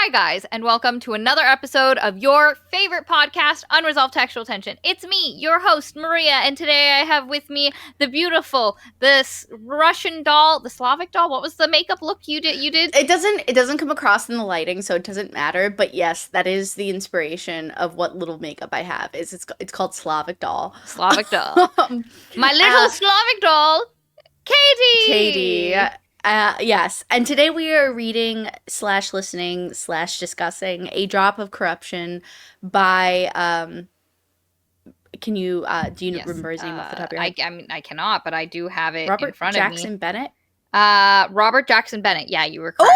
Hi, guys, and welcome to another episode of your favorite podcast, Unresolved Textual Tension. It's me, your host, Maria, and today I have with me the beautiful, this Russian doll, the Slavic doll. What was the makeup look you did? It doesn't come across in the lighting, so it doesn't matter. But yes, that is the inspiration of what little makeup I have. It's called Slavic doll. Slavic doll. My little Slavic doll, Katie. Katie. Yes, and today we are reading / listening / discussing A Drop of Corruption by Can you do you remember his name off the top of your head? I mean, I cannot, but I do have it Robert in front Jackson of me. Bennett. Robert Jackson Bennett. Yeah, you were correct.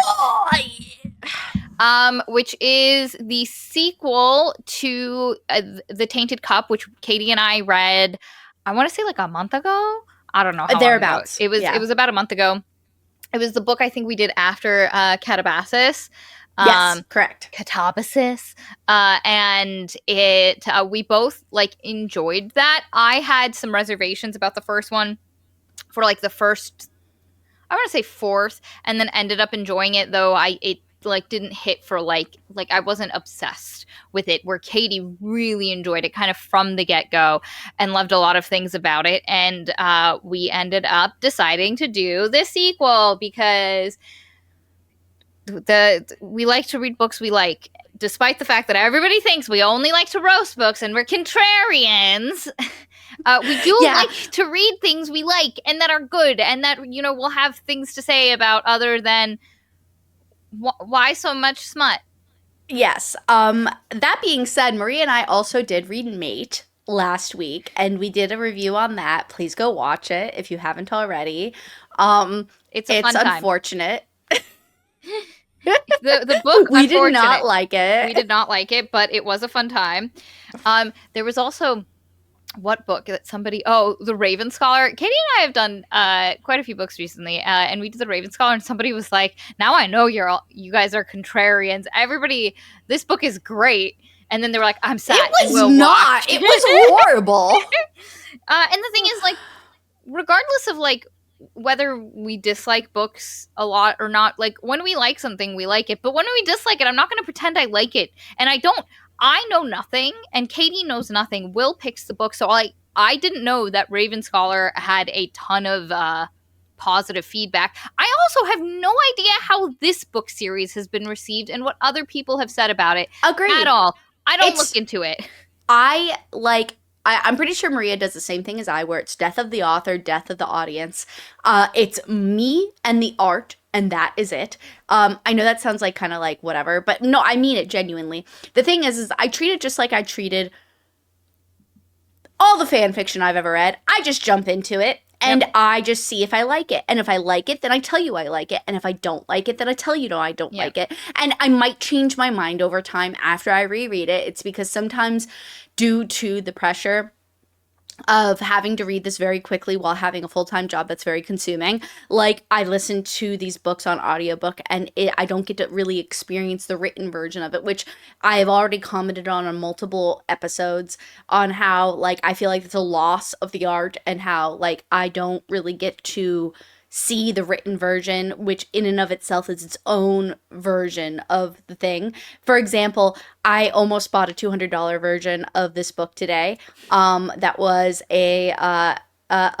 Which is the sequel to The Tainted Cup, which Katie and I read, I want to say like a month ago. I don't know how Thereabouts. It was about a month ago. It was the book I think we did after Catabasis. Yes, correct. Catabasis. And it we both like enjoyed that. I had some reservations about the first one for like the first, I want to say fourth, and then ended up enjoying it, though it like didn't hit for like I wasn't obsessed with it, where Katie really enjoyed it kind of from the get-go and loved a lot of things about it. And we ended up deciding to do the sequel because we like to read books we like, despite the fact that everybody thinks we only like to roast books and we're contrarians. We do like to read things we like and that are good and that, you know, we'll have things to say about, other than why so much smut. Yes. That being said, Maria and I also did read Mate last week, and we did a review on that. Please go watch it if you haven't already. It's fun time. Unfortunate. The book, we did not like it. We did not like it, but it was a fun time. There was also, what book that somebody, The Raven Scholar. Katie and I have done quite a few books recently, and we did The Raven Scholar, and somebody was like, now I know you guys are contrarians. Everybody, this book is great. And then they were like, I'm sad. It was not. It was horrible. And the thing is, like, regardless of like whether we dislike books a lot or not, like, when we like something, we like it. But when we dislike it, I'm not going to pretend I like it. And I know nothing, and Katie knows nothing. Will picks the book, so I didn't know that Raven Scholar had a ton of positive feedback. I also have no idea how this book series has been received and what other people have said about it. Agreed. At all. I don't look into it. I'm pretty sure Maria does the same thing as I, where it's death of the author, death of the audience. It's me and the art, and that is it. I know that sounds like kind of like whatever, but no, I mean it genuinely. The thing is I treat it just like I treated all the fan fiction I've ever read. I just jump into it, and I just see if I like it. And if I like it, then I tell you I like it. And if I don't like it, then I tell you no, I don't like it. And I might change my mind over time after I reread it. It's because sometimes, due to the pressure of having to read this very quickly while having a full-time job that's very consuming, like, I listen to these books on audiobook, and I don't get to really experience the written version of it, which I have already commented on multiple episodes, on how, like, I feel like it's a loss of the art, and how, like, I don't really get to see the written version, which in and of itself is its own version of the thing. For example, I almost bought a $200 version of this book today. That was a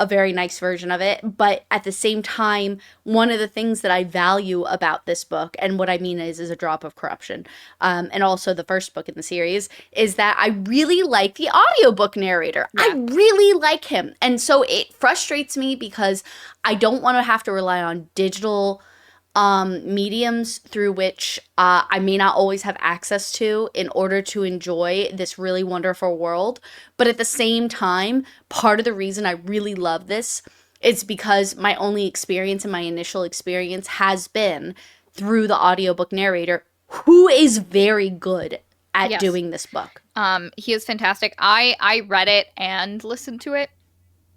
very nice version of it. But at the same time, one of the things that I value about this book, and what I mean is A Drop of Corruption, and also the first book in the series, is that I really like the audiobook narrator. Yeah. I really like him. And so it frustrates me because I don't want to have to rely on digital mediums through which I may not always have access to in order to enjoy this really wonderful world. But at the same time, part of the reason I really love this is because my only experience and my initial experience has been through the audiobook narrator, who is very good at doing this book. He is fantastic. I read it and listened to it.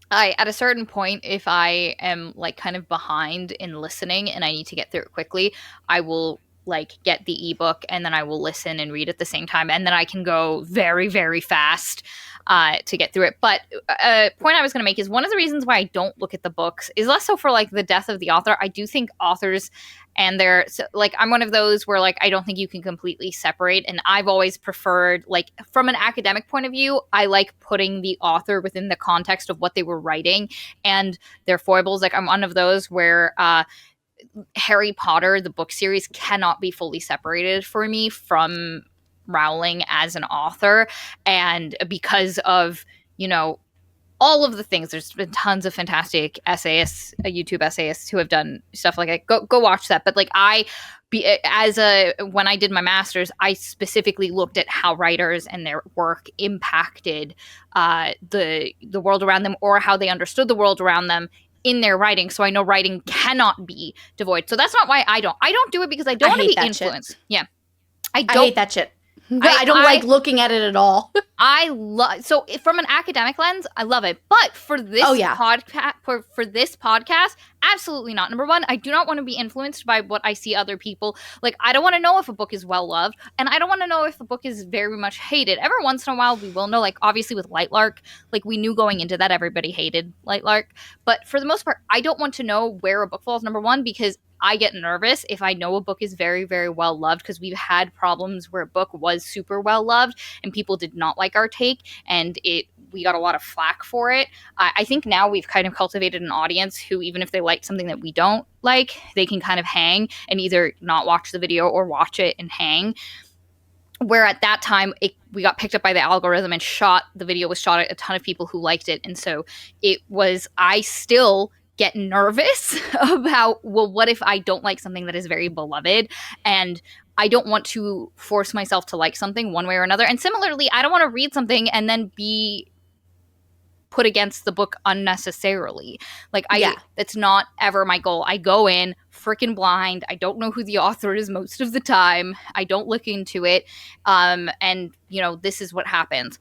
At a certain point, if I am like kind of behind in listening and I need to get through it quickly, I will like get the ebook and then I will listen and read at the same time, and then I can go very, very fast to get through it. But a point I was going to make is one of the reasons why I don't look at the books is less so for like the death of the author. I do think authors and they're so, like, I'm one of those where like I don't think you can completely separate, and I've always preferred, like, from an academic point of view, I like putting the author within the context of what they were writing and their foibles. Like, I'm one of those where Harry Potter, the book series, cannot be fully separated for me from Rowling as an author. And because of, you know, all of the things, there's been tons of fantastic essayists, YouTube essayists who have done stuff like that. Go watch that. But like when I did my master's, I specifically looked at how writers and their work impacted the world around them, or how they understood the world around them in their writing. So I know writing cannot be devoid. So that's not why I don't do it, because I don't want to be influenced. Shit. Yeah. I hate that shit. I don't like looking at it at all. I love, so from an academic lens, I love it. But for this podcast, for this podcast, absolutely not. Number one, I do not want to be influenced by what I see other people. Like, I don't want to know if a book is well loved, and I don't want to know if a book is very much hated. Every once in a while, we will know. Like, obviously with Lightlark, like, we knew going into that everybody hated Lightlark. But for the most part, I don't want to know where a book falls. Number one, because I get nervous if I know a book is very, very well loved, because we've had problems where a book was super well loved and people did not like our take, and we got a lot of flack for it. I think now we've kind of cultivated an audience who, even if they like something that we don't like, they can kind of hang and either not watch the video or watch it and hang. Where at that time, we got picked up by the algorithm and the video was shot at a ton of people who liked it. And so I still get nervous about, well, what if I don't like something that is very beloved? And I don't want to force myself to like something one way or another. And similarly, I don't want to read something and then be put against the book unnecessarily. Like, that's not ever my goal. I go in freaking blind. I don't know who the author is most of the time. I don't look into it. And, this is what happens.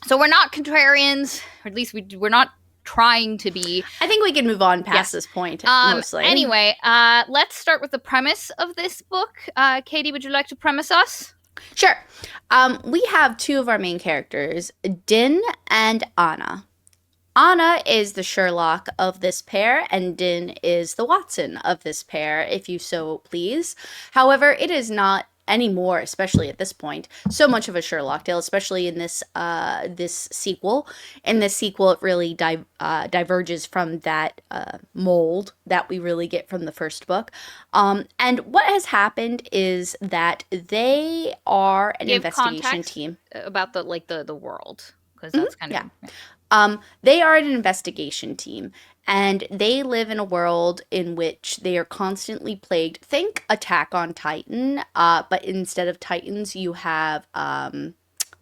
So we're not contrarians, or at least we're not trying to be. I think we can move on past this point, mostly. Anyway, let's start with the premise of this book. Katie, would you like to premise us? Sure. We have two of our main characters, Din and Anna. Anna is the Sherlock of this pair, and Din is the Watson of this pair, if you so please. However, it is not anymore, especially at this point, so much of a Sherlock tale, especially in this sequel. In this sequel, it really diverges from that mold that we really get from the first book. And what has happened is that they are an investigation team about the world, because that's kind of they are an investigation team, and they live in a world in which they are constantly plagued. Think Attack on Titan, but instead of Titans, you have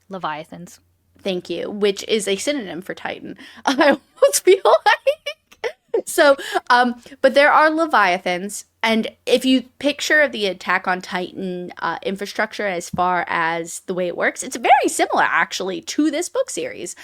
Leviathans. Thank you, which is a synonym for Titan. I almost feel like so. But there are Leviathans, and if you picture the Attack on Titan infrastructure as far as the way it works, it's very similar actually to this book series.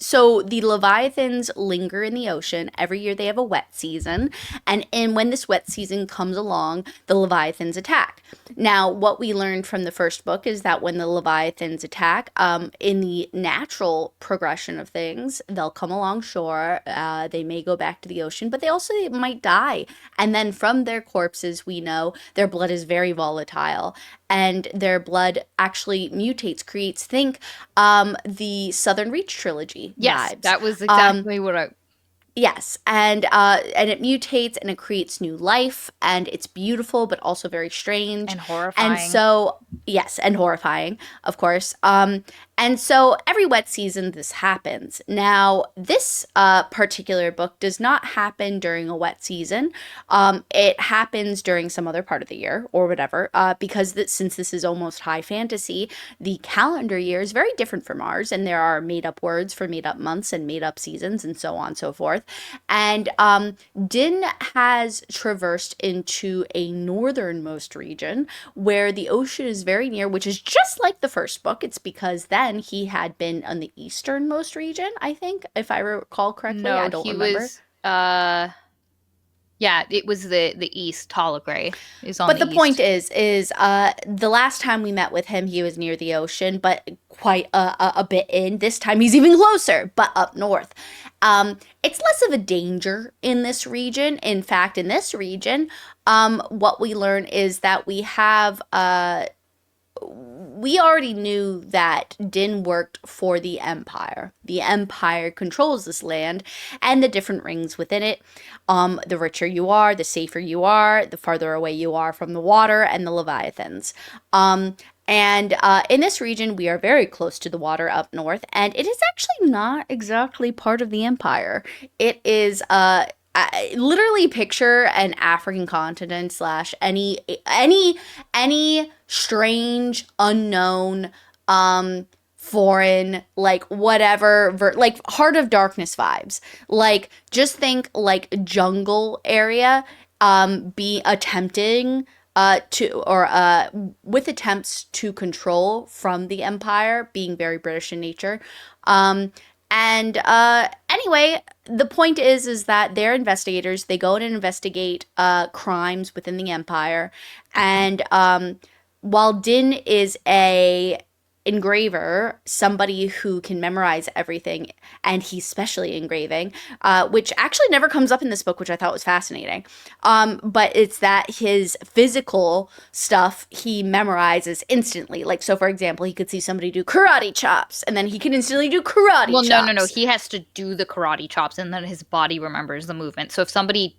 So the Leviathans linger in the ocean. Every year they have a wet season. And when this wet season comes along, the Leviathans attack. Now, what we learned from the first book is that when the Leviathans attack, in the natural progression of things, they'll come along shore. They may go back to the ocean, but they also might die. And then from their corpses, we know their blood is very volatile. And their blood actually mutates, creates, the Southern Reach trilogy vibes. That was exactly what I... Yes, and it mutates and it creates new life, and it's beautiful but also very strange. And horrifying. And so, yes, and horrifying, of course. And so every wet season this happens. Now, this particular book does not happen during a wet season. It happens during some other part of the year or whatever, because since this is almost high fantasy, the calendar year is very different from ours, and there are made-up words for made-up months and made-up seasons and so on and so forth. And Din has traversed into a northernmost region where the ocean is very near, which is just like the first book. It's because then he had been on the easternmost region, I think, if I recall correctly. No, I don't remember. Was, Yeah, it was the East. Talagray is on But the the point East. is the last time we met with him, he was near the ocean, but quite a bit in. This time he's even closer, but up north. It's less of a danger in this region. In fact, in this region, what we learn is that we already knew that Din worked for the Empire. The Empire controls this land and the different rings within it. The richer you are, the safer you are, the farther away you are from the water and the Leviathans. And in this region, we are very close to the water up north, and it is actually not exactly part of the Empire. It is literally picture an African continent slash any strange unknown foreign like whatever like Heart of Darkness vibes. Like just think like jungle area be attempting to or with attempts to control from the Empire, being very British in nature. And anyway, the point is that they're investigators. They go in and investigate crimes within the Empire. And while Din is a engraver, somebody who can memorize everything, and he's specially engraving, which actually never comes up in this book, which I thought was fascinating. But it's that his physical stuff he memorizes instantly. Like, so for example, he could see somebody do karate chops, and then he can instantly do karate Well, chops. no. He has to do the karate chops, and then his body remembers the movement. So if somebody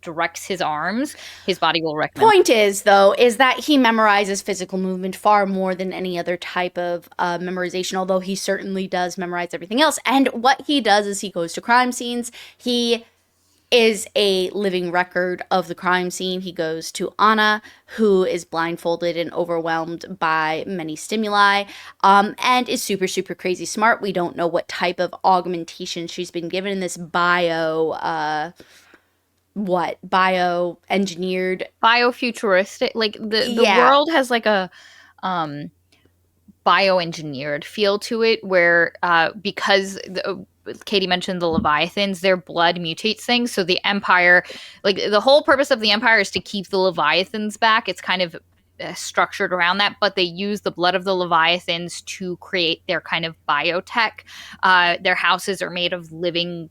directs his arms, his body will recommend. Point is, though, is that he memorizes physical movement far more than any other type of memorization, although he certainly does memorize everything else. And what he does is he goes to crime scenes. He is a living record of the crime scene. He goes to Anna, who is blindfolded and overwhelmed by many stimuli, and is super, super crazy smart. We don't know what type of augmentation she's been given in this bioengineered, Biofuturistic, like the yeah, world has like a bioengineered feel to it, where because Katie mentioned the Leviathans, their blood mutates things. So the Empire, like the whole purpose of the Empire is to keep the Leviathans back. It's kind of structured around that, but they use the blood of the Leviathans to create their kind of biotech. Their houses are made of living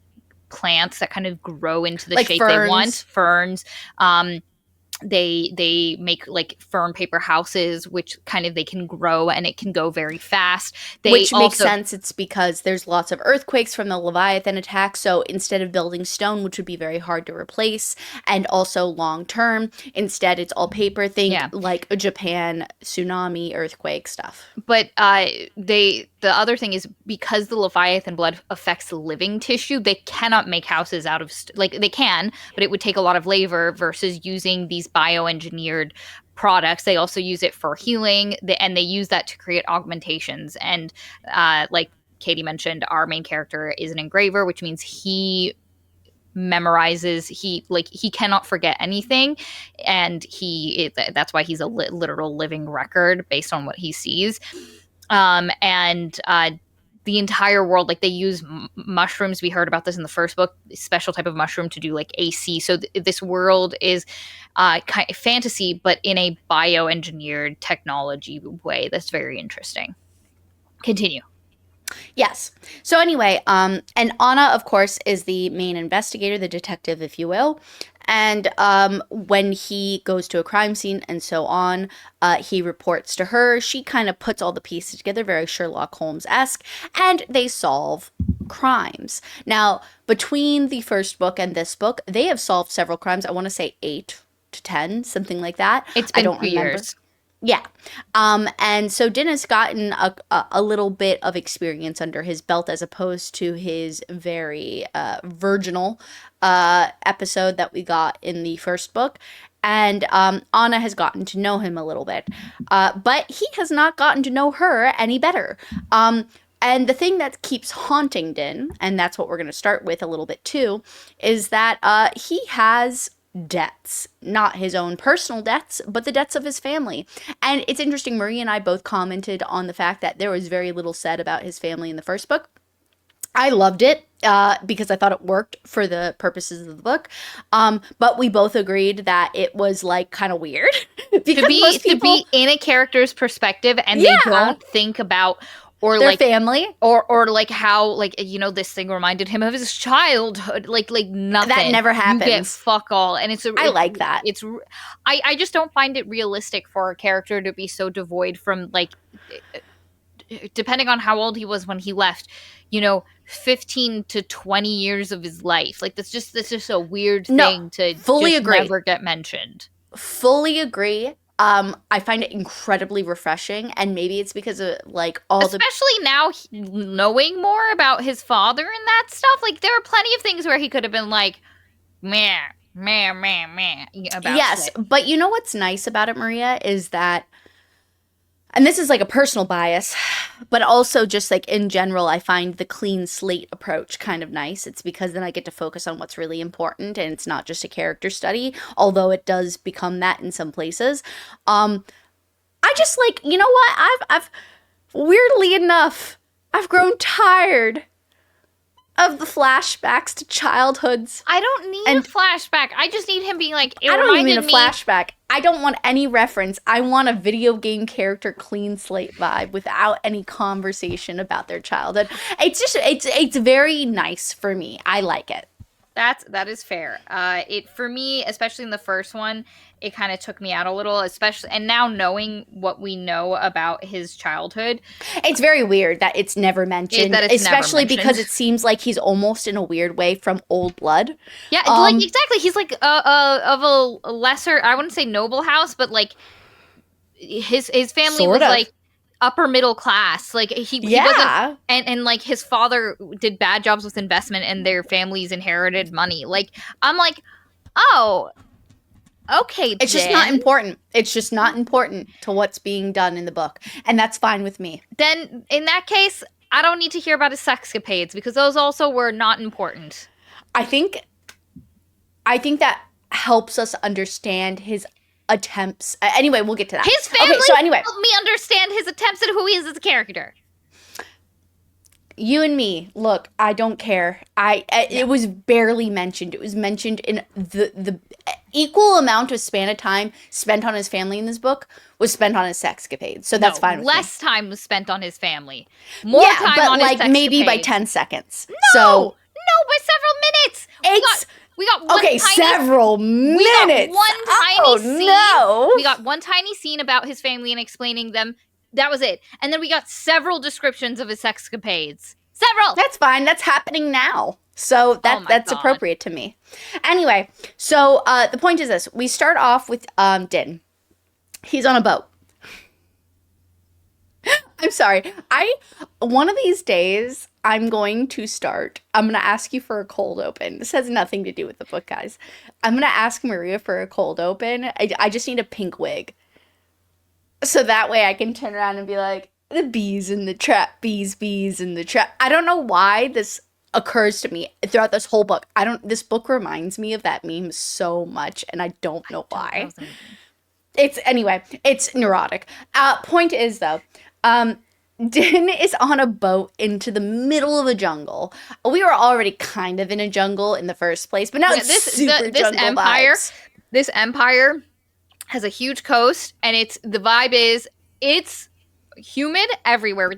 plants that kind of grow into the like shape they want. ferns. Ferns. They make like fern paper houses, which kind of they can grow and it can go very fast. Which makes sense. It's because there's lots of earthquakes from the Leviathan attack. So instead of building stone, which would be very hard to replace, and also long term, instead it's all paper. Think like a Japan tsunami, earthquake stuff. But the other thing is, because the Leviathan blood affects living tissue, they cannot make houses out of like they can, but it would take a lot of labor versus using these bioengineered products. They also use it for healing, and they use that to create augmentations. And like Katie mentioned, our main character is an engraver, which means he memorizes, he cannot forget anything, and that's why he's a literal living record based on what he sees. And the entire world, like they use mushrooms. We heard about this in the first book, special type of mushroom to do like AC. So this world is kind of fantasy, but in a bioengineered technology way. That's very interesting. Continue. Yes. So anyway, and Anna, of course, is the main investigator, the detective, if you will. And when he goes to a crime scene and so on, he reports to her. She kind of puts all the pieces together, very Sherlock Holmes-esque, and they solve crimes. Now, between the first book and this book, they have solved several crimes. I want to say 8 to 10, something like that. It's been I don't 2 remember. years. Yeah. And so Din has gotten a little bit of experience under his belt as opposed to his very virginal episode that we got in the first book. And Anna has gotten to know him a little bit. But he has not gotten to know her any better. And the thing that keeps haunting Din, and that's what we're going to start with a little bit too, is that he has debts, not his own personal debts, but the debts of his family. And it's interesting, Marie and I both commented on the fact that there was very little said about his family in the first book. I loved it because I thought it worked for the purposes of the book. But we both agreed that it was like kind of weird To because be most to people, be in a character's perspective and they yeah, don't think about or their like family, or like how like this thing reminded him of his childhood, like that nothing. never You get happens. fuck all, and I like that. I just don't find it realistic for a character to be so devoid from like depending on how old he was when he left, 15 to 20 years of his life. Like that's just a weird No, thing to fully just agree. never get mentioned. Fully agree. I find it incredibly refreshing, and maybe it's because of like all the Especially now knowing more about his father and that stuff. Like there are plenty of things where he could have been like, meh, meh, meh, meh about yes, shit. but you know what's nice about it, Maria, is that, and this is like a personal bias, but also just like in general, I find the clean slate approach kind of nice. It's because then I get to focus on what's really important and it's not just a character study, although it does become that in some places. Um, I just like, you know what? I've weirdly enough, I've grown tired of the flashbacks to childhoods. I don't need a And flashback. I just need him being like, it I don't even mean a reminded me. flashback. I don't want any reference. I want a video game character clean slate vibe without any conversation about their childhood. It's very nice for me. I like it. That is fair. It for me, especially in the first one, it kind of took me out a little, especially and now knowing what we know about his childhood, It's very weird that it's never mentioned, that it's never especially because mentioned. it seems like he's almost in a weird way from old blood. Yeah, like Um, exactly. He's like of a lesser, I wouldn't say noble house, but like his family was sort of. like upper middle class. Like he wasn't, Yeah. and like his father did bad jobs with investment, and their families inherited money. Like I'm like, oh, okay, It's just not then. important. It's just not important to what's being done in the book. And that's fine with me. Then in that case, I don't need to hear about his sexcapades because those also were not important. I think I think that helps us understand his attempts. Anyway, we'll get to that. His family Okay, so anyway, helped me understand his attempts at who he is as a character. you and me, look, I don't care. It was barely mentioned. It was mentioned in the equal amount of span of time spent on his family in this book was spent on his sexcapades. So that's fine with me. Less time was spent on his family. More Yeah, time but on like his maybe by sexcapades. 10 seconds. No, So no, by several minutes. it's We got one okay, tiny several we got minutes. one tiny Oh scene. no. We got one tiny scene about his family and explaining them. That was it. And then we got several descriptions of his sexcapades. Several. That's fine. That's happening now. So Oh my that's God. appropriate to me. Anyway, so the point is this. We start off with Din. He's on a boat. I'm sorry. One of these days I'm going to ask you for a cold open. This has nothing to do with the book, guys. I'm gonna ask Maria for a cold open. I just need a pink wig. So that way I can turn around and be like, the bees in the trap, bees in the trap. I don't know why this occurs to me throughout this whole book. This book reminds me of that meme so much, and I don't know why. It's neurotic. Point is though, Din is on a boat into the middle of a jungle. We were already kind of in a jungle in the first place, but now it's super jungle empire. vibes. This empire has a huge coast, and the vibe is it's humid everywhere.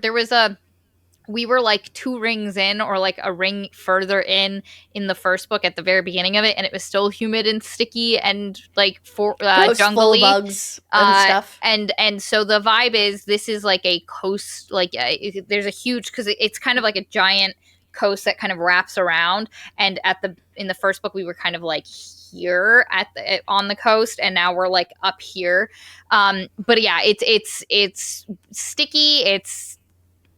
We were like 2 rings in, or like a ring further in the first book at the very beginning of it, and it was still humid and sticky and like Coast full of jungly bugs and stuff. and so the vibe is this is like a coast, like there's a huge, because it's kind of like a giant coast that kind of wraps around, and in the first book we were kind of like here on the coast, and now we're like up here, but yeah, it's sticky, it's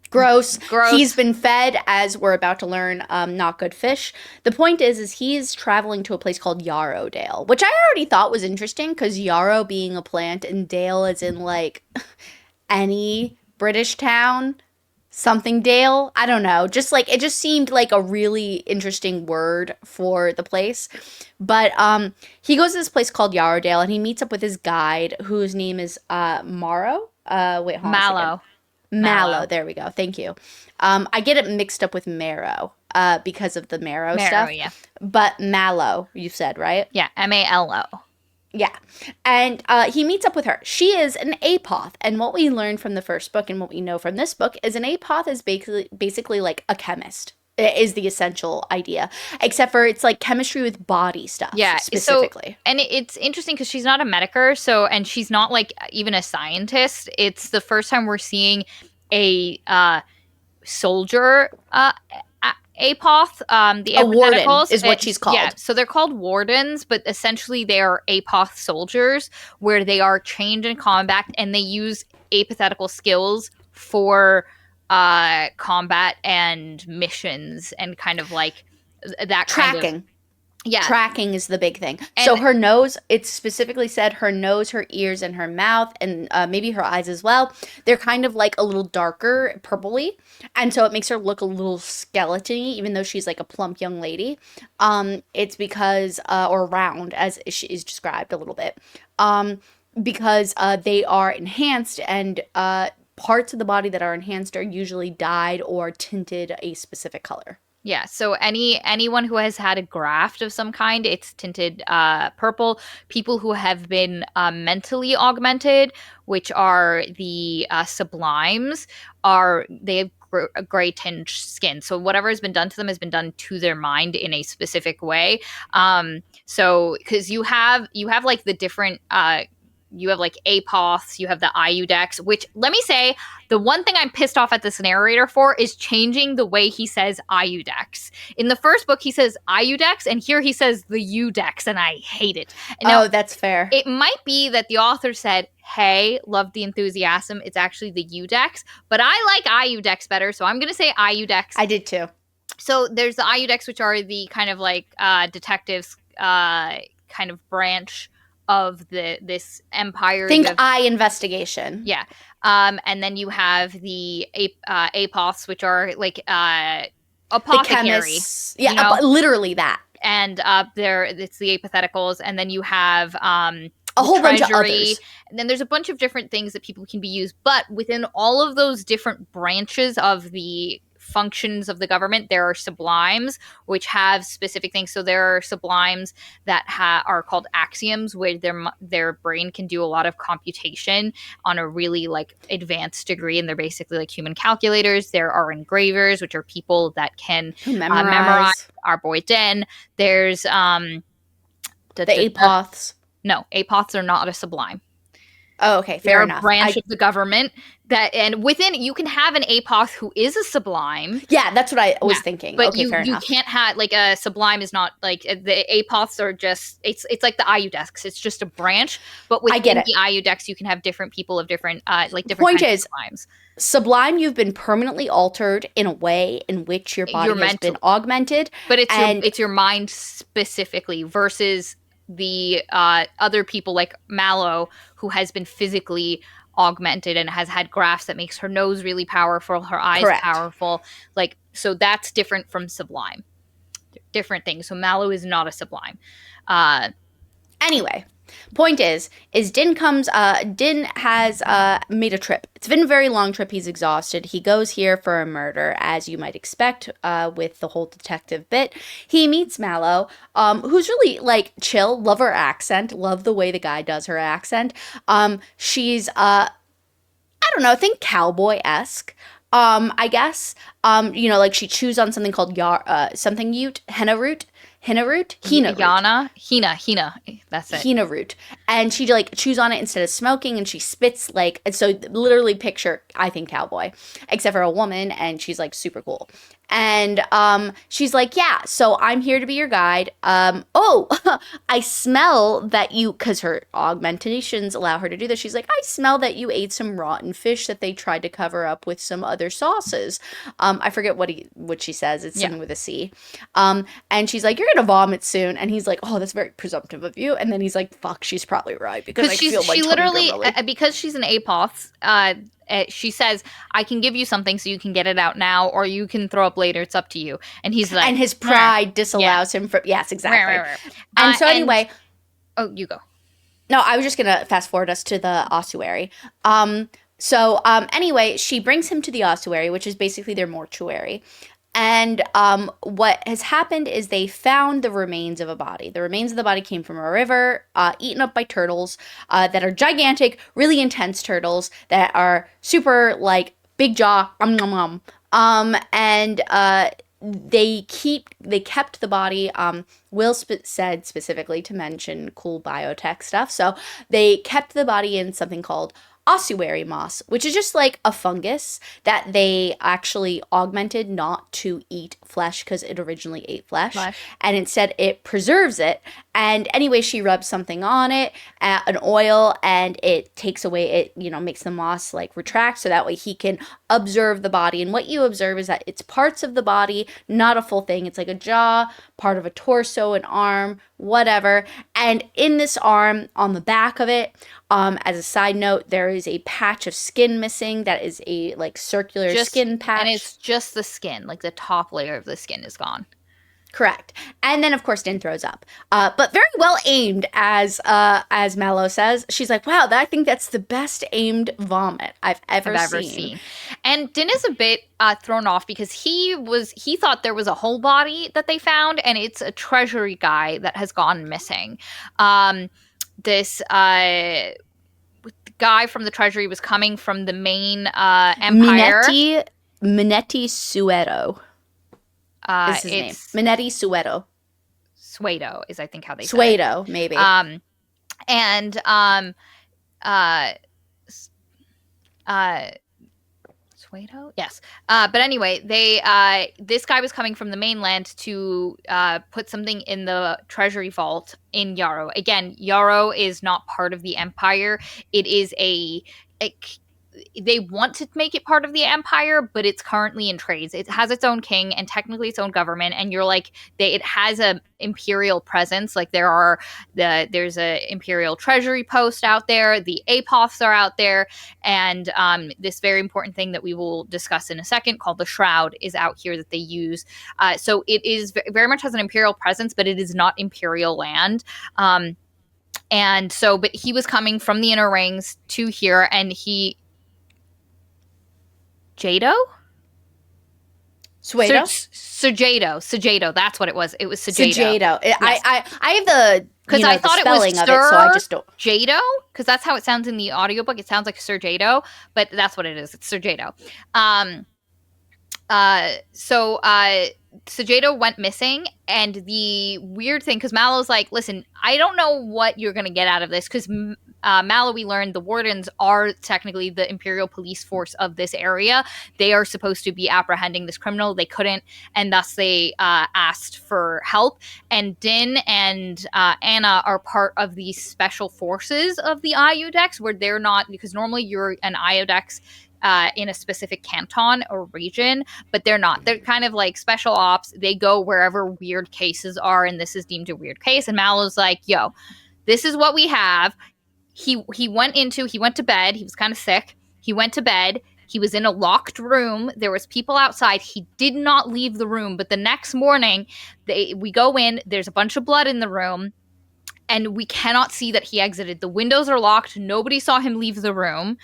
gross. Gross. He's been fed, as we're about to learn, not good fish. The point is he's traveling to a place called Yarrowdale, which I already thought was interesting because yarrow being a plant and dale is in like any British town, something dale. I don't know. Just like it just seemed like a really interesting word for the place. But he goes to this place called Yarrowdale and he meets up with his guide whose name is Morrow. Wait, hold on a second. Mallow. Mallow. There we go. Thank you. I get it mixed up with marrow because of the marrow stuff. Yeah. But mallow, you said, right? Yeah, Malo. Yeah. And he meets up with her. She is an apoth. And what we learned from the first book and what we know from this book is an apoth is basically like a chemist. Is the essential idea, except for it's like chemistry with body stuff. Yeah, specifically. So, and it's interesting because she's not a medicer, and she's not like even a scientist. It's the first time we're seeing a soldier apoth. The a warden apotheticals is what she's called. Yeah, so they're called wardens, but essentially they are apoth soldiers, where they are trained in combat and they use apothetical skills for combat and missions and kind of like that tracking. Kind of, yeah, tracking is the big thing. And so her nose, it's specifically said her nose, her ears, and her mouth, and maybe her eyes as well. They're kind of like a little darker, purpley, and so it makes her look a little skeleton-y, even though she's like a plump young lady. It's because or round, as she is described a little bit, because they are enhanced and parts of the body that are enhanced are usually dyed or tinted a specific color. Yeah, so anyone who has had a graft of some kind, it's tinted purple. People who have been mentally augmented, which are the sublimes, they have gray tinged skin. So whatever has been done to them has been done to their mind in a specific way. So because you have like the different you have like apoths, you have the Iudex, which let me say, the one thing I'm pissed off at this narrator for is changing the way he says Iudex. In the first book, he says Iudex, and here he says the Udex, and I hate it. Now, that's fair. It might be that the author said, hey, love the enthusiasm, it's actually the Udex, but I like Iudex better, so I'm going to say Iudex. I did too. So there's the Iudex, which are the kind of like detectives kind of branch of this empire. Think eye investigation. Yeah. And then you have the apoths, which are like apothecary. Yeah, you know? Literally that. And it's the apotheticals, and then you have a whole bunch of others. And then there's a bunch of different things that people can be used. But within all of those different branches of the functions of the government, there are sublimes which have specific things. So there are sublimes that are called axioms, where their brain can do a lot of computation on a really like advanced degree, and they're basically like human calculators. There are engravers, which are people that can memorize. Our boy Den. There's the apoths. No, apoths are not a sublime. Oh, okay, fair enough. They're a branch of the government and within you can have an apoth who is a sublime. Yeah, that's what I was thinking. But okay, fair enough. You can't have like a sublime is not like the apoths are just it's like the Iudex. It's just a branch, but within the Iudex you can have different people of different different point kinds is, of sublimes. Sublime, you've been permanently altered in a way in which your body has been augmented, but it's your mind specifically versus the other people like Mallow, who has been physically augmented and has had grafts that makes her nose really powerful, her eyes powerful. Like, so that's different from sublime. Different things. So Mallow is not a sublime. Anyway, point is Din has made a trip. It's been a very long trip. He's exhausted. He goes here for a murder, as you might expect, with the whole detective bit. He meets Mallow, who's really like chill. Love her accent. Love the way the guy does her accent. She's I don't know, I think cowboy-esque. I guess. Like she chews on something called henna root. Hina. That's it. Hina root. And she like chews on it instead of smoking, and she spits like, and so literally picture, I think, cowboy, except for a woman, and she's like super cool. And she's like, yeah, so I'm here to be your guide. I smell that you, because her augmentations allow her to do this. She's like, I smell that you ate some rotten fish that they tried to cover up with some other sauces. I forget what she says. It's something with a C. And she's like, you're gonna vomit soon. And he's like, oh, that's very presumptive of you. And then he's like, fuck, she's probably right, because I feel like she literally because she's an apoth. She says, I can give you something so you can get it out now, or you can throw up later. It's up to you. And he's like, and his pride disallows him from, yes, exactly. And so anyway. Oh, you go. No, I was just going to fast forward us to the ossuary. So anyway, she brings him to the ossuary, which is basically their mortuary. And what has happened is they found the remains of a body. The remains of the body came from a river, eaten up by turtles that are gigantic, really intense turtles that are super like big jaw, and they kept the body. Will said specifically to mention cool biotech stuff, so they kept the body in something called ossuary moss, which is just like a fungus that they actually augmented not to eat flesh because it originally ate flesh, Flesh. and instead it preserves it. And anyway, she rubs something on it, an oil, and it takes away it, makes the moss like retract so that way he can observe the body. And what you observe is that it's parts of the body, not a full thing. It's like a jaw, part of a torso, an arm, whatever. And in this arm, on the back of it, as a side note, there is a patch of skin missing. That is a like circular skin patch, and it's just the skin, like the top layer of the skin is gone. Correct. And then, of course, Din throws up. But very well aimed, as Mallow says. She's like, wow, I think that's the best aimed vomit I've ever seen. And Din is a bit thrown off because he thought there was a whole body that they found, and it's a treasury guy that has gone missing. This guy from the treasury was coming from the main empire. Minetti Suedo. Is his name. Minetti Suedo. Suedo is, I think, how they say Suedo, maybe. Suedo? Yes. But anyway, this guy was coming from the mainland to put something in the treasury vault in Yarrow. Again, Yarrow is not part of the empire. It is they want to make it part of the empire, but it's currently in trades. It has its own king and technically its own government, and you're like, it has a imperial presence. Like there's a imperial treasury post out there. The apoths are out there, and this very important thing that we will discuss in a second, called the shroud, is out here that they use. So it is very much has an imperial presence, but it is not imperial land. And so, but he was coming from the inner rings to here, and Jado? Sejado. That's what it was. It was Sejado. Yes. I have the because I thought the spelling it was of it, so I just don't. Jado, because that's how it sounds in the audiobook. It sounds like Sir Jado, but that's what it is. It's Sir Jado. So Sejado went missing, and the weird thing, because Mallow's like, listen, I don't know what you're gonna get out of this, because Mallow, we learned the wardens are technically the imperial police force of this area. They are supposed to be apprehending this criminal. They couldn't, and thus they asked for help. And Din and Anna are part of the special forces of the Iodex, where they're not, because normally you're an Iodex in a specific canton or region, but they're not. They're kind of like special ops. They go wherever weird cases are, and this is deemed a weird case. And Mallow's like, yo, this is what we have. He went to bed. He was kind of sick. He went to bed. He was in a locked room. There was people outside. He did not leave the room. But the next morning, we go in. There's a bunch of blood in the room, and we cannot see that he exited. The windows are locked. Nobody saw him leave the room.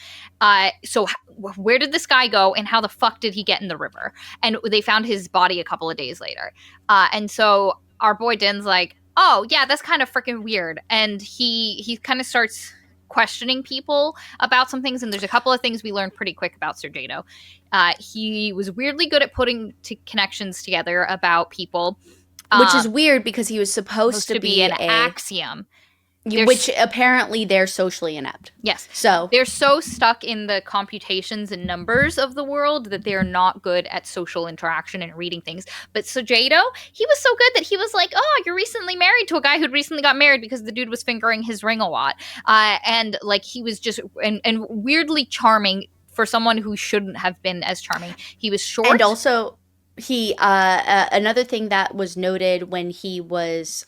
So where did this guy go, and how the fuck did he get in the river? And they found his body a couple of days later. And so our boy Din's like, oh, yeah, that's kind of freaking weird. And he kind of starts questioning people about some things, and there's a couple of things we learned pretty quick about Sir Jado. He was weirdly good at putting connections together about people. Which is weird, because he was supposed to be an axiom. Which apparently they're socially inept. Yes. So they're so stuck in the computations and numbers of the world that they're not good at social interaction and reading things. But Sejado, he was so good that he was like, oh, you're recently married to a guy who'd recently got married, because the dude was fingering his ring a lot. And like he was just and weirdly charming for someone who shouldn't have been as charming. He was short. And also he another thing that was noted when he was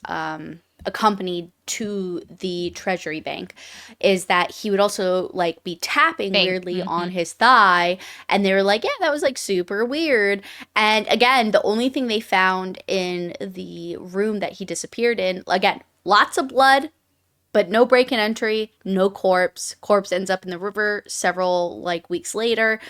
accompanied to the treasury bank is that he would also like be tapping weirdly on his thigh, and they were like, yeah, that was like super weird. And again, the only thing they found in the room that he disappeared in, again, lots of blood, but no break and entry, no corpse. Corpse ends up in the river several like weeks later.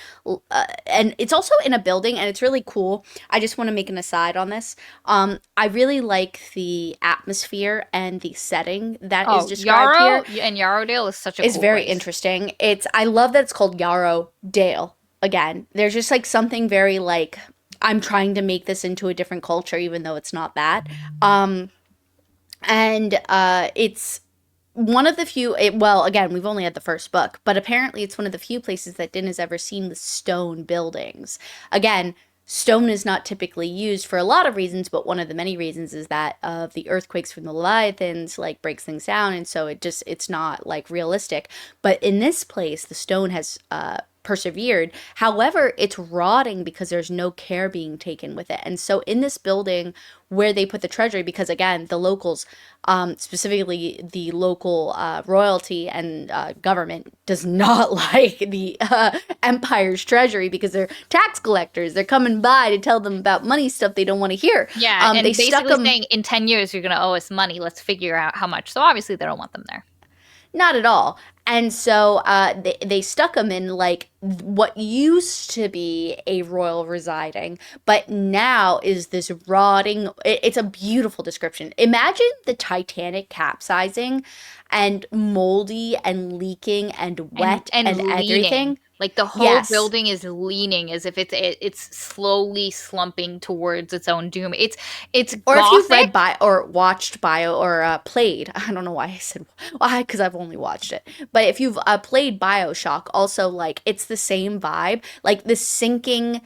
And it's also in a building and it's really cool. I just want to make an aside on this. I really like the atmosphere and the setting that is Oh, described Yarrow here. and Yarrowdale is such a It's cool very place. interesting. I love that it's called Yarrow Dale. Again, there's just like something very like I'm trying to make this into a different culture even though it's not that. And it's one of the few well, again, we've only had the first book, but apparently it's one of the few places that Din has ever seen the stone buildings. Again, stone is not typically used for a lot of reasons, but one of the many reasons is that of the earthquakes from the Leviathans like breaks things down, and so it's not like realistic. But in this place, the stone has persevered. However, it's rotting because there's no care being taken with it. And so in this building where they put the treasury, because again, the locals, specifically the local royalty and government, does not like the empire's treasury because they're tax collectors. They're coming by to tell them about money stuff they don't want to hear. Yeah, They and stuck basically them. saying in 10 years you're going to owe us money. Let's figure out how much. So obviously they don't want them there. Not at all. And so they stuck them in like what used to be a royal residing, but now is this rotting. It's a beautiful description. Imagine the Titanic capsizing and moldy and leaking and wet And and leaning. everything. Like the whole Yes. building is leaning as if it's slowly slumping towards its own doom. It's Or if you've gothic. read bio or watched bio or played, I don't know why I said why because I've only watched it. But if you've played BioShock, also like it's the same vibe, like this sinking,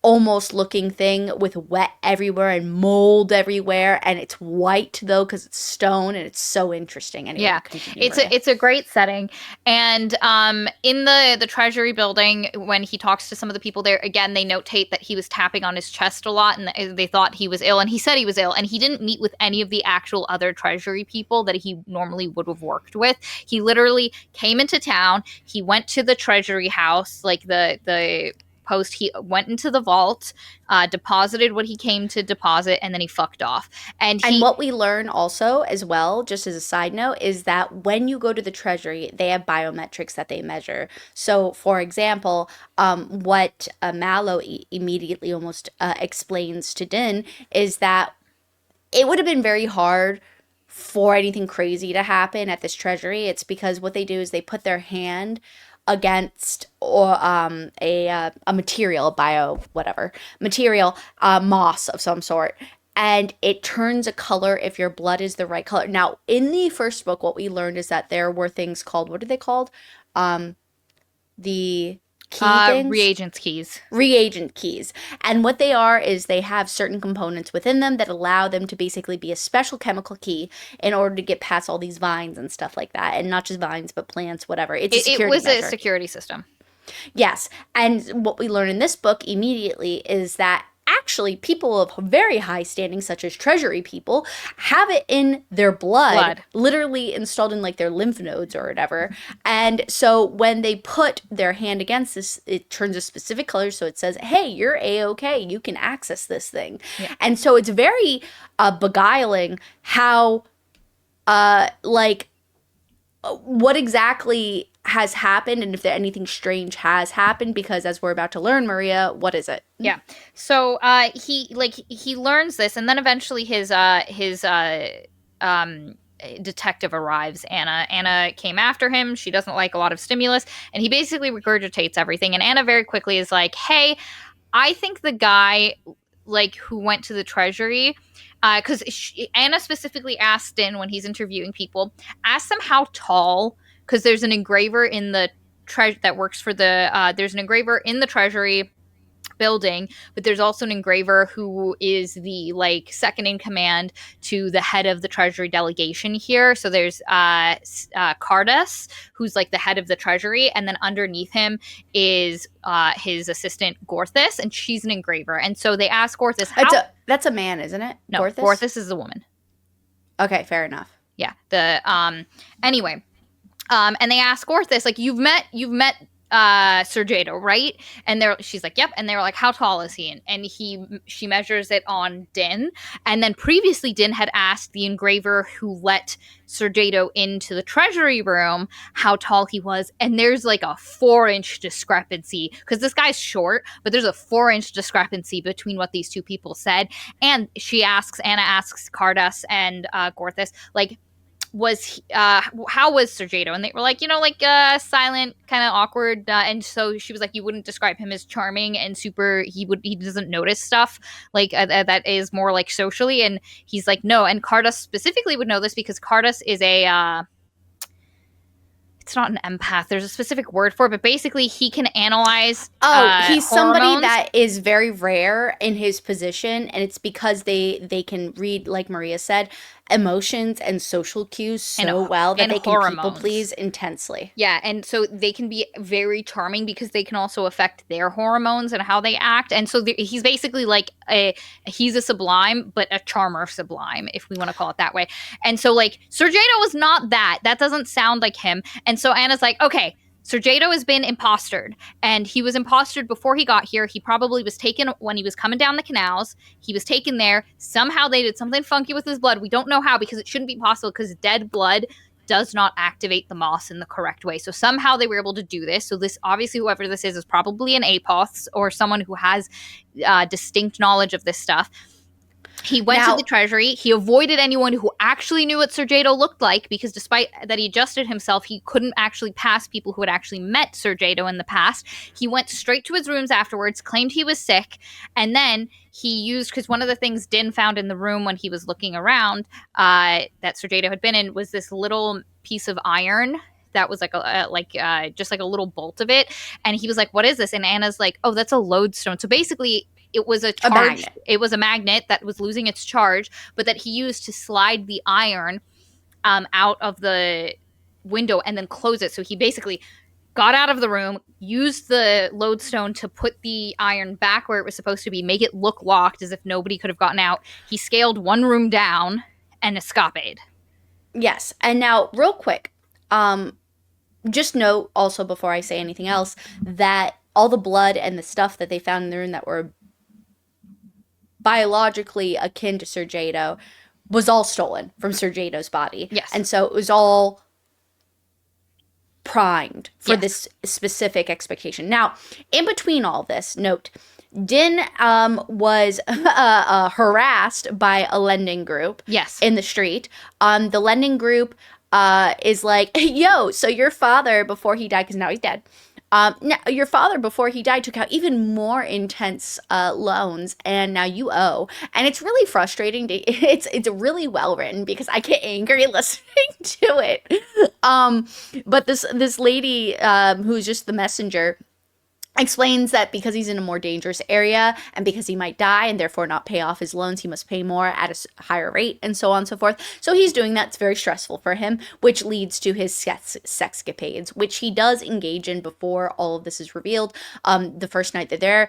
almost looking thing with wet everywhere and mold everywhere, and it's white though because it's stone, and it's so interesting. Anyway, Yeah, continue, Maria. it's a great setting, and in the Treasury building, when he talks to some of the people there, again they notate that he was tapping on his chest a lot, and they thought he was ill, and he said he was ill, and he didn't meet with any of the actual other Treasury people that he normally would have worked with. He literally came into town. He went to the Treasury house, like the post. He went into the vault, deposited what he came to deposit, and then he fucked off. And And he what we learn also, as well, just as a side note, is that when you go to the Treasury, they have biometrics that they measure. So, for example, what Mallow immediately almost explains to Din is that it would have been very hard for anything crazy to happen at this treasury. It's because what they do is they put their hand against or a material, bio whatever material, moss of some sort, and it turns a color if your blood is the right color. Now, in the first book, what we learned is that there were things called, what are they called? The key things, reagents keys. reagent keys. And what they are is they have certain components within them that allow them to basically be a special chemical key in order to get past all these vines and stuff like that. And not just vines, but plants, whatever. It's a It security was a measure. security system. Yes. And what we learn in this book immediately is that actually people of very high standing, such as treasury people, have it in their blood, literally installed in like their lymph nodes or whatever. And so when they put their hand against this, it turns a specific color. So it says, hey, you're A-OK. You can access this thing. Yeah. And so it's very beguiling how, what exactly has happened and if there anything strange has happened, because as we're about to learn, Maria, what is it? Yeah. So he learns this, and then eventually his detective arrives. Anna came after him. She doesn't like a lot of stimulus, and he basically regurgitates everything. And Anna very quickly is like, "Hey, I think the guy like who went to the treasury." Because Anna specifically asked in when he's interviewing people, asked them how tall, because there's an engraver in the that works for the there's an engraver in the treasury building, but there's also an engraver who is the like second in command to the head of the treasury delegation here. So there's Cardas, who's like the head of the treasury, and then underneath him is his assistant Gorthus, and she's an engraver. And so they ask Gorthus how That's a man, isn't it? no, Gorthus is a woman. Okay, fair enough. Yeah. The anyway. And they ask Orthus, like, you've met Sergio, right? And she's like, yep. And they were like, how tall is he? And she measures it on Din. And then previously Din had asked the engraver who let Sergio into the treasury room how tall he was. And there's like a 4-inch discrepancy because this guy's short, but there's a 4-inch discrepancy between what these two people said. And Anna asks Cardass and Gorthus, like, how was Sergio? And they were like, silent, kind of awkward. And so she was like, you wouldn't describe him as charming and super. He doesn't notice stuff like that is more like socially. And he's like, no. And Cardass specifically would know this because Cardass is it's not an empath. There's a specific word for it, but basically he can analyze. He's hormones. Somebody that is very rare in his position, and it's because they can read, like Maria said, emotions and social cues so well that they can people please intensely. Yeah, and so they can be very charming because they can also affect their hormones and how they act. And so he's basically like he's a sublime, but a charmer sublime, if we want to call it that way. And so like Sergio was not that. That doesn't sound like him. And so Anna's like, okay, Sergio has been impostered, and he was impostered before he got here. He probably was taken when he was coming down the canals. He was taken there. Somehow they did something funky with his blood. We don't know how because it shouldn't be possible because dead blood does not activate the moss in the correct way. So somehow they were able to do this. So this, obviously, whoever this is probably an apoth or someone who has distinct knowledge of this stuff. He went to the treasury. He avoided anyone who actually knew what Sergio looked like because despite that he adjusted himself, he couldn't actually pass people who had actually met Sergio in the past. He went straight to his rooms afterwards, claimed he was sick, and then he used, because one of the things Din found in the room when he was looking around that Sergio had been in was this little piece of iron that was just like a little bolt of it. And he was like, what is this? And Anna's like, oh, that's a lodestone. So basically it was a magnet. It was a magnet that was losing its charge, but that he used to slide the iron out of the window and then close it. So he basically got out of the room, used the lodestone to put the iron back where it was supposed to be, make it look locked as if nobody could have gotten out. He scaled one room down and escaped. Yes. And now, real quick, just note also before I say anything else that all the blood and the stuff that they found in the room that were biologically akin to Sergio was all stolen from Sergio's body. Yes. And so it was all primed for this specific expectation. Now, in between all this, note, Din was harassed by a lending group in the street. The lending group is like, yo, so your father, before he died, because now he's dead, now, your father, before he died, took out even more intense loans, and now you owe. And it's really frustrating. It's really well written because I get angry listening to it. But this lady who's just the messenger explains that because he's in a more dangerous area and because he might die and therefore not pay off his loans, he must pay more at a higher rate and so on and so forth. So he's doing that. It's very stressful for him, which leads to his sexcapades, which he does engage in before all of this is revealed. The first night they're there,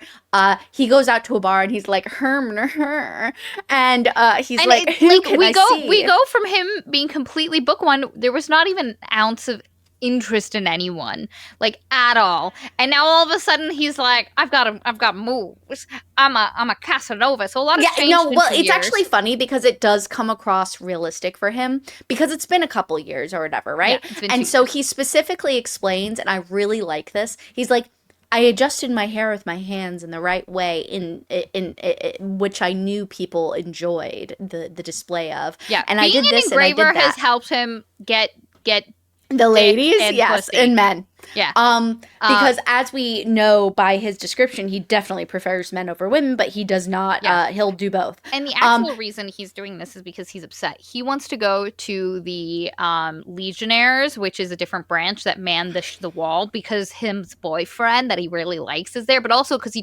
he goes out to a bar and he's like, her, and he's and like, we go from him being completely book one. There was not even an ounce of interest in anyone, like, at all. And now all of a sudden he's like, I've got moves. I'm a Casanova. So a lot of changed it's actually funny because it does come across realistic for him because it's been a couple years or whatever, right? Yeah, and so he specifically explains, and I really like this. He's like, I adjusted my hair with my hands in the right way, in which I knew people enjoyed the display of. Yeah, and being I did this, an engraver and I did that. has helped him get the ladies, yes, pussy. And men. Yeah. Because as we know by his description, he definitely prefers men over women, but he does not, he'll do both. And the actual reason he's doing this is because he's upset. He wants to go to the Legionnaires, which is a different branch that man the wall, because his boyfriend that he really likes is there, but also because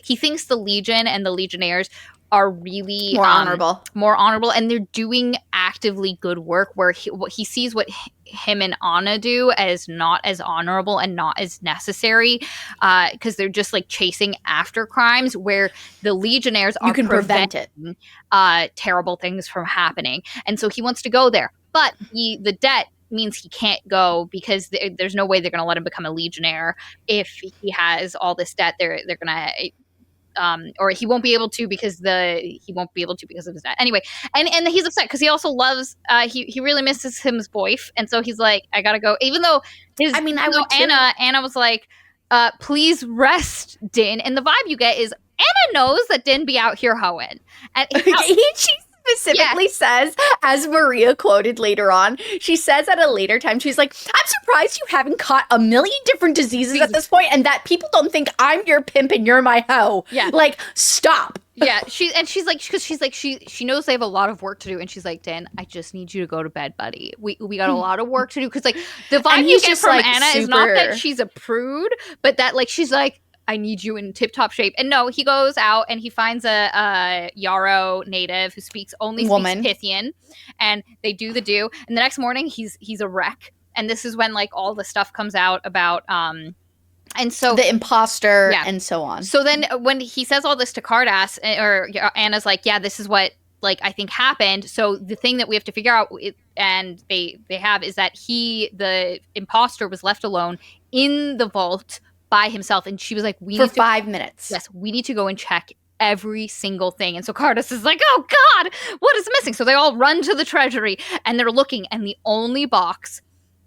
he thinks the Legion and the Legionnaires are really more honorable, and they're doing actively good work where he sees what him and Anna do as not as honorable and not as necessary, because they're just like chasing after crimes, where the Legionnaires are preventing terrible things from happening. And so he wants to go there, but the debt means he can't go because there's no way they're going to let him become a legionnaire if he has all this debt. They're going to or he won't be able to because of his debt. Anyway, and he's upset because he also loves he really misses his wife, and so he's like, I gotta go. Even though Anna was like, please rest, Din. And the vibe you get is Anna knows that Din be out here hoeing. And she specifically says, as Maria quoted later on, she says at a later time, she's like, I'm surprised you haven't caught a million different diseases at this point, and that people don't think I'm your pimp and you're my hoe. Yeah. Like, stop. Yeah, she's like, because she knows they have a lot of work to do, and she's like, Dan, I just need you to go to bed, buddy. We got a lot of work to do, because like the vibe you get from Anna is not that she's a prude, but that like she's like, I need you in tip-top shape. And no, he goes out and he finds a Yarrow native who speaks Pythian, and they do. And the next morning he's a wreck. And this is when like all the stuff comes out about and so the imposter and so on. So then when he says all this to Cardass, or Anna's like, yeah, this is what like I think happened. So the thing that we have to figure out, and they have, is that the imposter was left alone in the vault by himself, and she was like, for 5 minutes. Yes, we need to go and check every single thing. And so Cardass is like, oh God, what is missing? So they all run to the treasury and they're looking, and the only box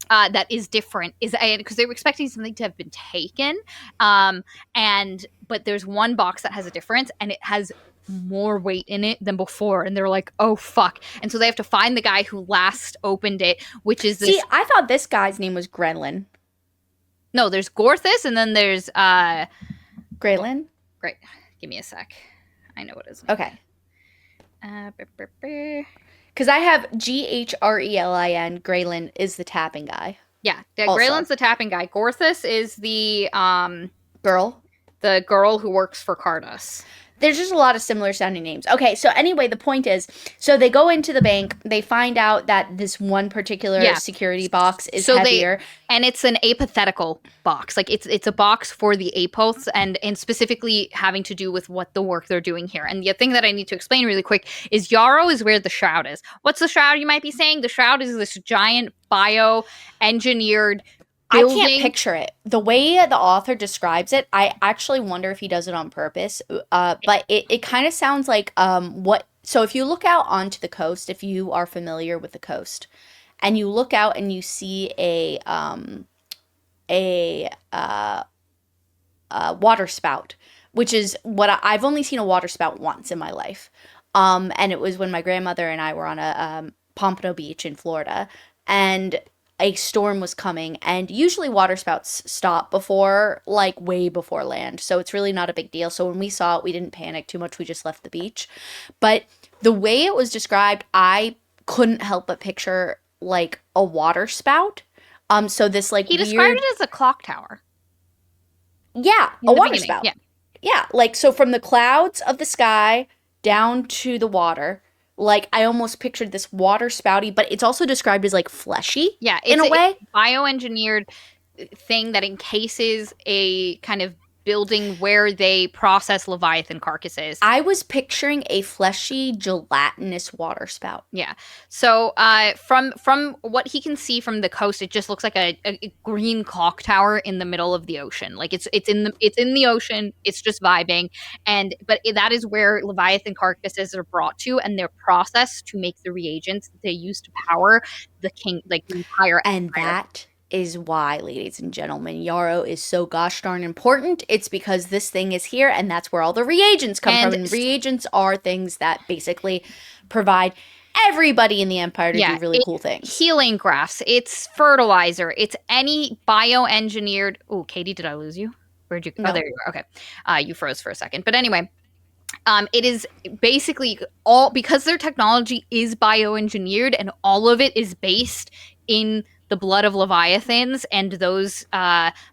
that is different is because they were expecting something to have been taken, but there's one box that has a difference, and it has more weight in it than before, and they're like, oh fuck. And so they have to find the guy who last opened it, which is See, I thought this guy's name was Grenlin. No, there's Gorthus, and then there's Graylin. Great, give me a sec. I know what it is. Okay. Because I have Grelin. Graylin is the tapping guy. Yeah, Graylin's the tapping guy. Gorthus is the girl. The girl who works for Cardass. There's just a lot of similar sounding names. Okay, so anyway, the point is, so they go into the bank, they find out that this one particular security box is heavier. And it's an apathetical box. Like it's a box for the apoths, and specifically having to do with what the work they're doing here. And the thing that I need to explain really quick is Yarrow is where the Shroud is. What's the Shroud, you might be saying? The Shroud is this giant bio-engineered building. I can't picture it. The way the author describes it, I actually wonder if he does it on purpose. But it kind of sounds like so if you look out onto the coast, if you are familiar with the coast, and you look out and you see a water spout, which is what I've only seen a water spout once in my life. And it was when my grandmother and I were on a Pompano Beach in Florida, and a storm was coming, and usually water spouts stop way before land, so it's really not a big deal. So when we saw it, we didn't panic too much, we just left the beach. But the way it was described, I couldn't help but picture like a water spout. So this like he described it as a clock tower. Yeah, a water spout. Yeah, like so from the clouds of the sky down to the water. Like, I almost pictured this water spouty, but it's also described as, like, fleshy. Yeah, in a way. Bioengineered thing that encases a kind of building where they process Leviathan carcasses. I was picturing a fleshy, gelatinous water spout. Yeah. So from what he can see from the coast, it just looks like a green clock tower in the middle of the ocean. Like it's in the ocean. It's just vibing, but that is where Leviathan carcasses are brought to, and they're processed to make the reagents they use to power the entire and empire. That is why, ladies and gentlemen, Yarrow is so gosh darn important. It's because this thing is here, and that's where all the reagents come from. And reagents are things that basically provide everybody in the Empire to do really cool things. Healing grafts, it's fertilizer, it's any bioengineered... Oh, Katie, did I lose you? Where'd you... No. Oh, there you are. Okay. You froze for a second. But anyway... it is basically all... Because their technology is bioengineered, and all of it is based in the blood of Leviathans and those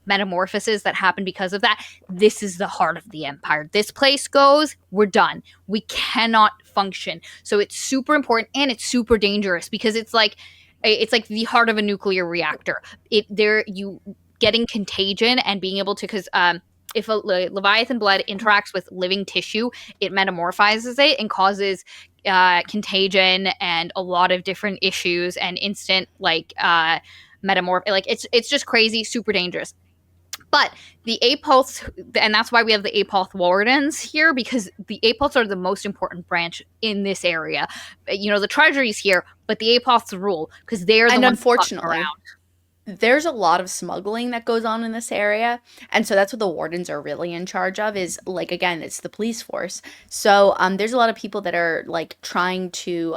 metamorphoses that happen because of that. This is the heart of the Empire. This place goes, we're done. We cannot function. So it's super important, and it's super dangerous because it's like the heart of a nuclear reactor. You getting contagion and being able to, because if a Leviathan blood interacts with living tissue, it metamorphizes it and causes contagion and a lot of different issues and instant like metamorph. Like it's just crazy, super dangerous. But the Apoths, and that's why we have the Apoth Wardens here, because the Apoths are the most important branch in this area. You know, the Treasury's here, but the Apoths rule, because they're the And ones fucking unfortunately, around. there's a lot of smuggling that goes on in this area, and so that's what the wardens are really in charge of, is like, again, it's the police force. So there's a lot of people that are like trying to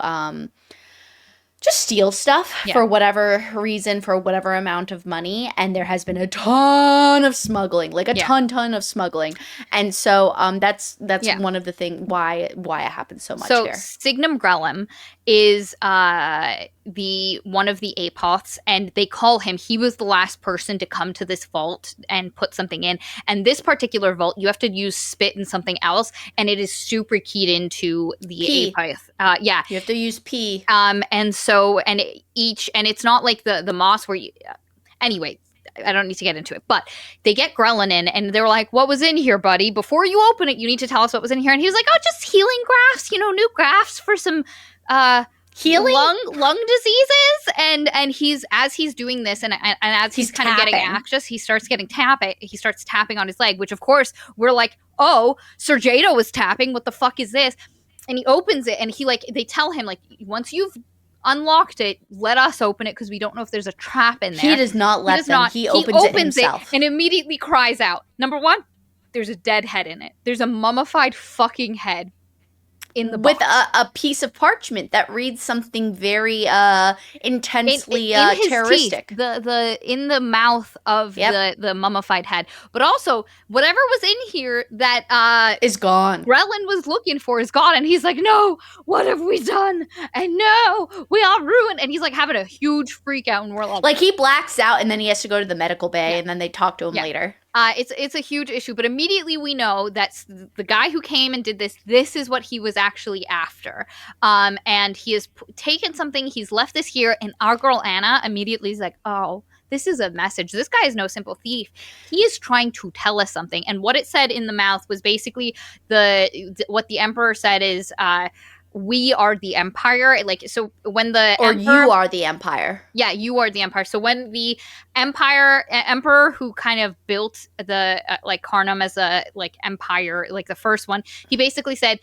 just steal stuff Yeah. for whatever reason, for whatever amount of money, and there has been a ton of smuggling, like a Yeah. ton of smuggling. And so that's Yeah. one of the thing why it happens so much So here. Signum Grellum is the one of the Apoths, and they call him. He was the last person to come to this vault and put something in. And this particular vault, you have to use spit and something else, and it is super keyed into the P. Apoth. Yeah. You have to use P. And so and it's not like the moss where you. Anyway, I don't need to get into it, but they get Grellin in, and they're like, "What was in here, buddy? Before you open it, you need to tell us what was in here." And he was like, "Oh, just healing grafts, new grafts for some Healing lung diseases." And he's doing this, and as he's kind of getting anxious, he starts tapping on his leg, which of course we're like, "Oh, Sir Jado was tapping. What the fuck is this?" And he opens it, and they tell him, like, once you've unlocked it, let us open it, because we don't know if there's a trap in there. He does not let them. He opens it himself. And immediately cries out. Number one, there's a dead head in it. There's a mummified fucking head in the box. With a piece of parchment that reads something very intensely terroristic. Teeth, the in the mouth of the mummified head. But also, whatever was in here that is gone. Grellin was looking for is gone, and he's like, "No, what have we done? And no, we are ruined." And he's like having a huge freak out, and we're like he blacks out, and then he has to go to the medical bay, and then they talk to him later. It's a huge issue, but immediately we know that the guy who came and did this is what he was actually after. And he has taken something, he's left this here, and our girl Anna immediately is like, "Oh, this is a message. This guy is no simple thief. He is trying to tell us something." And what it said in the mouth was basically what the Emperor said is, "We are the Empire." Like, so when the you are the Empire. Yeah, you are the Empire. So when the Emperor who kind of built the like Carnum as a like empire, like the first one, he basically said,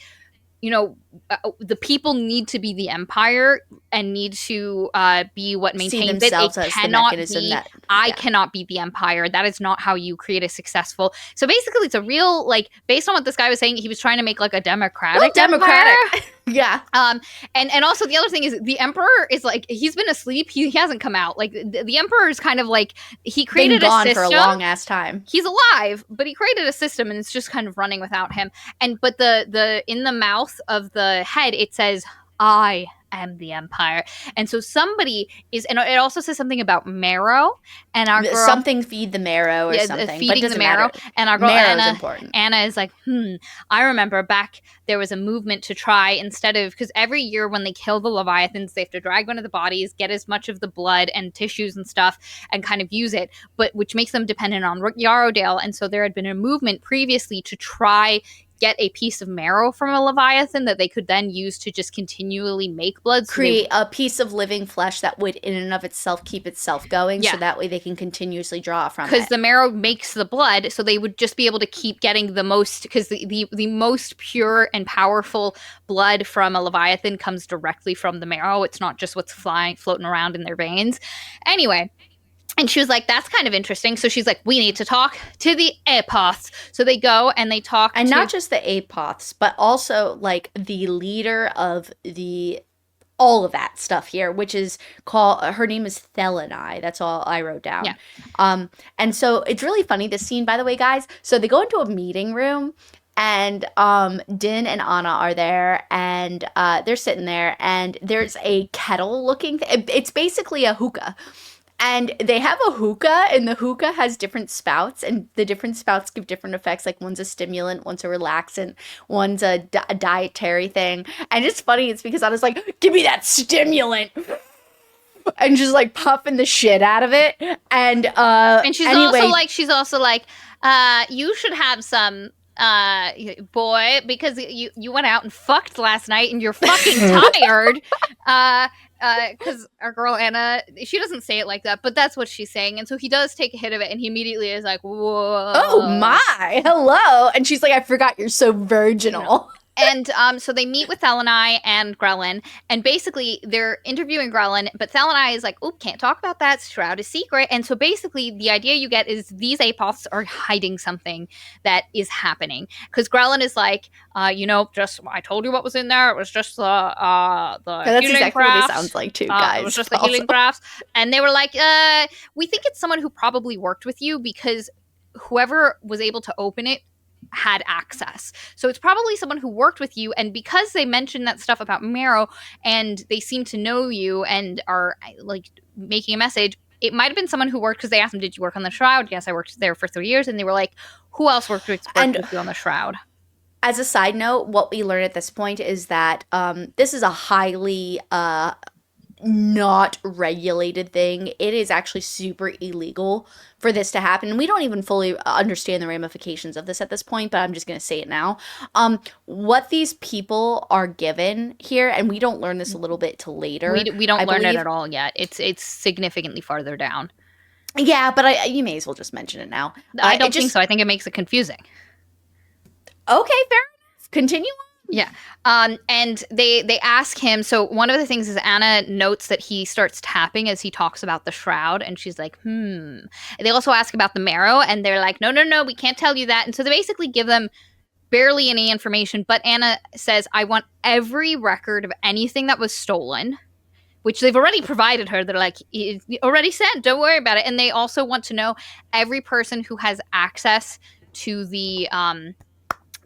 the people need to be the Empire and need to be what maintains it. It cannot be. I cannot be the Empire. That is not how you create a successful. So basically, it's a real, like, based on what this guy was saying, he was trying to make like a democratic. Yeah. And also the other thing is the Emperor is like, he's been asleep. He hasn't come out. Like the Emperor is kind of like, he created a system for a long ass time. He's alive, but he created a system, and it's just kind of running without him. But the in the mouth of the head, it says, "I am the Empire." And so somebody is, and it also says something about marrow, and our girl, something feed the marrow or something, feeding but the marrow. Matter. And our girl Anna is like, I remember back there was a movement to try, instead of, because every year when they kill the Leviathans, they have to drag one of the bodies, get as much of the blood and tissues and stuff, and kind of use it, but which makes them dependent on Yarrow. And so there had been a movement previously to try get a piece of marrow from a Leviathan that they could then use to just continually make blood. Create a piece of living flesh that would in and of itself keep itself going, so that way they can continuously draw from it. Because the marrow makes the blood, so they would just be able to keep getting the most, because the most pure and powerful blood from a Leviathan comes directly from the marrow. It's not just what's floating around in their veins. Anyway. And she was like, "That's kind of interesting." So she's like, "We need to talk to the Apoths." So they go and they talk and not just the Apoths, but also like the leader of all of that stuff here, which is called, her name is Thelini. That's all I wrote down. Yeah. And so it's really funny, this scene, by the way, guys. So they go into a meeting room, and Din and Anna are there, and they're sitting there, and there's a kettle looking it's basically a hookah. And they have a hookah, and the hookah has different spouts, and the different spouts give different effects. Like, one's a stimulant, one's a relaxant, one's a dietary thing. And it's funny, it's because I was like, "Give me that stimulant!" And just like puffing the shit out of it. And she's also like, "You should have some boy, because you went out and fucked last night and you're fucking tired. Because our girl Anna, she doesn't say it like that, but that's what she's saying. And so he does take a hit of it, and he immediately is like, Oh "Whoa, my, hello." And she's like, I forgot you're so virginal. And so they meet with Thelonai and Grelin, and basically they're interviewing Grelin, but Thelonai is like, "Oh, can't talk about that. Shroud is secret." And so basically, the idea you get is these apoths are hiding something that is happening, because Grelin is like, just I told you what was in there. It was just the That's healing exactly crafts. what he sounds like too, guys. It was just the healing crafts, and they were like, "We think it's someone who probably worked with you because whoever was able to open it had access. So it's probably someone who worked with you, and because they mentioned that stuff about Marrow and they seem to know you and are like making a message, it might have been someone who worked, because they asked him, "Did you work on the Shroud?" "Yes, I worked there for 3 years." And they were like, "Who else worked with you on the Shroud?" As a side note, what we learn at this point is that this is a highly not regulated thing. It is actually super illegal for this to happen. We don't even fully understand the ramifications of this at this point, but I'm just going to say it now. What these people are given here, and we don't learn this a little bit till later. We don't learn it at all yet. It's significantly farther down. Yeah, but you may as well just mention it now. I don't think so. I think it makes it confusing. Okay, fair enough. Continue on. Yeah. And they ask him. So one of the things is Anna notes that he starts tapping as he talks about the Shroud, and she's like, And they also ask about the Marrow, and they're like, no, we can't tell you that. And so they basically give them barely any information. But Anna says, "I want every record of anything that was stolen," which they've already provided her. They're like, "It's already sent. Don't worry about it." And they also want to know every person who has access to the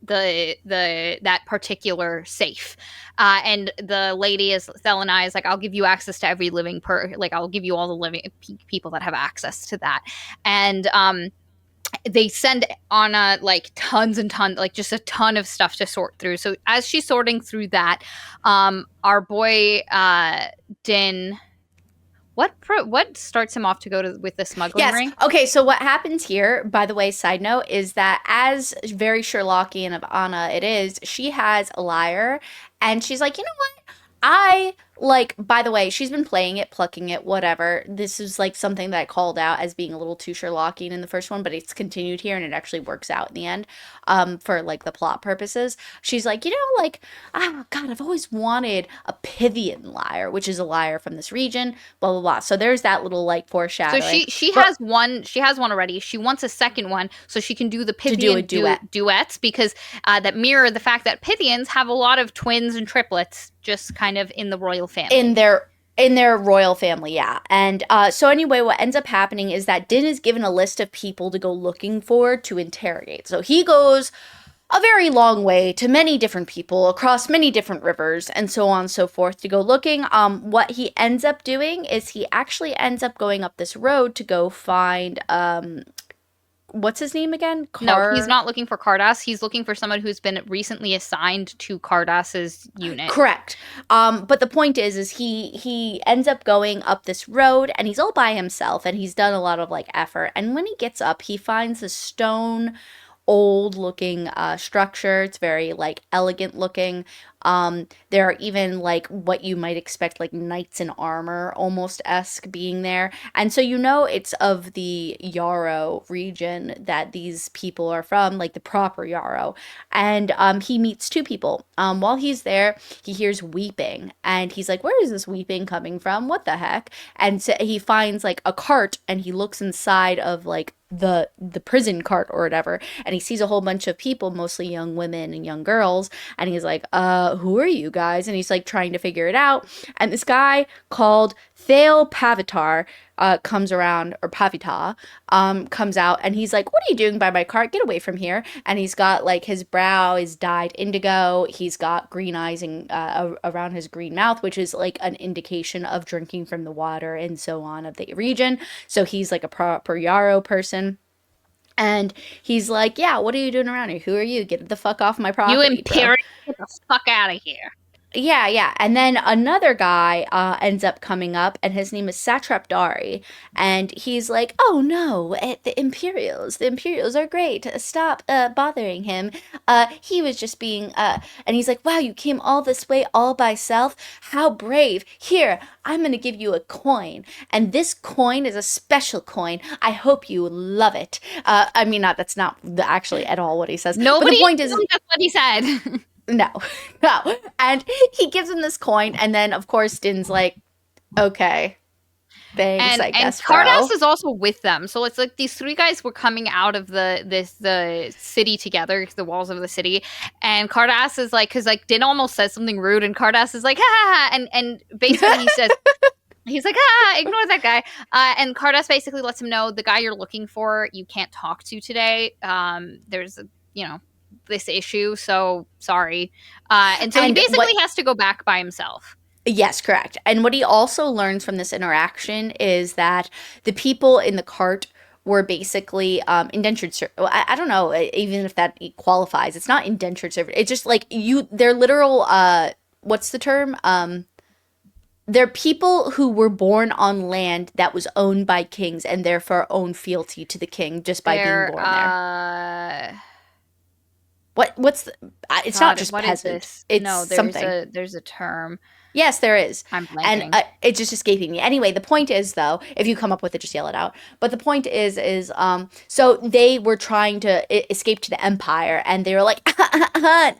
that particular safe, and the lady is Thelonai is like, "I'll give you access to every living I'll give you all the living people that have access to that." And they send Anna like tons and tons, like just a ton of stuff to sort through. So as she's sorting through that, our boy Din, what starts him off to go with the smuggling ring? Okay, so what happens here, by the way, side note, is that as very Sherlockian of Anna it is, she has a lyre, and she's like, "You know what? By the way, she's been playing it, plucking it, whatever. This is like something that I called out as being a little too Sherlockian in the first one, but it's continued here and it actually works out in the end, for like the plot purposes. She's like, God, I've always wanted a Pythian lyre, which is a lyre from this region, blah, blah, blah. So there's that little like foreshadowing. So she has one already. She wants a second one so she can do the Pythian duets, because that mirror the fact that Pythians have a lot of twins and triplets just kind of in the royal family. In their royal family, yeah. And so anyway, what ends up happening is that Din is given a list of people to go looking for to interrogate. So he goes a very long way to many different people across many different rivers and so on and so forth to go looking. What he ends up doing is he actually ends up going up this road to go find what's his name again? No, he's not looking for Cardass. He's looking for someone who's been recently assigned to Cardass's unit. Correct. But the point is he ends up going up this road, and he's all by himself, and he's done a lot of like effort. And when he gets up, he finds a stone, old looking structure. It's very like elegant looking. There are even like what you might expect, like knights in armor almost esque being there. And so it's of the Yarrow region that these people are from, like the proper Yarrow. And he meets two people. While he's there, he hears weeping, and he's like, "Where is this weeping coming from? What the heck?" And so he finds like a cart, and he looks inside of like the prison cart or whatever, and he sees a whole bunch of people, mostly young women and young girls, and he's like, "Who are you guys?" And he's like trying to figure it out, and this guy called Thale Pavitar comes around, or Pavita, comes out, and he's like, "What are you doing by my cart? Get away from here." And he's got like his brow is dyed indigo, he's got green eyes and around his green mouth, which is like an indication of drinking from the water and so on of the region. So he's like a proper Yarrow person. And he's like, "Yeah, what are you doing around here? Who are you? Get the fuck off my property, You Imperial, get the fuck out of here." Yeah. And then another guy ends up coming up, and his name is Satrap Dari. And he's like, oh no, the Imperials are great. Stop bothering him. He was just being, and he's like, wow, you came all this way all by self? How brave. Here, I'm going to give you a coin. And this coin is a special coin. I hope you love it. I mean, that's not actually at all what he says. But the Nobody point is, assumed that's what he said. no, no. And he gives him this coin, and then of course Din's like, okay, thanks, I And guess, Cardass bro. is also with them. So it's like these three guys were coming out of the city together, the walls of the city, and Cardass is like, because like Din almost says something rude, and Cardass is like, ha ha ha, and basically he says. He's like, ignore that guy. And Cardass basically lets him know the guy you're looking for, you can't talk to today. There's, this issue, so sorry. And so he And what basically has to go back by himself. Yes, correct. And what he also learns from this interaction is that the people in the cart were basically indentured I don't know even if that qualifies. It's not indentured servant. It's just like they're literal what's the term? They're people who were born on land that was owned by kings and therefore own fealty to the king just by being They're, born there. What's it's not God, just what is peasant. this? It's No, something. there's a term. Yes, there is. I'm And blanking. it's just escaping me. Anyway, the point is though, if you come up with it, just yell it out. But the point is so they were trying to escape to the empire, and they were like,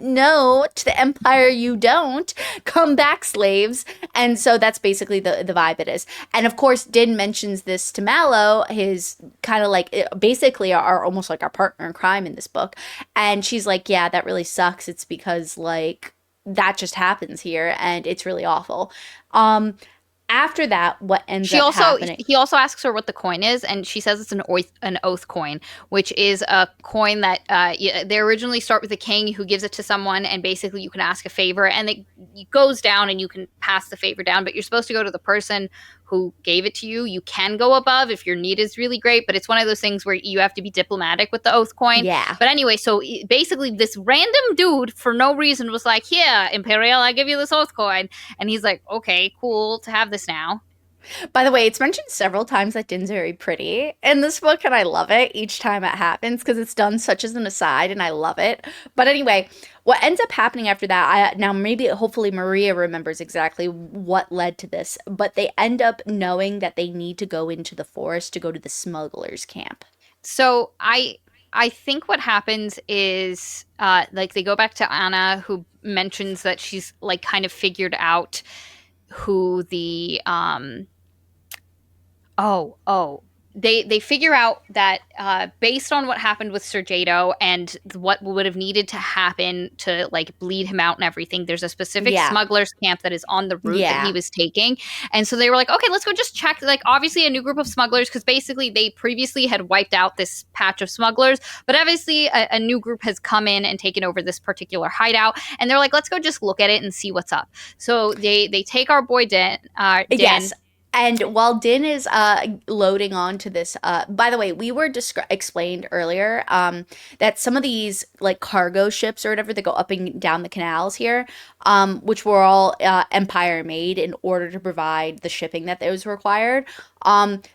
no, to the empire you don't. Come back, slaves. And so that's basically the vibe it is. And of course, Din mentions this to Mallow, his kind of like basically our almost like our partner in crime in this book. And she's like, yeah, that really sucks. It's because like that just happens here, and it's really awful. Um, After that, what ends She up also happening? he also asks her what the coin is, and she says it's an oath coin, which is a coin that they originally start with a king who gives it to someone, and basically you can ask a favor, and it goes down, and you can pass the favor down, but you're supposed to go to the person who gave it to you. You can go above if your need is really great, but it's one of those things where you have to be diplomatic with the oath coin. Yeah. But anyway, so basically, this random dude for no reason was like, "Here, Imperial, I give you this oath coin," and he's like, "Okay, cool to have this now." By the way, it's mentioned several times that Din's very pretty in this book, and I love it each time it happens because it's done such as an aside, and I love it. But anyway, what ends up happening after that, now maybe hopefully Maria remembers exactly what led to this, but they end up knowing that they need to go into the forest to go to the smugglers' camp. So I think what happens is like they go back to Anna, who mentions that she's like kind of figured out who the oh, they figure out that based on what happened with Sergeto and what would have needed to happen to like bleed him out and everything, there's a specific Yeah. smugglers camp that is on the route that he Yeah. was taking. And so they were like, okay, let's go just check, like obviously a new group of smugglers, because basically they previously had wiped out this patch of smugglers, but obviously a new group has come in and taken over this particular hideout, and they're like, let's go just look at it and see what's up. So they take our boy Din. Yes. And while Din is loading on to this, by the way, we were explained earlier that some of these like cargo ships or whatever that go up and down the canals here, which were all Empire made in order to provide the shipping that was required.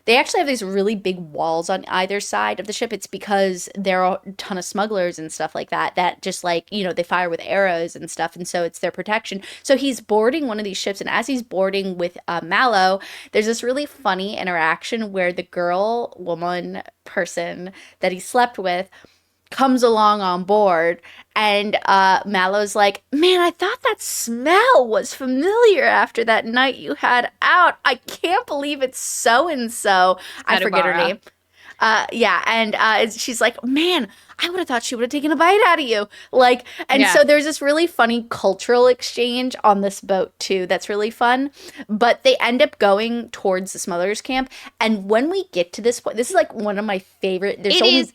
They actually have these really big walls on either side of the ship. It's because there are a ton of smugglers and stuff like that that just like, they fire with arrows and stuff. And so it's their protection. So he's boarding one of these ships. And as he's boarding with Mallow, there's this really funny interaction where the woman person that he slept with comes along on board, and Mallow's like, man, I thought that smell was familiar after that night you had out. I can't believe it's so and so. I forget her Adubara. name. Yeah, and she's like, man, I would have thought she would have taken a bite out of you. Like, and Yeah. so there's this really funny cultural exchange on this boat too. That's really fun. But they end up going towards the smugglers camp, and when we get to this point, this is like one of my favorite. It is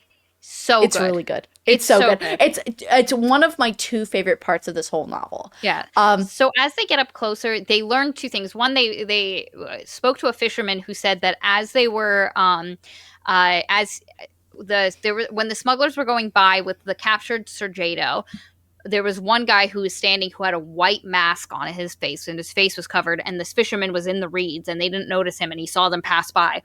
so It's good. really good. It's so good. It's one of my two favorite parts of this whole novel. Yeah. Um, So as they get up closer, they learn two things. One, they spoke to a fisherman who said that as they were as there were when the smugglers were going by with the captured Sergeto, there was one guy who was standing who had a white mask on his face, and his face was covered, and this fisherman was in the reeds, and they didn't notice him, and he saw them pass by.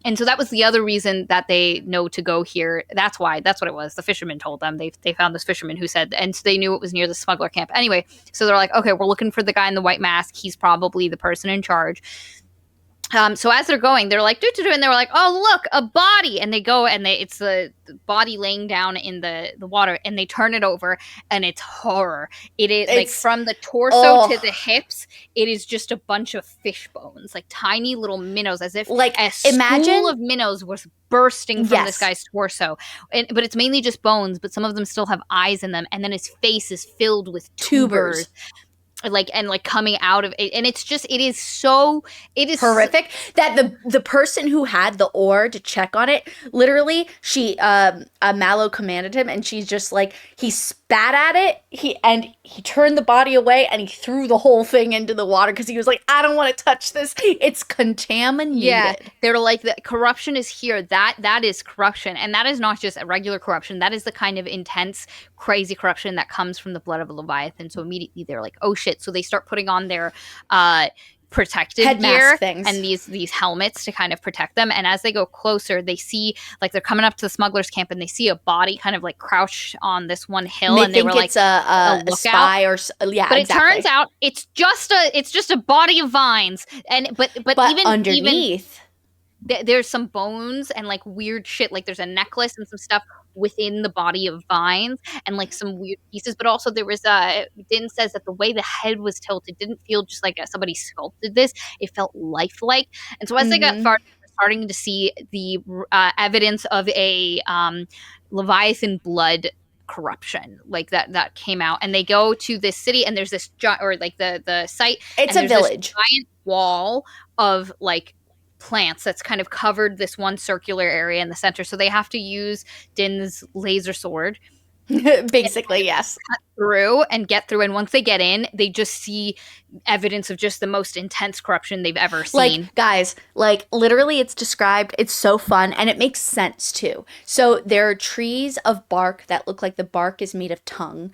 And so that was the other reason that they know to go here. That's why. That's what it was. The fisherman told them. They found this fisherman who said, and so they knew it was near the smuggler camp. Anyway, so they're like, okay, we're looking for the guy in the white mask. He's probably the person in charge. So as they're going, they're like, doo-doo-doo, and they were like, oh, look, a body. And they go, and it's the body laying down in the water, and they turn it over, and it's horror. It's like from the torso to the hips, it is just a bunch of fish bones, like tiny little minnows, as if like a school of minnows was bursting from this guy's torso. But it's mainly just bones, but some of them still have eyes in them, and then his face is filled with tubers. Like coming out of it, and it is horrific that the person who had the oar to check on it, literally she Mallow commanded him, and she's just like, he spat at it, he turned the body away, and he threw the whole thing into the water because he was like, I don't want to touch this, it's contaminated. Yeah, they're like, the corruption is here. That is corruption, and that is not just a regular corruption. That is the kind of intense, crazy corruption that comes from the blood of a Leviathan. So immediately they're like, oh shit. So they start putting on their protective head gear things and these helmets to kind of protect them. And as they go closer, they see, like, they're coming up to the smugglers camp, and they see a body kind of like crouched on this one hill, and they were like, it's a spy or but it turns out it's just a body of vines, and but even underneath there's some bones and like weird shit, like there's a necklace and some stuff within the body of vines, and like some weird pieces. But also there was Din says that the way the head was tilted didn't feel just like somebody sculpted this, it felt lifelike. And so as they got starting to see the evidence of a Leviathan blood corruption, like that came out, and they go to this city, and there's this the site, it's a village, giant wall of like plants that's kind of covered this one circular area in the center. So they have to use Din's laser sword basically, yes, cut through and get through. And once they get in, they just see evidence of just the most intense corruption they've ever seen. Like, guys, like, literally, it's described, it's so fun, and it makes sense too. So there are trees of bark that look like the bark is made of tongue,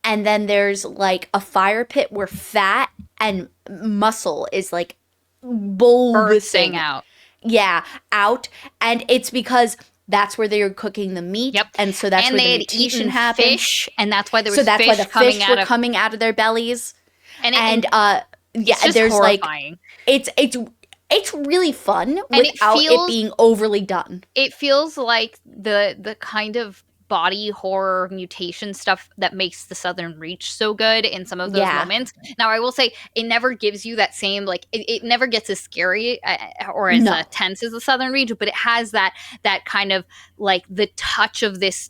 and then there's like a fire pit where fat and muscle is like bursting out. Yeah, out. And it's because that's where they were cooking the meat. Yep. And so that's where the mutation happened. Fish, and that's why there was so that's fish why the fish were coming out of their bellies. And it's there's horrifying. Like it's really fun without it being overly done. It feels like the kind of body horror mutation stuff that makes the Southern Reach so good in some of those moments. Now, I will say it never gives you that same, like, it never gets as scary or as tense as the Southern Reach, but it has that kind of like the touch of this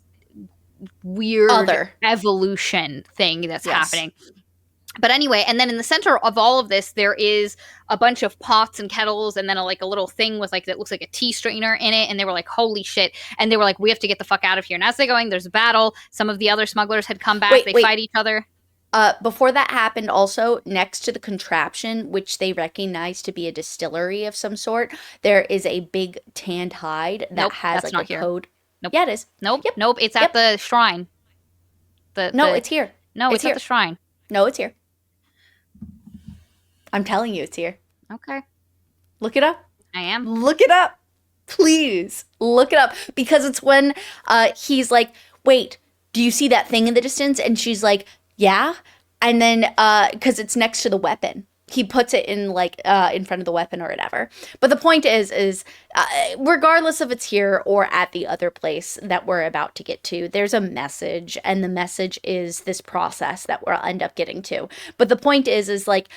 weird evolution thing that's happening. But anyway, and then in the center of all of this, there is a bunch of pots and kettles, and then a little thing with like that looks like a tea strainer in it. And they were like, "Holy shit!" And they were like, "We have to get the fuck out of here." And as they're going, there's a battle. Some of the other smugglers had come back. They fight each other. Before that happened, also next to the contraption, which they recognize to be a distillery of some sort, there is a big tanned hide that has like a code. Nope. Yeah, it is. Nope. Yep. Nope. It's at the shrine. It's here. No, it's at the shrine. No, it's here. I'm telling you, it's here. Okay. Look it up. I am. Look it up. Please. Look it up. Because it's when he's like, wait, do you see that thing in the distance? And she's like, yeah. And then, because it's next to the weapon. He puts it in in front of the weapon or whatever. But the point is regardless if it's here or at the other place that we're about to get to, there's a message, and the message is this process that we'll end up getting to. But the point is like,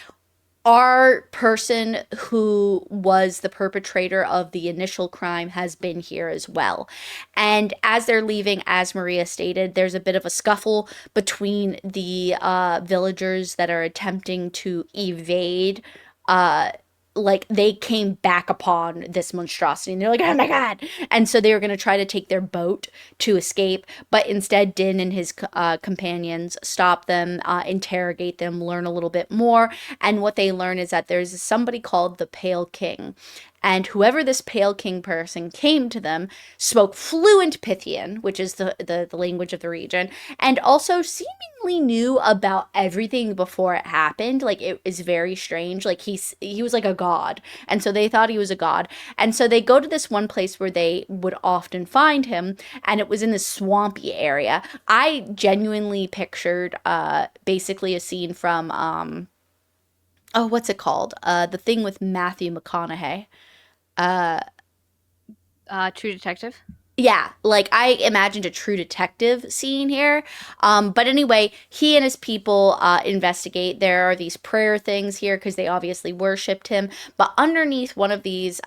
our person who was the perpetrator of the initial crime has been here as well. And as they're leaving, as Maria stated, there's a bit of a scuffle between the villagers that are attempting to evade. Like, they came back upon this monstrosity, and they're like, oh my god. And so they were going to try to take their boat to escape, but instead Din and his companions stop them, interrogate them, learn a little bit more. And what they learn is that there's somebody called the Pale King, And whoever this Pale King person came to them spoke fluent Pythian, which is the language of the region, and also seemingly knew about everything before it happened. Like, it is very strange. Like, he was like a god, and so they thought he was a god. And so they go to this one place where they would often find him, and it was in this swampy area. I genuinely pictured basically a scene from oh, what's it called? The thing with Matthew McConaughey. Uh True Detective. yeah, like I imagined a True Detective scene here. But anyway, he and his people investigate. There are these prayer things here because they obviously worshipped him. But underneath one of these,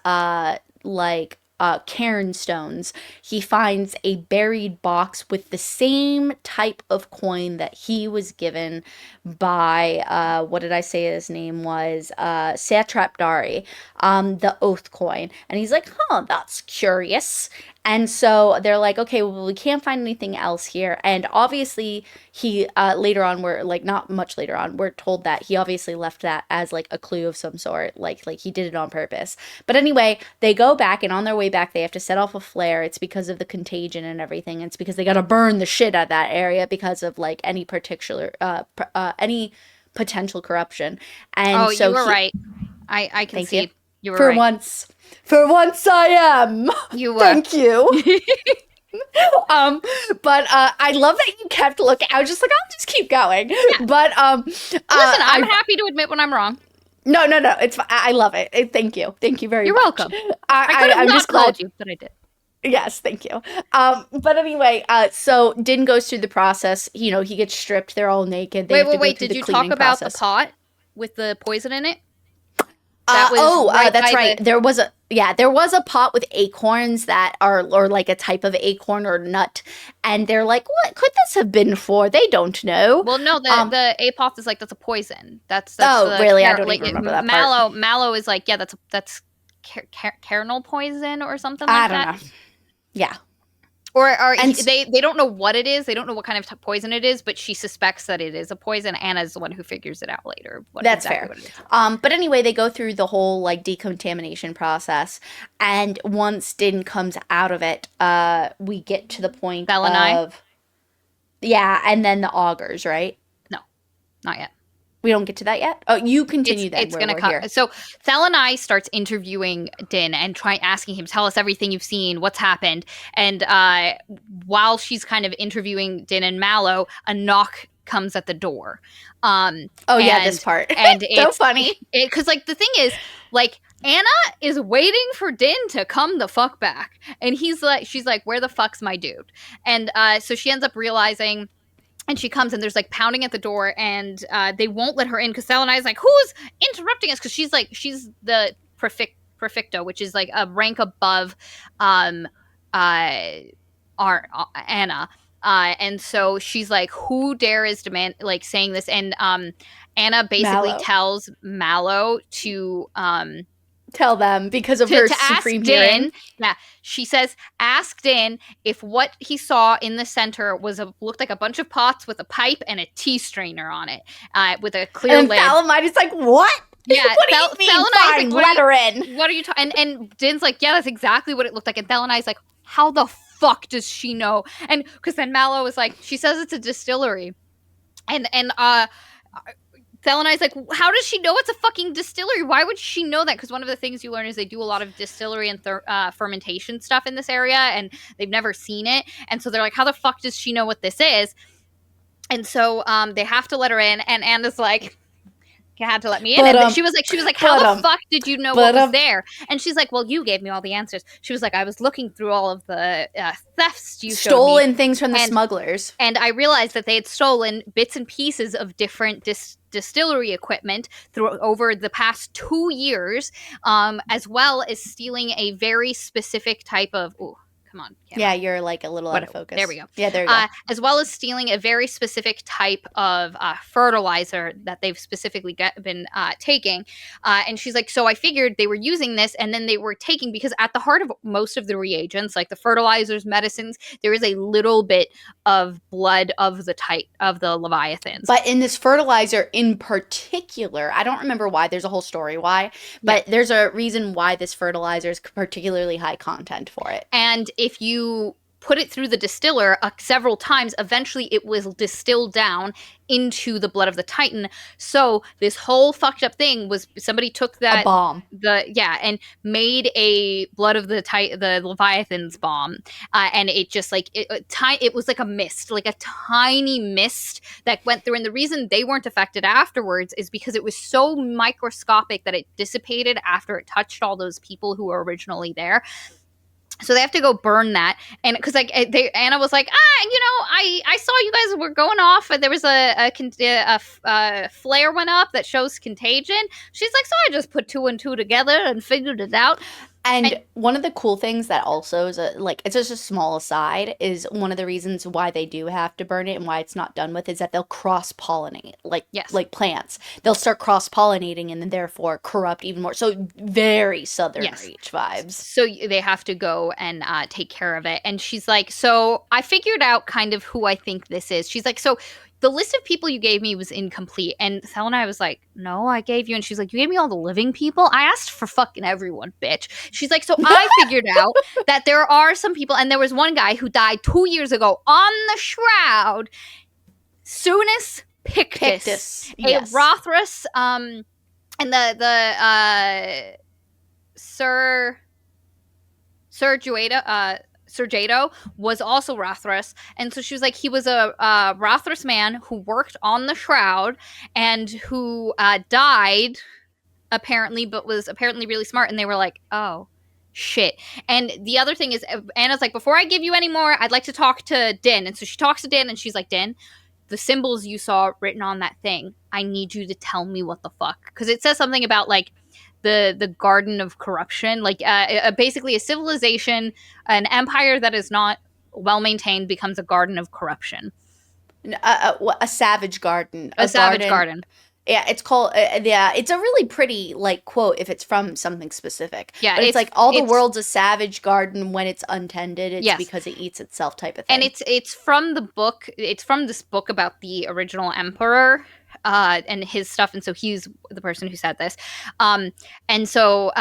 cairn stones, he finds a buried box with the same type of coin that he was given by, what did I say his name was? Satrap Dari, the oath coin. And he's like, huh, that's curious. And so they're like, okay, well, we can't find anything else here. And obviously, he later on, we're like not much later on, we're told that he obviously left that as like a clue of some sort, like he did it on purpose. But anyway, they go back, and on their way back, they have to set off a flare. It's because of the contagion and everything. It's because they got to burn the shit out of that area because of like any particular any potential corruption. And Oh, so you were right. I can thank see you. you were For right. once, I am. You were. Thank you. But I love that you kept looking. I was just like, I'll just keep going. Yeah. But Listen, I'm happy to admit when I'm wrong. No, it's fine. I love it. Thank you very You're much. welcome. I could have I'm not just called glad you, but I did. Yes, thank you. But anyway, so Din goes through the process. You know, he gets stripped. They're all naked. They have to go Wait. through Did the you cleaning talk about process. the pot with the poison in it? That was That's by right. There was a pot with acorns that are, or like a type of acorn or nut, and they're like, what could this have been for? They don't know. Well, no, the apoth is like, that's a poison. That's oh, the really? I don't even remember that part. Mallow is like, yeah, that's carnal poison or something I like don't that. know. Yeah. Or they don't know what it is. They don't know what kind of poison it is, but she suspects that it is a poison. Anna's the one who figures it out later. That's fair. But anyway, they go through the whole like decontamination process, and once Din comes out of it, we get to the point of and then the augurs, right? No, not yet. We don't get to that yet. Oh, you continue then. It's gonna come. Here. So Thalanai starts interviewing Din and asking him, tell us everything you've seen, what's happened. And while she's kind of interviewing Din and Mallow, a knock comes at the door. This part. And it's so funny. Because like the thing is, like, Anna is waiting for Din to come the fuck back, and she's like, where the fuck's my dude? And so she ends up realizing. And she comes, and there's like pounding at the door, and they won't let her in because Thalanai is like, who's interrupting us? Because she's the prefecto, which is like a rank above our Anna. And so she's like, who dares saying this? And Anna basically tells Mallow to tell them because of her supreme hearing. Yeah, she says, ask Din if what he saw in the center looked like a bunch of pots with a pipe and a tea strainer on it, with a clear lid. And Thalamite is like, what? Yeah, what do you mean? Fine, let her in. What are you talking? And Din's like, yeah, that's exactly what it looked like. And Thalanai's like, how the fuck does she know? And because then Mallow was like, she says it's a distillery, and Thalanai's like, how does she know it's a fucking distillery? Why would she know that? Because one of the things you learn is they do a lot of distillery and fermentation stuff in this area, and they've never seen it. And so they're like, how the fuck does she know what this is? And so they have to let her in, and Anna's like, you had to let me in. And then she was like, how the fuck did you know what was there? And she's like, well, you gave me all the answers. She was like, I was looking through all of the thefts you stolen things from the smugglers. And I realized that they had stolen bits and pieces of different distillery equipment over the past 2 years, as well as stealing a very specific type of Come on, Yeah, camera. you're like a little out of focus. There we go. Yeah, there you go. As well as stealing a very specific type of fertilizer that they've specifically been taking. And she's like, so I figured they were using this, and then they were taking, because at the heart of most of the reagents, like the fertilizers, medicines, there is a little bit of blood of the leviathans. But in this fertilizer in particular, I don't remember why. There's a whole story why, but there's a reason why this fertilizer is particularly high content for it. And if you put it through the distiller several times, eventually it was distilled down into the blood of the Titan. So this whole fucked up thing was, somebody took that a bomb, and made a blood of the Leviathan's bomb, and it just like it was like a mist, like a tiny mist that went through. And the reason they weren't affected afterwards is because it was so microscopic that it dissipated after it touched all those people who were originally there. So they have to go burn that, and because like Anna was like, I saw you guys were going off, and there was a flare went up that shows contagion. She's like, so I just put 2 and 2 together and figured it out. And one of the cool things that also is it's just a small aside, is one of the reasons why they do have to burn it and why it's not done with is that they'll cross-pollinate, like plants. They'll start cross-pollinating and then therefore corrupt even more. So very Southern Reach vibes. So they have to go and take care of it. And she's like, so I figured out kind of who I think this is. She's like, so the list of people you gave me was incomplete. And Sal and I was like, no, I gave you. And she's like, you gave me all the living people? I asked for fucking everyone, bitch. She's like, so I figured out that there are some people. And there was one guy who died 2 years ago on the Shroud. Sunis Pictus. Yes. A Rothras, and the Sir Jato was also Rothras. And so she was like, he was a Rothras man who worked on the Shroud and who died, apparently, but was apparently really smart. And they were like, oh, shit. And the other thing is, Anna's like, before I give you any more, I'd like to talk to Din. And so she talks to Din, and she's like, Din, the symbols you saw written on that thing, I need you to tell me what the fuck. Because it says something about, like, the garden of corruption, like basically a civilization, an empire that is not well maintained becomes a garden of corruption. A savage garden. A savage garden. Yeah, it's called. It's a really pretty quote if it's from something specific. Yeah, but it's like all the world's a savage garden when it's untended. It's because it eats itself, type of thing. And it's from the book. It's from this book about the original emperor. And his stuff, and so he's the person who said this, and so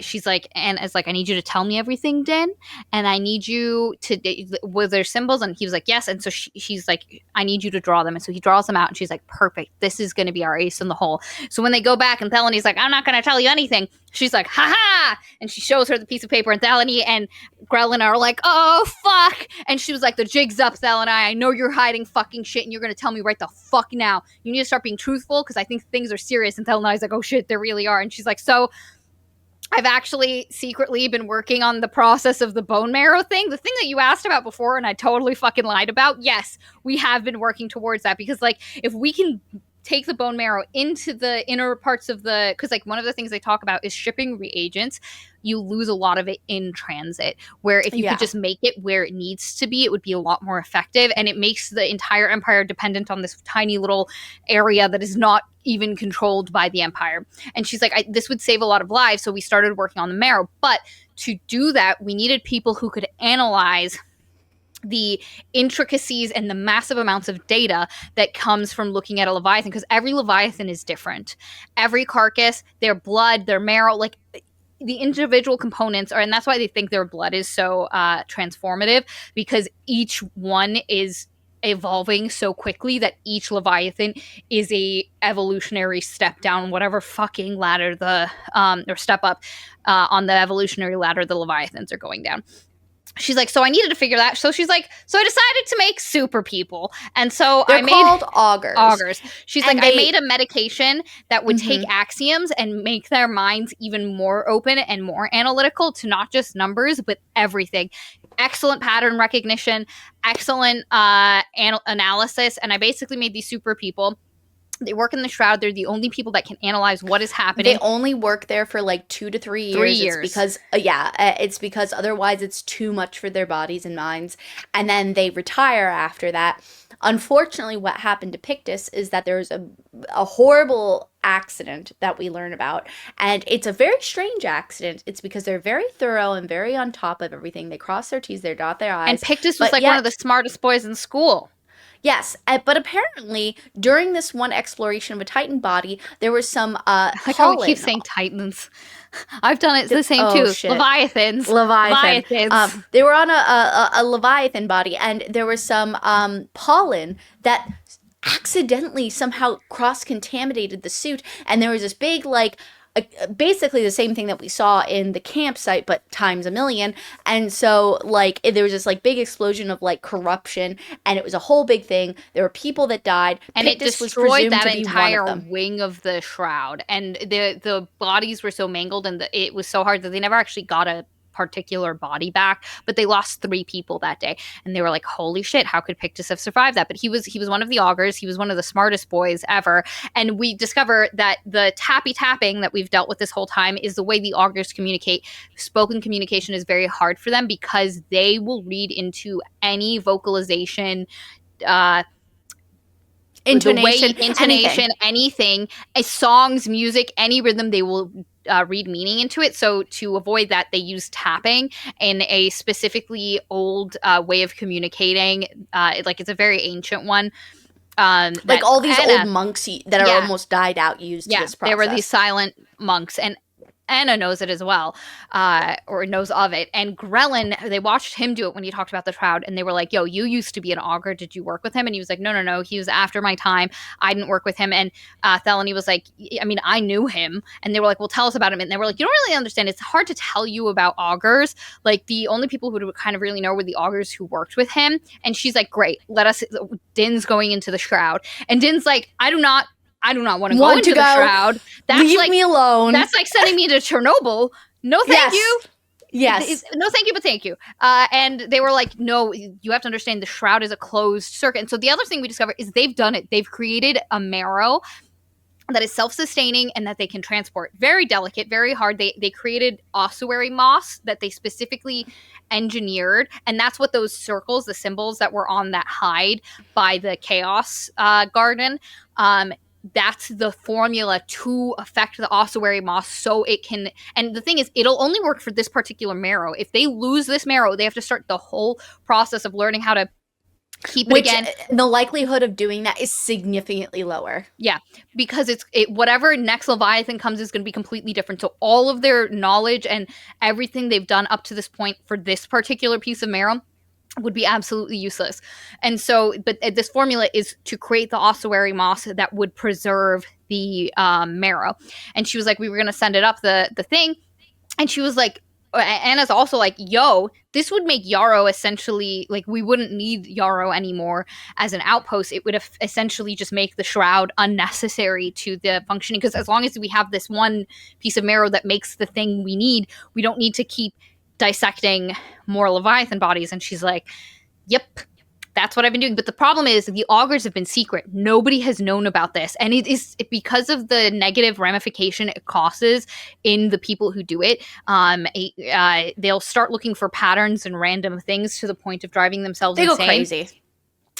she's like, and it's like, I need you to tell me everything, Din, and I need you to, were there symbols? And he was like, yes. And so she's like, I need you to draw them. And so he draws them out, and she's like, perfect, this is going to be our ace in the hole. So when they go back and Thelony's like, I'm not going to tell you anything, she's like, ha, and she shows her the piece of paper, and Thelony and Grelin are like, oh fuck, and she was like, the jig's up, Thelony, I know you're hiding fucking shit, and you're going to tell me right the fuck now. You need to start being truthful, because I think things are serious. And Thelony's like, oh shit, they really are. And she's like, so I've actually secretly been working on the process of the bone marrow thing, the thing that you asked about before and I totally fucking lied about. Yes, we have been working towards that, because like, if we can take the bone marrow into the inner parts of the, because like one of the things they talk about is shipping reagents, you lose a lot of it in transit, where if you could just make it where it needs to be, it would be a lot more effective. And it makes the entire empire dependent on this tiny little area that is not even controlled by the empire. And she's like, this would save a lot of lives. So we started working on the marrow, but to do that, we needed people who could analyze the intricacies and the massive amounts of data that comes from looking at a Leviathan, because every Leviathan is different. Every carcass, their blood, their marrow, like the individual components are, and that's why they think their blood is so transformative, because each one is evolving so quickly that each Leviathan is a evolutionary step down whatever fucking ladder the or step up on the evolutionary ladder the Leviathans are going down. She's like, so I needed to figure that. So she's like, so I decided to make super people. And so They're called augurs. She's like, I made a medication that would take axioms and make their minds even more open and more analytical to not just numbers, but everything. Excellent pattern recognition, excellent analysis. And I basically made these super people. They work in the shroud. They're the only people that can analyze what is They happening. only work there for like 2 to 3 years. 3 years. It's because, it's because otherwise it's too much for their bodies and minds. And then they retire after that. Unfortunately, what happened to Pictus is that there's a horrible accident that we learn about. And it's a very strange accident. It's because they're very thorough and very on top of everything. They cross their T's, they dot their I's. And Pictus was like one of the smartest boys in school. Yes, but apparently during this one exploration of a Titan body, there was some I keep saying Titans. I've done it the same too. Shit. Leviathans. They were on a Leviathan body, and there was some pollen that accidentally somehow cross-contaminated the suit, and there was this big, like, basically the same thing that we saw in the campsite, but times a million. And so, like, there was this, like, big explosion of, like, corruption, and it was a whole big thing. There were people that died, and Pictus it destroyed that entire wing of the shroud, and the bodies were so mangled, and it was so hard that they never actually got a particular body back, but they lost 3 people that day, and they were like, holy shit, how could Pictus have survived that? But he was one of the augurs. He was one of the smartest boys ever, and we discover that the tapping that we've dealt with this whole time is the way the augurs communicate. Spoken communication is very hard for them because they will read into any vocalization, intonation, anything, songs, music, any rhythm, they will read meaning into it. So to avoid that, they use tapping in a specifically old way of communicating. It's a very ancient one. Like all these old monks that are almost died out used this process. There were these silent monks, and Anna knows it as well, or knows of it. And Grelin, they watched him do it when he talked about the shroud, and they were like, yo, you used to be an augur. Did you work with him? And he was like, no. He was after my time. I didn't work with him. And Thelony was like, I mean, I knew him. And they were like, well, tell us about him. And they were like, you don't really understand. It's hard to tell you about augurs. Like, the only people who would kind of really know were the augurs who worked with him. And she's like, great, Din's going into the shroud. And Din's like, I do not want to go into the shroud. Leave me alone. That's like sending me to Chernobyl. No, thank you. Yes. No, thank you, but thank you. And they were like, no, you have to understand the shroud is a closed circuit. And so the other thing we discovered is they've done it. They've created a marrow that is self-sustaining and that they can transport. Very delicate, very hard. They created ossuary moss that they specifically engineered, and that's what those circles, the symbols that were on that hide by the Chaos Garden, that's the formula to affect the ossuary moss so it can. And the thing is, it'll only work for this particular marrow. If they lose this marrow, they have to start the whole process of learning how to keep it again. The likelihood of doing that is significantly lower. Yeah, because whatever next Leviathan comes is going to be completely different. So all of their knowledge and everything they've done up to this point for this particular piece of marrow would be absolutely useless. And so, but this formula is to create the ossuary moss that would preserve the marrow. And she was like, we were going to send it up the thing. And she was like, Anna's also like, yo, this would make Yarrow essentially, like, we wouldn't need Yarrow anymore as an outpost. It would essentially just make the shroud unnecessary to the functioning. Because as long as we have this one piece of marrow that makes the thing we need, we don't need to keep dissecting more Leviathan bodies. And she's like, yep, that's what I've been doing. But the problem is the augurs have been secret. Nobody has known about this. And it is because of the negative ramification it causes in the people who do it. They'll start looking for patterns and random things to the point of driving themselves insane. They go crazy.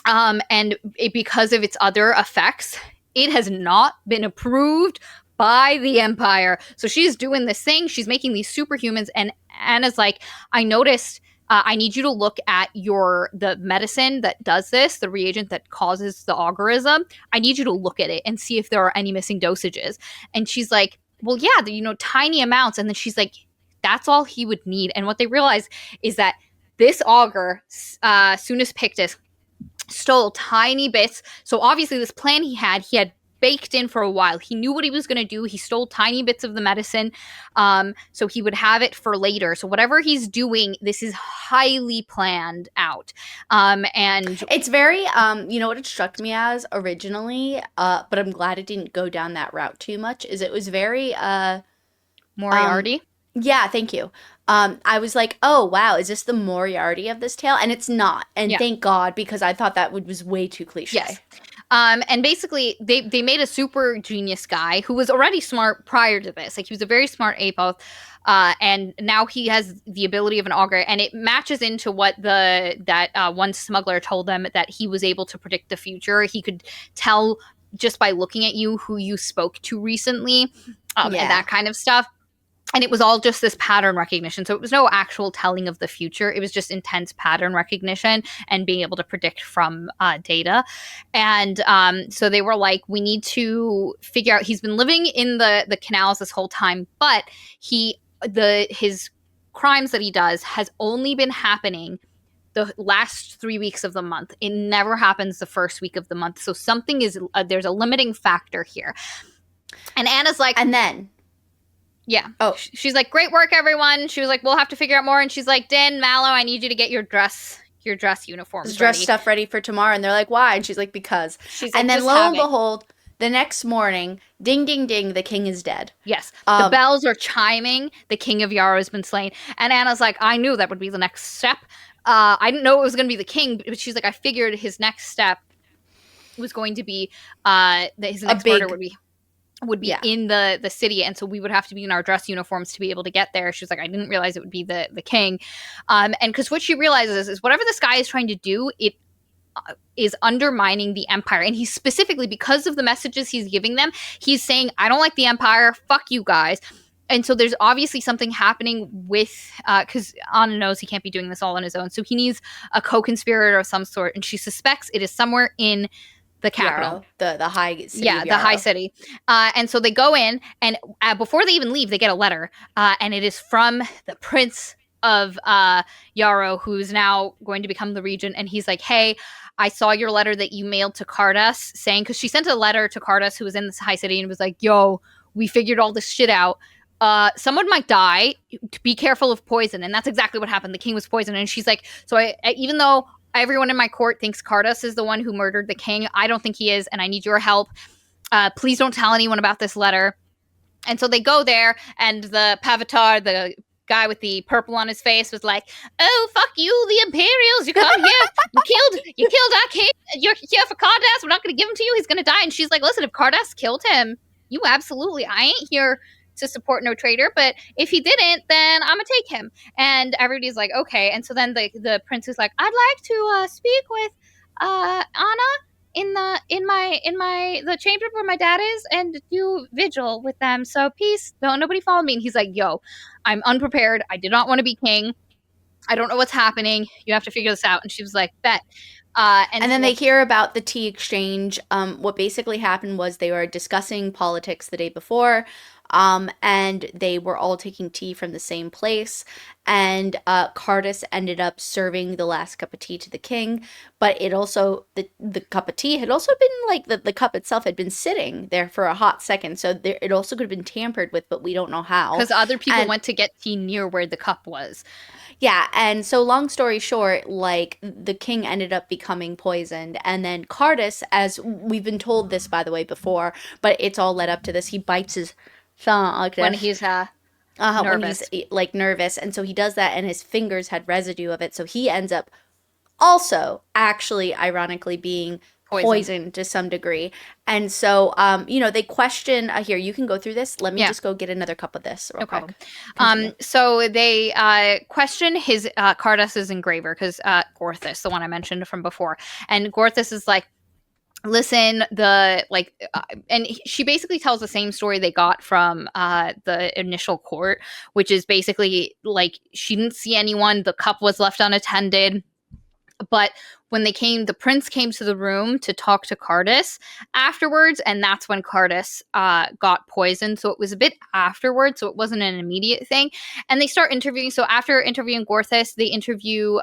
And because of its other effects, it has not been approved by the Empire. So she's doing this thing. She's making these superhumans. And Anna's like, I noticed, I need you to look at the medicine that does this, the reagent that causes the augurism. I need you to look at it and see if there are any missing dosages. And she's like, well, yeah, tiny amounts. And then she's like, that's all he would need. And what they realize is that this augur, Sunus Pictus, stole tiny bits. So obviously this plan he had baked in for a while. He knew what he was going to do. He stole tiny bits of the medicine, so he would have it for later. So whatever he's doing, this is highly planned out. And it's very, you know what it struck me as originally, but I'm glad it didn't go down that route too much, is it was very Moriarty. Yeah, thank you. I was like, oh, wow, is this the Moriarty of this tale? And it's not. And thank God, because I thought that was way too cliche. Yes. And basically, they made a super genius guy who was already smart prior to this. Like he was a very smart ape oath, and now he has the ability of an augur, and it matches into what that one smuggler told them, that he was able to predict the future. He could tell just by looking at you who you spoke to recently, and that kind of stuff. And it was all just this pattern recognition. So it was no actual telling of the future. It was just intense pattern recognition and being able to predict from data. And so they were like, we need to figure out, he's been living in the canals this whole time, but his crimes that he does has only been happening the last 3 weeks of the month. It never happens the first week of the month. So something is, there's a limiting factor here. And Anna's like, and then yeah. Oh. She's like, great work, everyone. She was like, we'll have to figure out more. And she's like, Din, Mallow, I need you to get your dress uniforms dress stuff ready for tomorrow. And they're like, why? And she's like, because. She's like, and then lo and behold, the next morning, ding, ding, ding, the king is dead. Yes. The bells are chiming. The king of Yarrow has been slain. And Anna's like, I knew that would be the next step. I didn't know it was going to be the king, but she's like, I figured his next step was going to be that his next murder would be in the city, and so we would have to be in our dress uniforms to be able to get there. She was like, I didn't realize it would be the king. And because what she realizes is whatever this guy is trying to do, it is undermining the empire. And he's specifically, because of the messages he's giving them, he's saying, I don't like the empire, fuck you guys. And so there's obviously something happening with, because Anna knows he can't be doing this all on his own, so he needs a co-conspirator of some sort, and she suspects it is somewhere in the capital, Yarrow, the high city. Yeah, the high city. And so they go in, and before they even leave, they get a letter, and it is from the Prince of Yarrow, who's now going to become the regent. And he's like, hey, I saw your letter that you mailed to Cardas, saying, because she sent a letter to Cardas, who was in this high city, and was like, yo, we figured all this shit out. Someone might die. Be careful of poison. And that's exactly what happened. The king was poisoned. And she's like, so even though everyone in my court thinks Cardas is the one who murdered the king, I don't think he is, and I need your help. Please don't tell anyone about this letter. And so they go there, and the Pavatar, the guy with the purple on his face, was like, oh, fuck you, the Imperials, you come here, you killed our king, you're here for Cardas, we're not going to give him to you, he's going to die. And she's like, listen, if Cardas killed him, I ain't here to support no traitor, but if he didn't, then I'm gonna take him. And everybody's like, okay. And so then the prince is like, I'd like to speak with Anna in the chamber where my dad is, and do vigil with them. So peace, don't nobody follow me. And he's like, yo, I'm unprepared. I did not want to be king. I don't know what's happening. You have to figure this out. And she was like, bet. And then they hear about the tea exchange. What basically happened was they were discussing politics the day before, and they were all taking tea from the same place. And Cardas ended up serving the last cup of tea to the king, but it also the cup of tea had also been like the cup itself had been sitting there for a hot second, so it also could have been tampered with, but we don't know how, because other people went to get tea near where the cup was. Yeah, and so long story short, like, the king ended up becoming poisoned, and then Cardas, as we've been told this, by the way, before, but it's all led up to this, he bites his thumb like this. When he's nervous. When he's, like, nervous, and so he does that, and his fingers had residue of it, so he ends up also, actually, ironically, being poisoned to some degree. And so, they question, here, you can go through this. Let me just go get another cup of this real quick. So they question his, Cardas's engraver, because Gorthus, the one I mentioned from before. And Gorthus is like, listen, and she basically tells the same story they got from the initial court, which is basically, like, she didn't see anyone, the cup was left unattended. But when the prince came to the room to talk to Cardas afterwards, and that's when Cardas got poisoned. So it was a bit afterwards, so it wasn't an immediate thing. And they start interviewing. So after interviewing Gorthus, they interview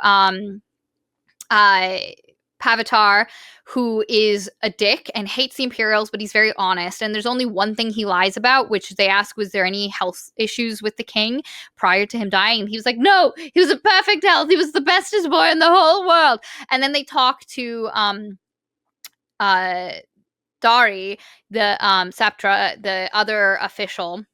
Pavatar, who is a dick and hates the Imperials, but he's very honest. And there's only one thing he lies about, which they ask, was there any health issues with the king prior to him dying? And he was like, no, he was in perfect health. He was the bestest boy in the whole world. And then they talk to Dari, the Saptra, the other official,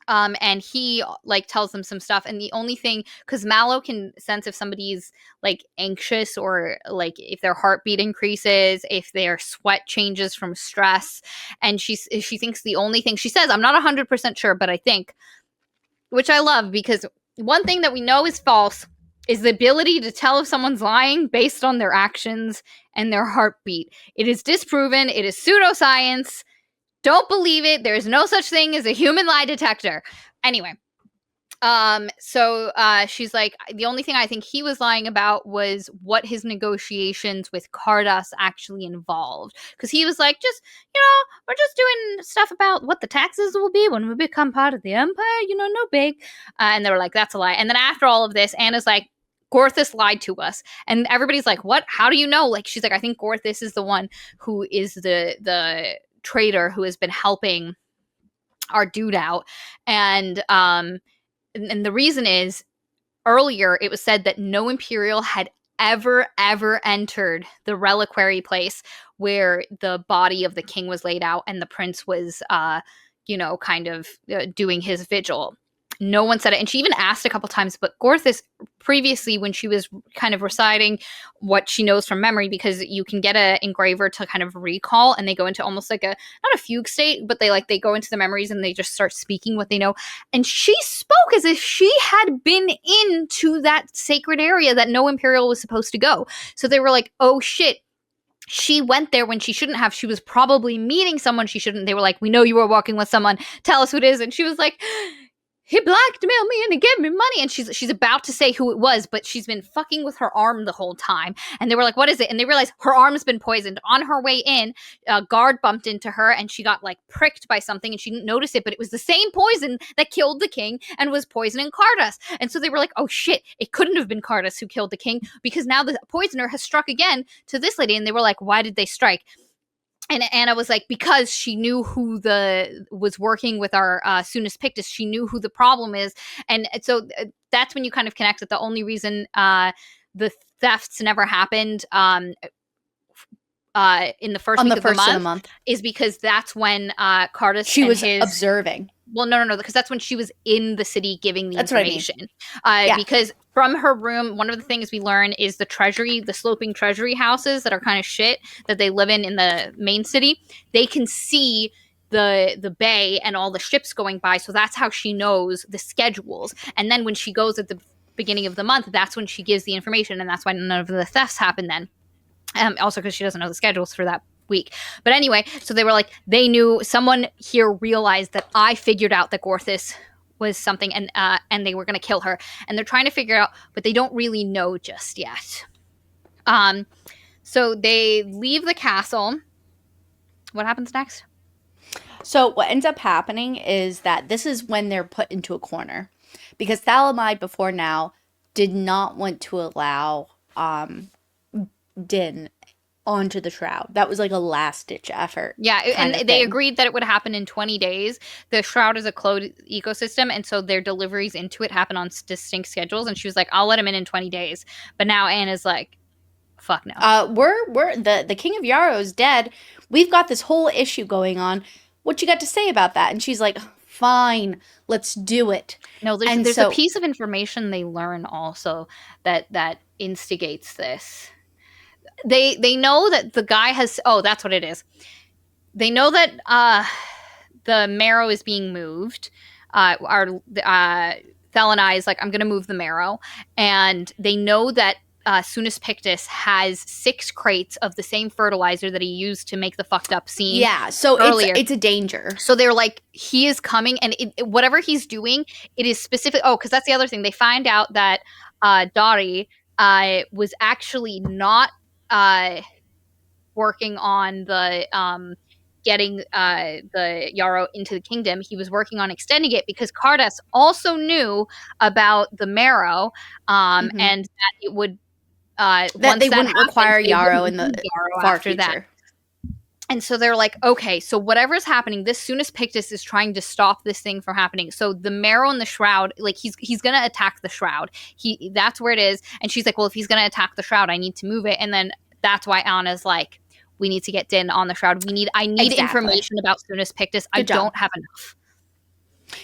And he like tells them some stuff, and the only thing, because Mallow can sense if somebody's like anxious, or like if their heartbeat increases, if their sweat changes from stress, and she thinks the only thing, she says, I'm not 100% sure, but I think, which I love, because one thing that we know is false is the ability to tell if someone's lying based on their actions and their heartbeat. It is disproven. It is pseudoscience. Don't believe it. There is no such thing as a human lie detector. Anyway, so she's like, the only thing I think he was lying about was what his negotiations with Cardass actually involved. Because he was like, just, we're just doing stuff about what the taxes will be when we become part of the Empire, no big. And they were like, that's a lie. And then after all of this, Anna's like, Gorthus lied to us. And everybody's like, what? How do you know? Like, she's like, I think Gorthus is the one who is the traitor who has been helping our dude out. And the reason is, earlier it was said that no Imperial had ever entered the reliquary place where the body of the king was laid out and the prince was kind of doing his vigil. No one said it. And she even asked a couple times, but Gorthus previously, when she was kind of reciting what she knows from memory, because you can get an engraver to kind of recall, and they go into almost like not a fugue state, but they go into the memories and they just start speaking what they know. And she spoke as if she had been into that sacred area that no Imperial was supposed to go. So they were like, oh shit, she went there when she shouldn't have. She was probably meeting someone she shouldn't. They were like, we know you were walking with someone. Tell us who it is. And she was like, he blackmailed me and he gave me money. And she's about to say who it was, but she's been fucking with her arm the whole time. And they were like, what is it? And they realized her arm's been poisoned. On her way in, a guard bumped into her and she got like pricked by something and she didn't notice it, but it was the same poison that killed the king and was poisoning Cardass. And so they were like, oh shit, it couldn't have been Cardass who killed the king, because now the poisoner has struck again to this lady. And they were like, why did they strike? And Anna was like, because she knew who was working with our Soonest Pictus. She knew who the problem is. And so that's when you kind of connect that the only reason the thefts never happened in the first week of the month is because that's when Cardass she was observing. Well, no, because that's when she was in the city giving the information. I mean. Because from her room, one of the things we learn is the sloping treasury houses that are kind of shit that they live in the main city. They can see the bay and all the ships going by. So that's how she knows the schedules. And then when she goes at the beginning of the month, that's when she gives the information. And that's why none of the thefts happen then. Also because she doesn't know the schedules for that week. But anyway, so they were like, they knew, someone here realized that I figured out that Gorthus was something, and they were going to kill her. And they're trying to figure out, but they don't really know just yet. So they leave the castle. What happens next? So what ends up happening is that this is when they're put into a corner, because Thalamide before now did not want to allow Din onto the shroud. That was like a last-ditch effort. Yeah, and they agreed that it would happen in 20 days. The shroud is a closed ecosystem, and so their deliveries into it happen on distinct schedules. And she was like, I'll let him in 20 days. But now Anna's like, fuck no. We're the King of Yarrow is dead. We've got this whole issue going on. What you got to say about that? And she's like, fine, let's do it. No, there's a piece of information they learn also that instigates this. They know that the guy has... Oh, that's what it is. They know that the marrow is being moved. Thalanai is like, I'm going to move the marrow. And they know that Soonest Pictus has 6 crates of the same fertilizer that he used to make the fucked up scene. Yeah, so earlier. It's a danger. So they're like, he is coming, and whatever he's doing, it is specific. Oh, because that's the other thing. They find out that Dari was actually not working on the getting the Yarrow into the kingdom. He was working on extending it because Cardass also knew about the marrow, and that it would that they wouldn't require Yarrow in the far future. That. And so they're like, okay, so whatever's happening, this Soonest Pictus is trying to stop this thing from happening. So the marrow and the shroud, like he's gonna attack the shroud. That's where it is. And she's like, well, if he's gonna attack the shroud, I need to move it. And then that's why Anna's like, we need to get Din on the shroud. I need information about Soonest Pictus. I don't have enough.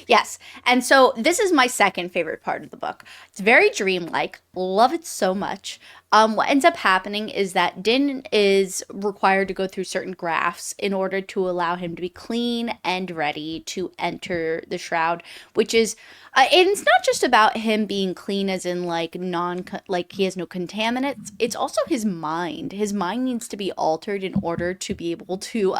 Yes. And so this is my second favorite part of the book. It's very dreamlike. Love it so much. What ends up happening is that Din is required to go through certain grafts in order to allow him to be clean and ready to enter the shroud, which is it's not just about him being clean as in like like he has no contaminants. It's also his mind. His mind needs to be altered in order to be able to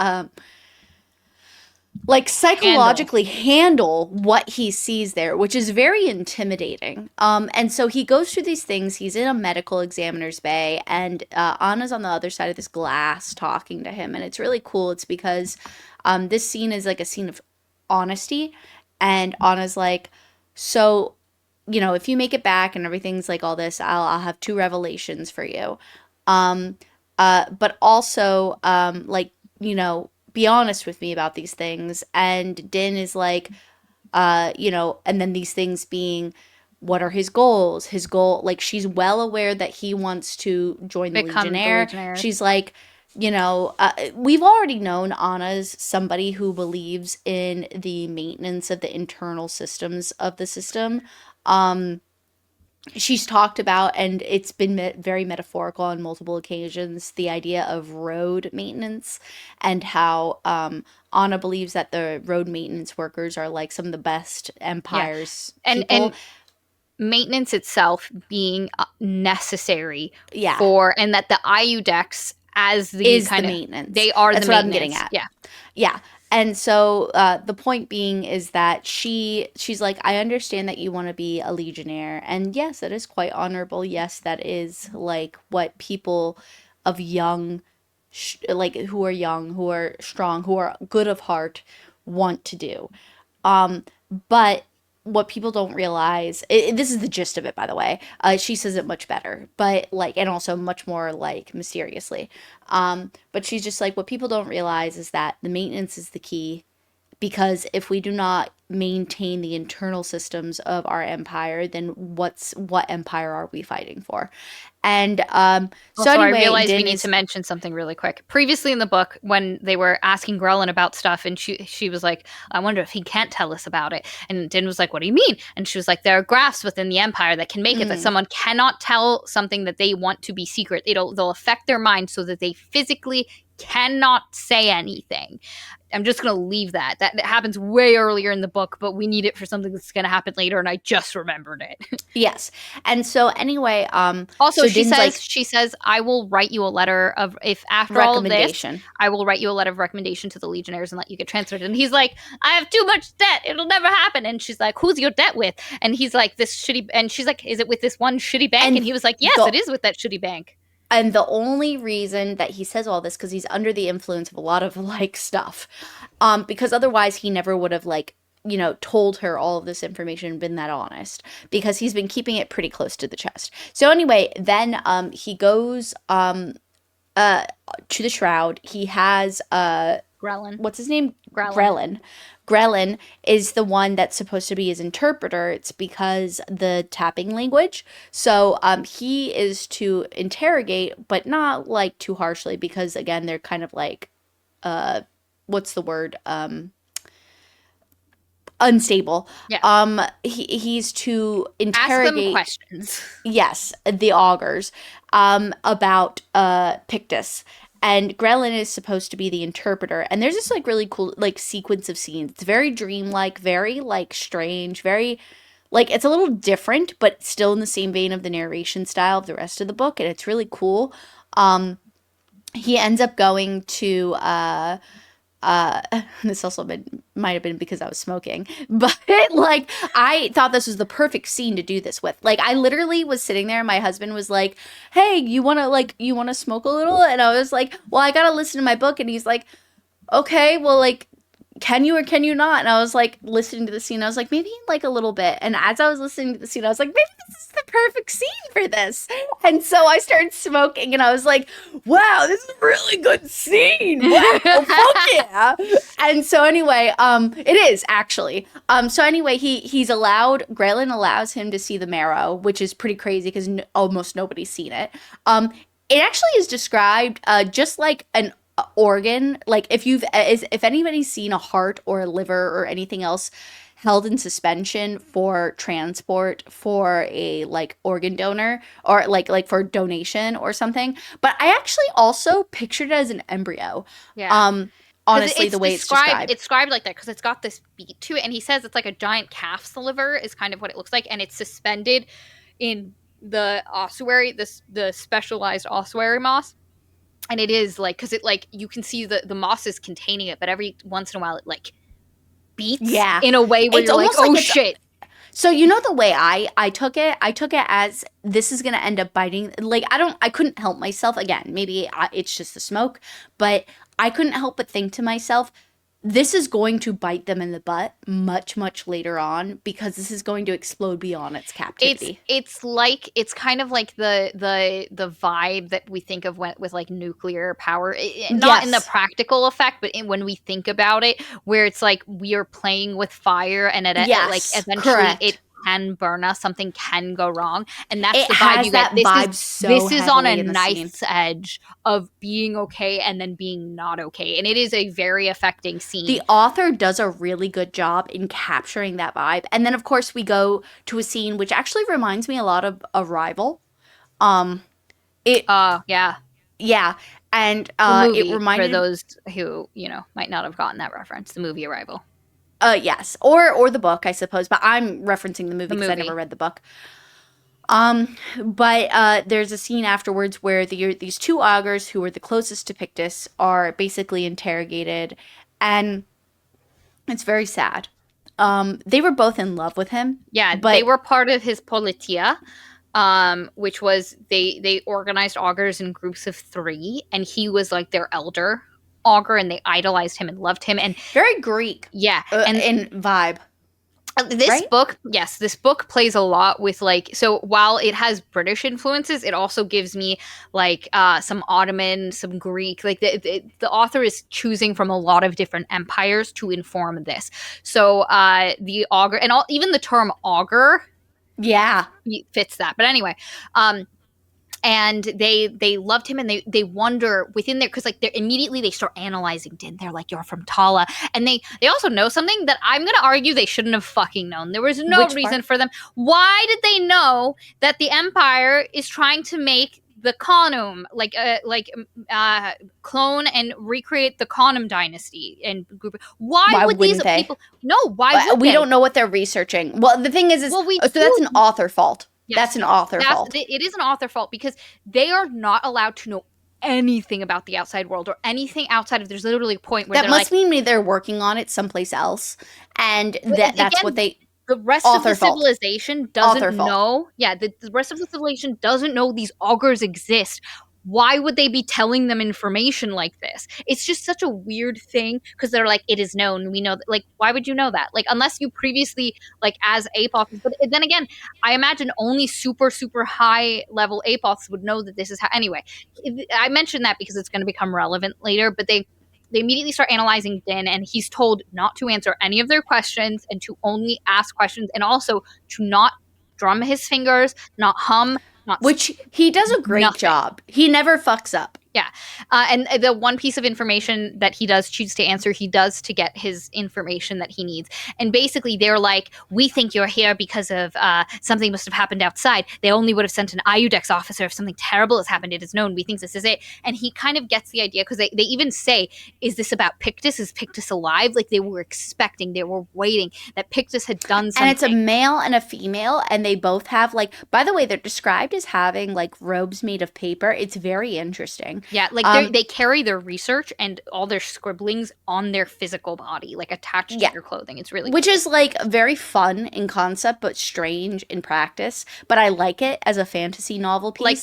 like Handle. psychologically handle what he sees there, which is very intimidating. And so he goes through these things. He's in a medical examiner's bay, and Anna's on the other side of this glass talking to him, and it's really cool. It's because this scene is like a scene of honesty, and Anna's like, so if you make it back and everything's like all this, I'll have two revelations for you. Um, but also, like, be honest with me about these things. And Din is like, and then these things being, what are his goals? His goal, like, she's well aware that he wants to join the Become the Legionnaire. Legionnaires. She's like, we've already known Anna's somebody who believes in the maintenance of the internal systems of the system. Um, she's talked about, and it's been very metaphorical on multiple occasions, the idea of road maintenance and how Anna believes that the road maintenance workers are like some of the best Yeah. Empire's And people. maintenance itself being necessary Yeah, for, and that the IU decks as the is the kind of, maintenance. they are the That's what I'm getting maintenance. at. Yeah. Yeah. And so the point being is that she's like, I understand that you want to be a legionnaire, and yes, that is quite honorable. Yes, that is like what people of young, like who are young, who are strong, who are good of heart, want to do. Um, but what people don't realize, this is the gist of it, by the way. She says it much better, but like, and also much more like mysteriously. But she's just like, what people don't realize is that the maintenance is the key, because if we do not maintain the internal systems of our empire, then what empire are we fighting for? And so Also, I anyway, realized we Din need to is mention something really quick. Previously in the book, when they were asking Grelin about stuff, and she was like, "I wonder if he can't tell us about it." And Din was like, "What do you mean?" And she was like, "There are grafts within the Empire that can make it that mm, someone cannot tell something that they want to be secret. They'll affect their mind so that they physically cannot say anything." I'm just gonna leave that. That happens way earlier in the book, but we need it for something that's gonna happen later, and I just remembered it. yes. And so anyway, Also, so Din's like, she says, I will write you a letter of, if after all of this, recommendation. I will write you a letter of recommendation to the Legionnaires and let you get transferred. And he's like, I have too much debt. It'll never happen. And she's like, who's your debt with? And he's like, this shitty, and she's like, is it with this one shitty bank? And And he was like, yes, the it is with that shitty bank. and the only reason that he says all this, because he's under the influence of a lot of like stuff, because otherwise he never would have like told her all of this information and been that honest, because he's been keeping it pretty close to the chest. So anyway, then he goes uh to the shroud. He has Grelin. what's his name? Grelin. Grelin. Grelin is the one that's supposed to be his interpreter. It's because the tapping language. So he is to interrogate, but not like too harshly, because again, they're kind of like what's the word? Unstable. Yeah. He's to Ask them interrogate, questions. yes, the augurs, about Pictus. And Grelin is supposed to be the interpreter. And there's this like really cool like sequence of scenes. It's very dreamlike, very like strange, very like it's a little different, but still in the same vein of the narration style of the rest of the book, and it's really cool. Um, he ends up going to uh this also might have been because I was smoking, but like I thought this was the perfect scene to do this with. Like I literally was sitting there and my husband was like, hey, you want to smoke a little? And I was like, well, I gotta listen to my book. And he's like, okay, well, like, can you or can you not? And I was like listening to the scene. I was like, maybe like a little bit. And as I was listening to the scene, I was like, maybe this is the perfect scene for this. And so I started smoking and I was like, wow, this is a really good scene. Wow, fuck yeah. And so anyway, it is actually. So anyway, Graylin allows him to see the marrow, which is pretty crazy because almost nobody's seen it. It actually is described just like an organ. Like if anybody's seen a heart or a liver or anything else held in suspension for transport for a like organ donor or like for donation or something. But I actually also pictured it as an embryo. Yeah. Um, Because honestly, it's the way it's described, described. it's described like that because it's got this beat to it, and he says it's like a giant calf's liver is kind of what it looks like, and it's suspended in the ossuary, this the specialized ossuary moss, and it is like because it like you can see the moss is containing it, but every once in a while it like beats Yeah. in a way where It's you're like, almost like oh it's shit. so you know the way I took it as this is gonna end up biting. Like I couldn't help myself. Again, maybe it's just the smoke, but I couldn't help but think to myself, this is going to bite them in the butt much later on because this is going to explode beyond its captivity. It's kind of like the vibe that we think of with like nuclear power, not in the Yes. practical effect, but when we think about it, where it's like we are playing with fire, and like Yes. eventually it Correct. can burn us, something can go wrong, and that's It the vibe has you get. that vibe so This is on a heavily in the scene. knife's edge of being okay and then being not okay, and it is a very affecting scene. The author does a really good job in capturing that vibe. And then of course we go to a scene which actually reminds me a lot of Arrival. Um it Yeah, yeah, and the it movie for reminded those who might not have gotten that reference. The movie Arrival. yes, or the book, I suppose, but I'm referencing the movie The because I never movie. read the book. But there's a scene afterwards where these two augurs who are the closest to Pictus are basically interrogated, and it's very sad. They were both in love with him, Yeah, they but were part of his politia, which was they organized augurs in groups of 3, and he was like their elder augur, and they idolized him and loved him. And very Greek yeah, and in vibe, this right? book, yes, this book plays a lot with like, so while it has British influences, it also gives me like some Ottoman, some Greek. Like the author is choosing from a lot of different empires to inform this. So the augur and even the term augur Yeah. fits that. But anyway, um, and they loved him, and they wonder within there because like they're immediately they start analyzing Din. They're like, you're from Tala, and they also know something that I'm gonna argue they shouldn't have fucking known. There was no Which reason part? for them. Why did they know that the Empire is trying to make the Khanum clone and recreate the Khanum dynasty and group? Why Why would these wouldn't they? people? No, why would We they? don't know what they're researching. Well, the thing is Well, we so that's do. an author fault. That's Yes, an author that's fault. it is an author fault because they are not allowed to know anything about the outside world or anything outside of. There's literally a point where That they're like, must mean they're working on it someplace else, and that's what again, they the rest of the author fault. civilization Author doesn't fault. know. Yeah, the rest of the civilization doesn't know these augurs exist. Why would they be telling them information like this? It's just such a weird thing because they're like, it is known. We know that. Like, why would you know that? Like, unless you previously, like, as APOS. But then again, I imagine only super high level APOS would know that this is how. Anyway, I mentioned that because it's going to become relevant later. But they immediately start analyzing Din, and he's told not to answer any of their questions and to only ask questions, and also to not drum his fingers, not hum, not Which he does a great nothing. job. He never fucks up. Yeah. And the one piece of information that he does choose to answer, he does to get his information that he needs. And basically, they're like, we think you're here because of something must have happened outside. They only would have sent an IUDEX officer if something terrible has happened. It is known. We think this is it. And he kind of gets the idea because they even say, is this about Pictus? Is Pictus alive? Like they were expecting, they were waiting that Pictus had done something. And it's a male and a female, and they both have, like, by the way, they're described as having, like, robes made of paper. It's very interesting. Yeah, like they carry their research and all their scribblings on their physical body, like attached to their clothing. It's really Which cool. is like very fun in concept, but strange in practice. But I like it as a fantasy novel piece. Like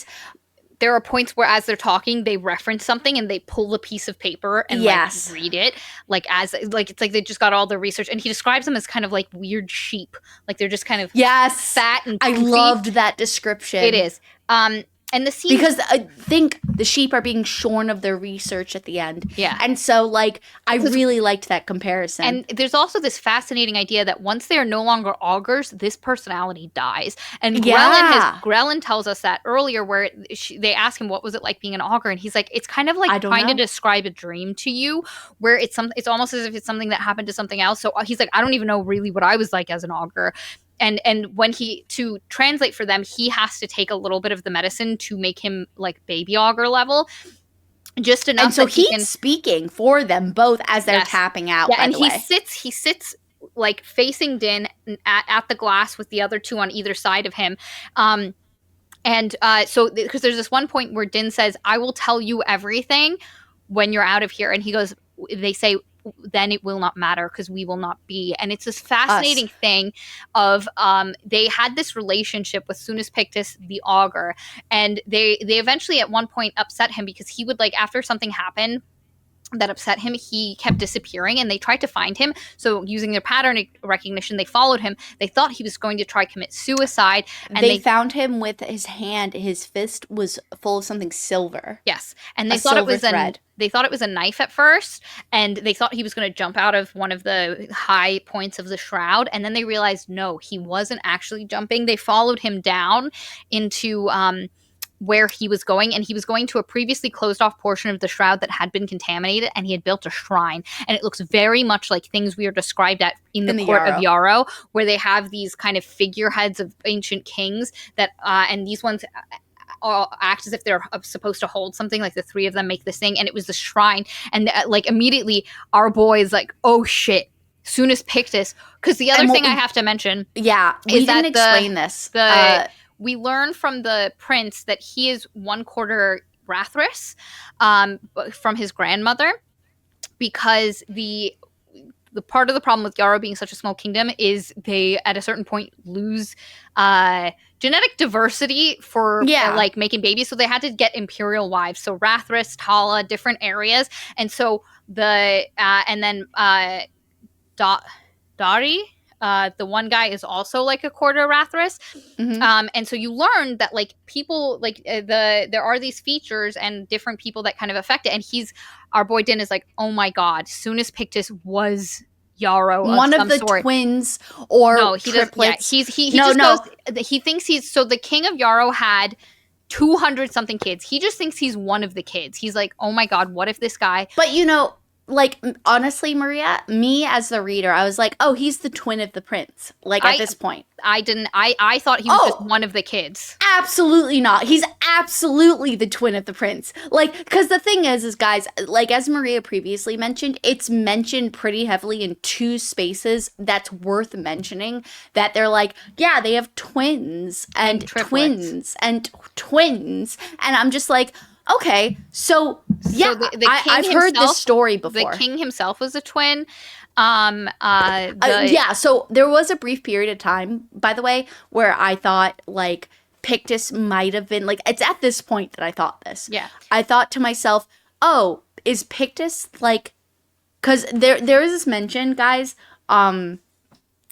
there are points where as they're talking, they reference something and they pull a piece of paper and yes. like read it. Like as like it's like they just got all the research, and he describes them as kind of like weird sheep. Like they're just kind of yes. fat and I poofy. loved that description. It is. And the scene, because I think the sheep are being shorn of their research at the end. Yeah. And so, like, I really liked that comparison. And there's also this fascinating idea that once they are no longer augurs, this personality dies. And Grelin tells us that earlier, where they ask him what was it like being an augur, and he's like, it's kind of like trying to describe a dream to you, where it's almost as if it's something that happened to something else. So he's like, I don't even know really what I was like as an augur. And when to translate for them, he has to take a little bit of the medicine to make him like baby augur level, just enough. And so he's speaking for them both as they're tapping out. Yeah, and he sits like facing Din at the glass with the other two on either side of him. So because there's this one point where Din says, "I will tell you everything when you're out of here," and he goes, they say, then it will not matter because we will not be. And it's this fascinating thing of they had this relationship with Soonest Pictus, the augur, and they eventually at one point upset him because he would, like, after something happened that upset him, he kept disappearing, and they tried to find him. So using their pattern recognition, they followed him. They thought he was going to try commit suicide, and they found him with his fist was full of something silver. Yes, and they thought it was thread. They thought it was a knife at first, and they thought he was going to jump out of one of the high points of the shroud, and then they realized no, he wasn't actually jumping. They followed him down into where he was going, and he was going to a previously closed off portion of the shroud that had been contaminated, and he had built a shrine, and it looks very much like things we are described at in the court of Yarrow, where they have these kind of figureheads of ancient kings that and these ones act as if they're supposed to hold something, like the three of them make this thing, and it was the shrine, and like immediately our boy is like, oh shit, Soonest Pictus, because the other thing I have to mention, we didn't explain this. We learn from the prince that he is 1/4 Rathrus from his grandmother, because the part of the problem with Yarrow being such a small kingdom is they at a certain point lose genetic diversity for like making babies, so they had to get imperial wives, so Rathrus, Tala, different areas, and so the Dari, the one guy is also like 1/4 Rathrus. And so you learn that like people like there are these features and different people that kind of affect it, and our boy Din is like, oh my god, Soonest Pictus was Yarrow, one of the twins or triplets. He thinks so the king of Yarrow had 200 something kids. He just thinks he's one of the kids. He's like, oh my god, what if this guy, but like, honestly, Maria, me as the reader, I was like, oh, he's the twin of the prince. Like, at this point. I thought he was just one of the kids. Absolutely not. He's absolutely the twin of the prince. Like, because the thing is guys, like, as Maria previously mentioned, it's mentioned pretty heavily in 2 spaces that's worth mentioning, that they're like, yeah, they have twins and twins and twins. And I'm just like, okay, so yeah, I've heard this story before. The king himself was a twin. So there was a brief period of time, by the way, where I thought like Pictus might have been like, it's at this point that I thought this. Yeah, I thought to myself, oh, is Pictus like, because there is this mention, guys,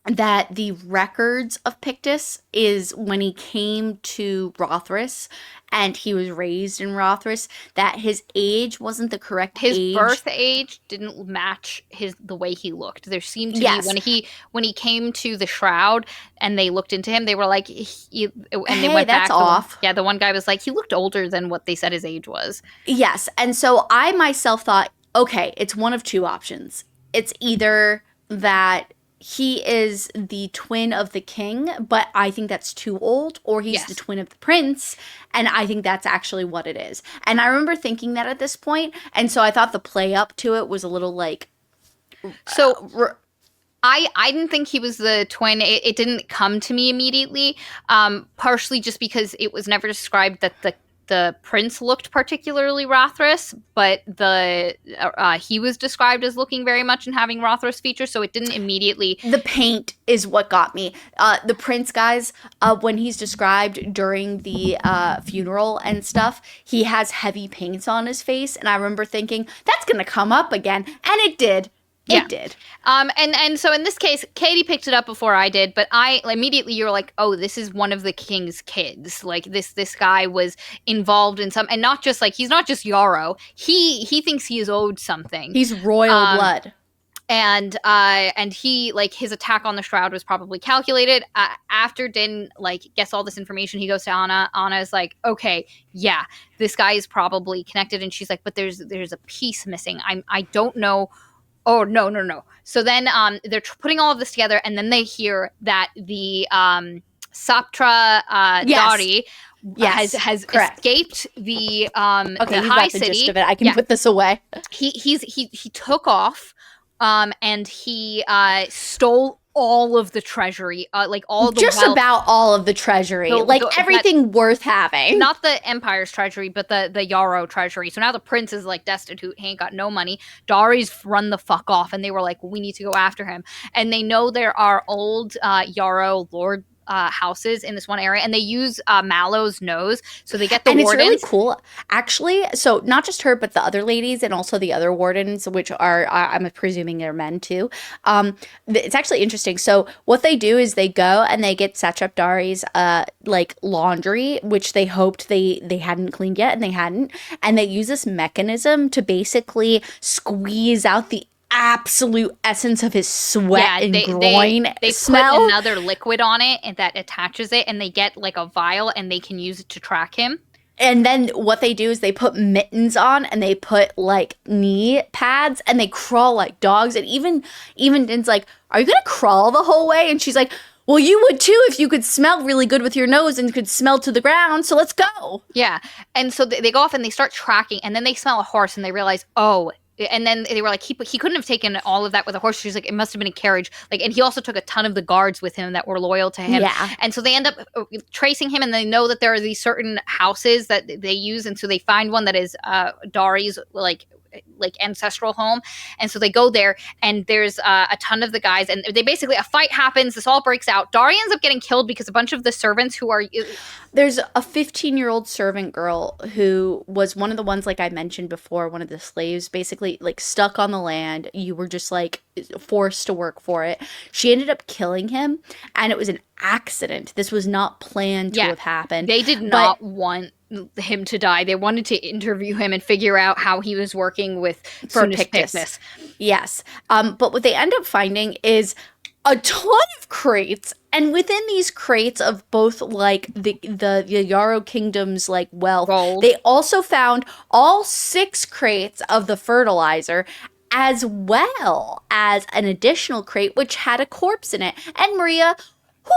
that the records of Pictus is when he came to Rothris and he was raised in Rothris, that his age wasn't the correct age. His birth age didn't match the way he looked. There seemed to be when he came to the shroud and they looked into him, they were like, they went back. That's off. The one guy was like, he looked older than what they said his age was. Yes, and so I myself thought, okay, it's one of 2 options. It's either that he is the twin of the king, but I think that's too old, or he's the twin of the prince, and I think that's actually what it is. And I remember thinking that at this point, and so I thought the play up to it was a little like... So... I didn't think he was the twin. It didn't come to me immediately, partially just because it was never described that the prince looked particularly Rathrus, but he was described as looking very much and having Rathrus features, so it didn't immediately... The paint is what got me. The prince, guys, when he's described during the funeral and stuff, he has heavy paints on his face, and I remember thinking, that's gonna come up again, and it did. Yeah. It did. And so in this case, Katie picked it up before I did, but I immediately, you were like, oh, this is one of the king's kids. Like this guy was involved in some, and not just like, he's not just Yarrow. He thinks he is owed something. He's royal blood. And he, like, his attack on the Shroud was probably calculated. After Din, like, gets all this information, he goes to Anna. Anna is like, okay, yeah, this guy is probably connected. And she's like, but there's a piece missing. I don't know. Oh, no. So then they're putting all of this together, and then they hear that the Saptra Dari has escaped the high city. The gist of it. I can put this away. He took off, and he stole all of the treasury, like all the just wealth. About all of the treasury, everything worth having. Not the Empire's treasury, but the Yarrow treasury. So now the prince is like destitute. He ain't got no money. Dari's run the fuck off, and they were like, we need to go after him. And they know there are old Yarrow lord houses in this one area, and they use Mallow's nose, so they get the wardens. And it's really cool, actually. So not just her, but the other ladies, and also the other wardens, which are I'm presuming they're men too. It's actually interesting. So what they do is they go and they get Satrap Dari's like laundry, which they hoped they hadn't cleaned yet, and they hadn't, and they use this mechanism to basically squeeze out the absolute essence of his sweat and groin they smell. Put another liquid on it and that attaches it, and they get like a vial, and they can use it to track him. And then what they do is they put mittens on, and they put like knee pads, and they crawl like dogs. And even Din's like, are you gonna crawl the whole way? And she's like, well, you would too if you could smell really good with your nose and could smell to the ground, so let's go. Yeah. And so they go off and they start tracking, and then they smell a horse, and they realize, oh. And then they were like, he couldn't have taken all of that with a horse. She's like, it must have been a carriage. Like, and he also took a ton of the guards with him that were loyal to him. Yeah. And so they end up tracing him, and they know that there are these certain houses that they use. And so they find one that is Dari's, like ancestral home, and so they go there, and there's a ton of the guys, and they basically, a fight happens, this all breaks out. Dari ends up getting killed because a bunch of the servants who are there's a 15-year-old servant girl who was one of the ones, like I mentioned before, one of the slaves, basically like stuck on the land. You were just like forced to work for it. She ended up killing him, and it was an accident. This was not planned to have happened. They did not want him to die. They wanted to interview him and figure out how he was working with Pictus. Yes. But what they end up finding is a ton of crates, and within these crates of both like the Yarrow Kingdom's like wealth, gold. They also found all 6 crates of the fertilizer, as well as an additional crate which had a corpse in it. And Maria,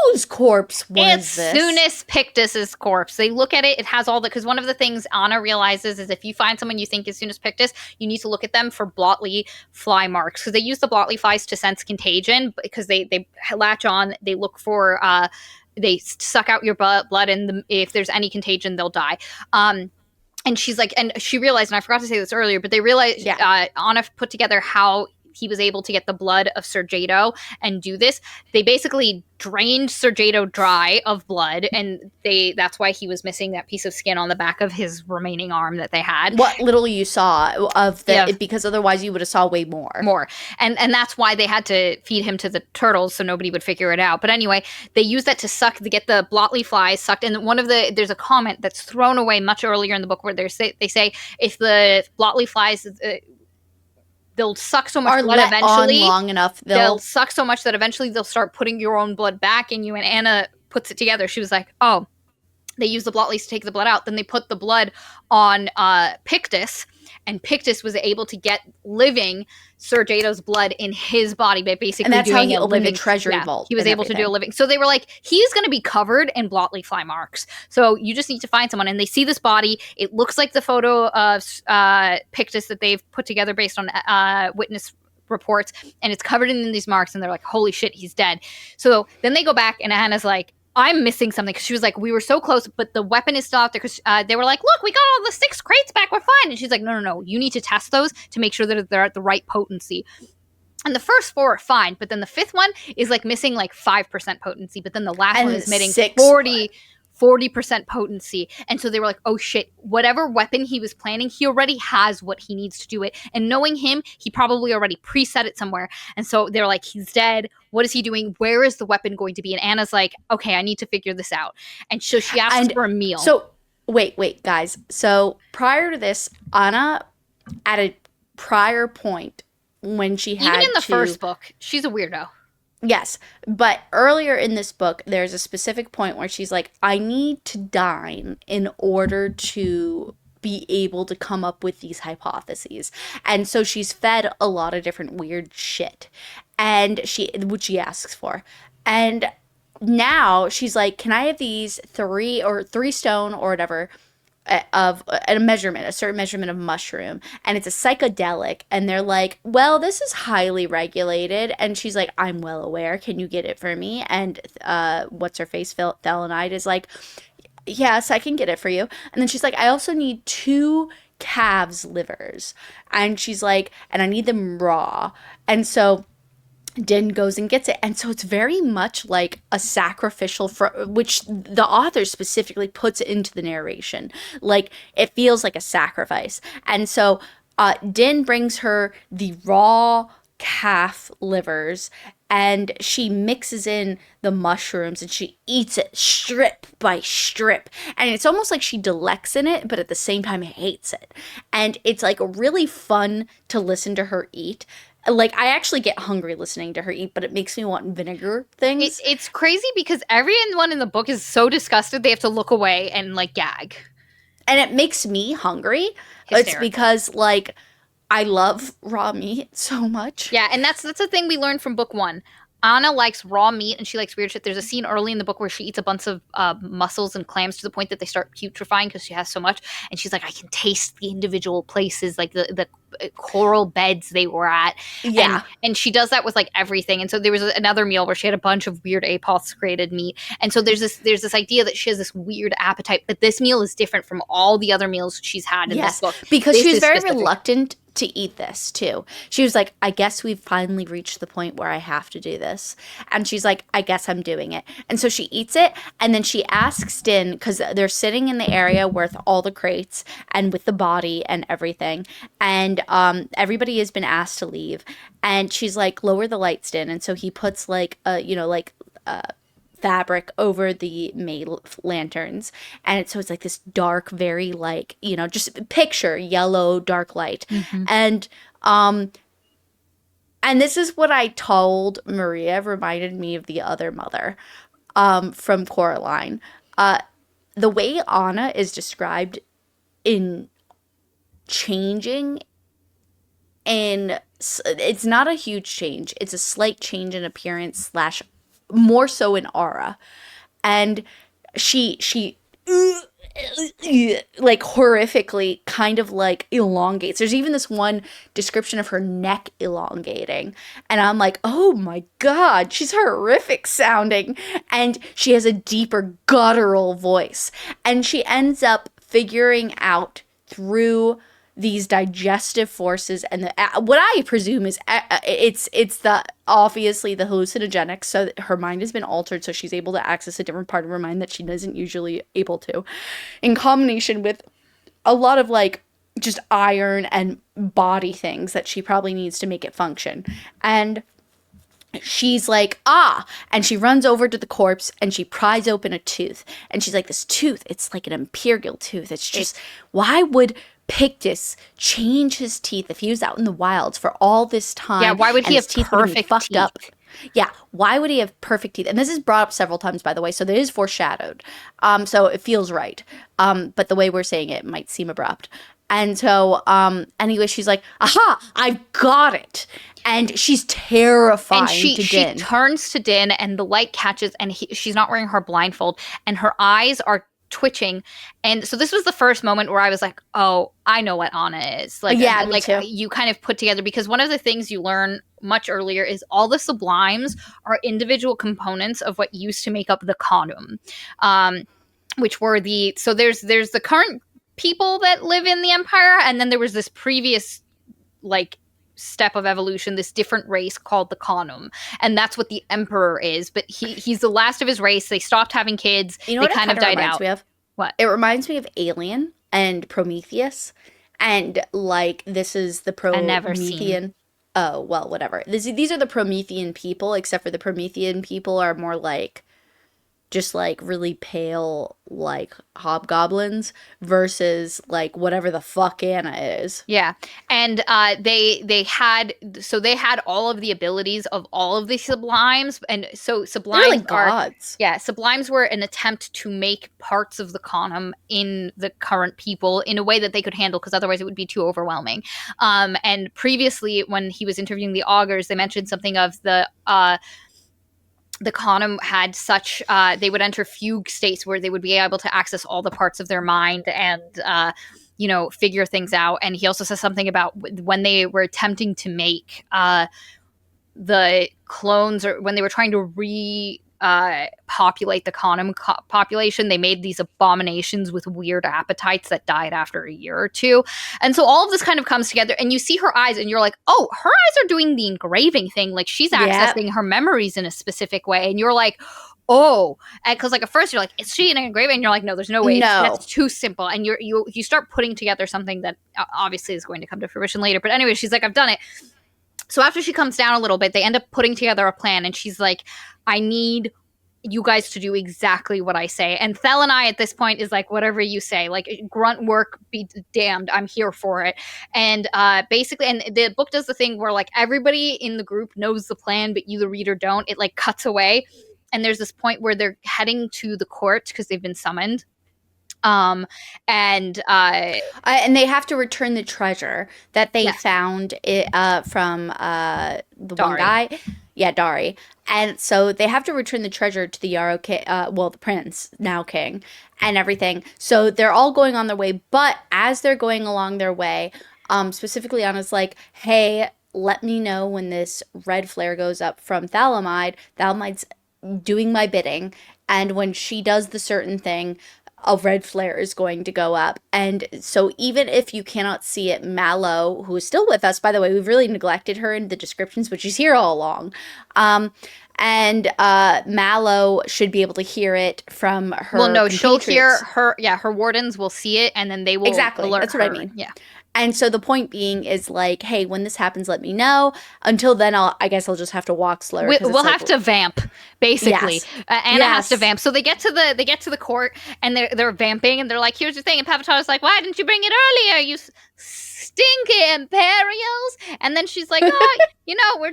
whose corpse was this? Soonest Pictus's corpse. They look at it. It has all the, because one of the things Anna realizes is if you find someone you think is Soonest Pictus, you need to look at them for Blotley fly marks, because they use the Blotley flies to sense contagion, because they latch on. They look for they suck out your blood, and if there's any contagion, they'll die. And she's like, and she realized, and I forgot to say this earlier, but they realized, Anna put together how he was able to get the blood of Ser Jato and do this. They basically drained Ser Jato dry of blood, and that's why he was missing that piece of skin on the back of his remaining arm that they had. What little you saw of the, because otherwise you would have saw way more. And that's why they had to feed him to the turtles so nobody would figure it out. But anyway, they used that to get the Blotley flies sucked. And there's a comment that's thrown away much earlier in the book where they say if the Blotley flies they'll suck so much blood eventually. Long enough, they'll suck so much that eventually they'll start putting your own blood back in you. And Anna puts it together. She was like, oh, they use the Blotleys to take the blood out. Then they put the blood on Pictus, and Pictus was able to get living Ser Jato's blood in his body by basically and that's doing how he opened living, the treasury vault. He was able to do a living. So they were like, he's going to be covered in Blotley fly marks. So you just need to find someone. And they see this body. It looks like the photo of Pictus that they've put together based on witness reports, and it's covered in these marks. And they're like, holy shit, he's dead. So then they go back, and Anna's like, I'm missing something, because she was like, we were so close, but the weapon is still out there, because they were like, look, we got all the 6 crates back, we're fine. And she's like, no, you need to test those to make sure that they're at the right potency. And the first 4 are fine, but then the 5th one is like missing like 5% potency, but then the last one is missing 40% potency. And so they were like, oh shit, whatever weapon he was planning, he already has what he needs to do it. And knowing him, he probably already preset it somewhere. And so they're like, he's dead. What is he doing? Where is the weapon going to be? And Anna's like, okay, I need to figure this out. And so she asks And for a meal. so, wait, guys. So prior to this, Anna, at a prior point, when she had even in the first book, she's a weirdo. Yes, but earlier in this book, there's a specific point where she's like, I need to dine in order to be able to come up with these hypotheses. And so she's fed a lot of different weird shit, and which she asks for. And now she's like, can I have these three stone or whatever of a measurement, a certain measurement of mushroom, and it's a psychedelic, and they're like, well, this is highly regulated, and she's like, I'm well aware, can you get it for me? And what's her face, Thelenide, is like, yes, I can get it for you. And then she's like, I also need 2 calves livers, and she's like, and I need them raw. And so Din goes and gets it. And so it's very much like a sacrificial, which the author specifically puts into the narration. Like, it feels like a sacrifice. And so Din brings her the raw calf livers, and she mixes in the mushrooms and she eats it strip by strip. And it's almost like she delects in it, but at the same time hates it. And it's like really fun to listen to her eat. Like, I actually get hungry listening to her eat, but it makes me want vinegar things. It's crazy because everyone in the book is so disgusted they have to look away and, like, gag. And it makes me hungry. Hysterical. It's because, like, I love raw meat so much. Yeah, and that's the thing we learned from book 1. Anna likes raw meat and she likes weird shit. There's a scene early in the book where she eats a bunch of mussels and clams to the point that they start putrefying because she has so much. And she's like, I can taste the individual places, like the coral beds they were at. Yeah. And she does that with like everything. And so there was another meal where she had a bunch of weird apothecrated meat. And so there's this idea that she has this weird appetite, but this meal is different from all the other meals she's had in this book. Because this she was very reluctant to eat this too. She was like, I guess we've finally reached the point where I have to do this. And she's like, I guess I'm doing it. And so she eats it, and then she asks Din, because they're sitting in the area with all the crates and with the body and everything, and everybody has been asked to leave, and she's like, lower the lights, Din. And so he puts like fabric over the May lanterns, and so it's like this dark, very like, just picture yellow dark light. And this is what I told Maria reminded me of the other mother from Coraline. The way Anna is described in changing, and it's not a huge change, it's a slight change in appearance / more so in aura. And she like horrifically kind of like elongates. There's even this one description of her neck elongating, and I'm like, oh my god, she's horrific sounding. And she has a deeper guttural voice, and she ends up figuring out through these digestive forces and what I presume is it's the obviously the hallucinogenics, so her mind has been altered, so she's able to access a different part of her mind that she isn't usually able to, in combination with a lot of like just iron and body things that she probably needs to make it function. And she's like, and she runs over to the corpse and she pries open a tooth, and she's like, this tooth, it's like an imperial tooth. It's just, why would Pictus change his teeth if he was out in the wilds for all this time? Yeah, why would he have teeth perfect fucked teeth? up? Yeah, why would he have perfect teeth? And this is brought up several times, by the way, so that is foreshadowed. So it feels right. But the way we're saying it might seem abrupt. And so, anyway, she's like, aha, I've got it. And she's terrifying and she Din. Turns to Din, and the light catches, and she's not wearing her blindfold, and her eyes are twitching. And so this was the first moment where I was like, oh, I know what Anna is. Like, yeah, me too. You kind of put together, because one of the things you learn much earlier is all the sublimes are individual components of what used to make up the Conum, which were so there's the current people that live in the Empire, and then there was this previous like step of evolution, this different race called the Khanum, and that's what the Emperor is. But he's the last of his race. They stopped having kids. You know They what it kind of died reminds out. me of? What? It reminds me of Alien and Prometheus, and like this is the I never seen. Promethean. Oh well, whatever. These are the Promethean people, except for the Promethean people are more like just like really pale like hobgoblins versus like whatever the fuck Anna is. Yeah, and they had all of the abilities of all of the sublimes, and so They're sublimes like are gods. yeah, sublimes were an attempt to make parts of the Khanum in the current people in a way that they could handle, because otherwise it would be too overwhelming. And previously, when he was interviewing the augurs, they mentioned something of the Khanum had such they would enter fugue states where they would be able to access all the parts of their mind and figure things out. And he also says something about when they were attempting to make the clones, or when they were trying to populate the Khanum population, they made these abominations with weird appetites that died after a year or two. And so all of this kind of comes together, and you see her eyes and you're like, oh, her eyes are doing the engraving thing. Like she's accessing her memories in a specific way. And you're like, oh, because like at first you're like, is she an engraving? And you're like, no, there's no way. No. That's too simple. And you start putting together something that obviously is going to come to fruition later. But anyway, she's like, I've done it. So after she comes down a little bit, they end up putting together a plan, and she's like, I need you guys to do exactly what I say. And Thel and I at this point is like, whatever you say, like grunt work, be damned, I'm here for it. And basically, and the book does the thing where like everybody in the group knows the plan, but you, the reader, don't. It like cuts away. And there's this point where they're heading to the court because they've been summoned. And they have to return the treasure that they found from the Dari. one guy. Yeah, Dari. And so they have to return the treasure to the Yarrow king, the prince, now king, and everything. So they're all going on their way. But as they're going along their way, specifically Anna's like, hey, let me know when this red flare goes up from Thalamide. Thalamide's doing my bidding. And when she does the certain thing, a red flare is going to go up. And so even if you cannot see it, Mallow, who is still with us, by the way, we've really neglected her in the descriptions, but she's here all along. And Mallow should be able to hear it from her. Well, no, she'll hear her. Yeah, her wardens will see it, and then they will alert That's her. what I mean. Yeah. And so the point being is like, hey, when this happens, let me know. Until then, I guess I'll just have to walk slower. We'll have to vamp, basically. Yes. Anna has to vamp. So they get to the court, and they're vamping, and they're like, "Here's the thing." And Pavitar's like, "Why didn't you bring it earlier? You stinky Imperials!" And then she's like, "Oh, we're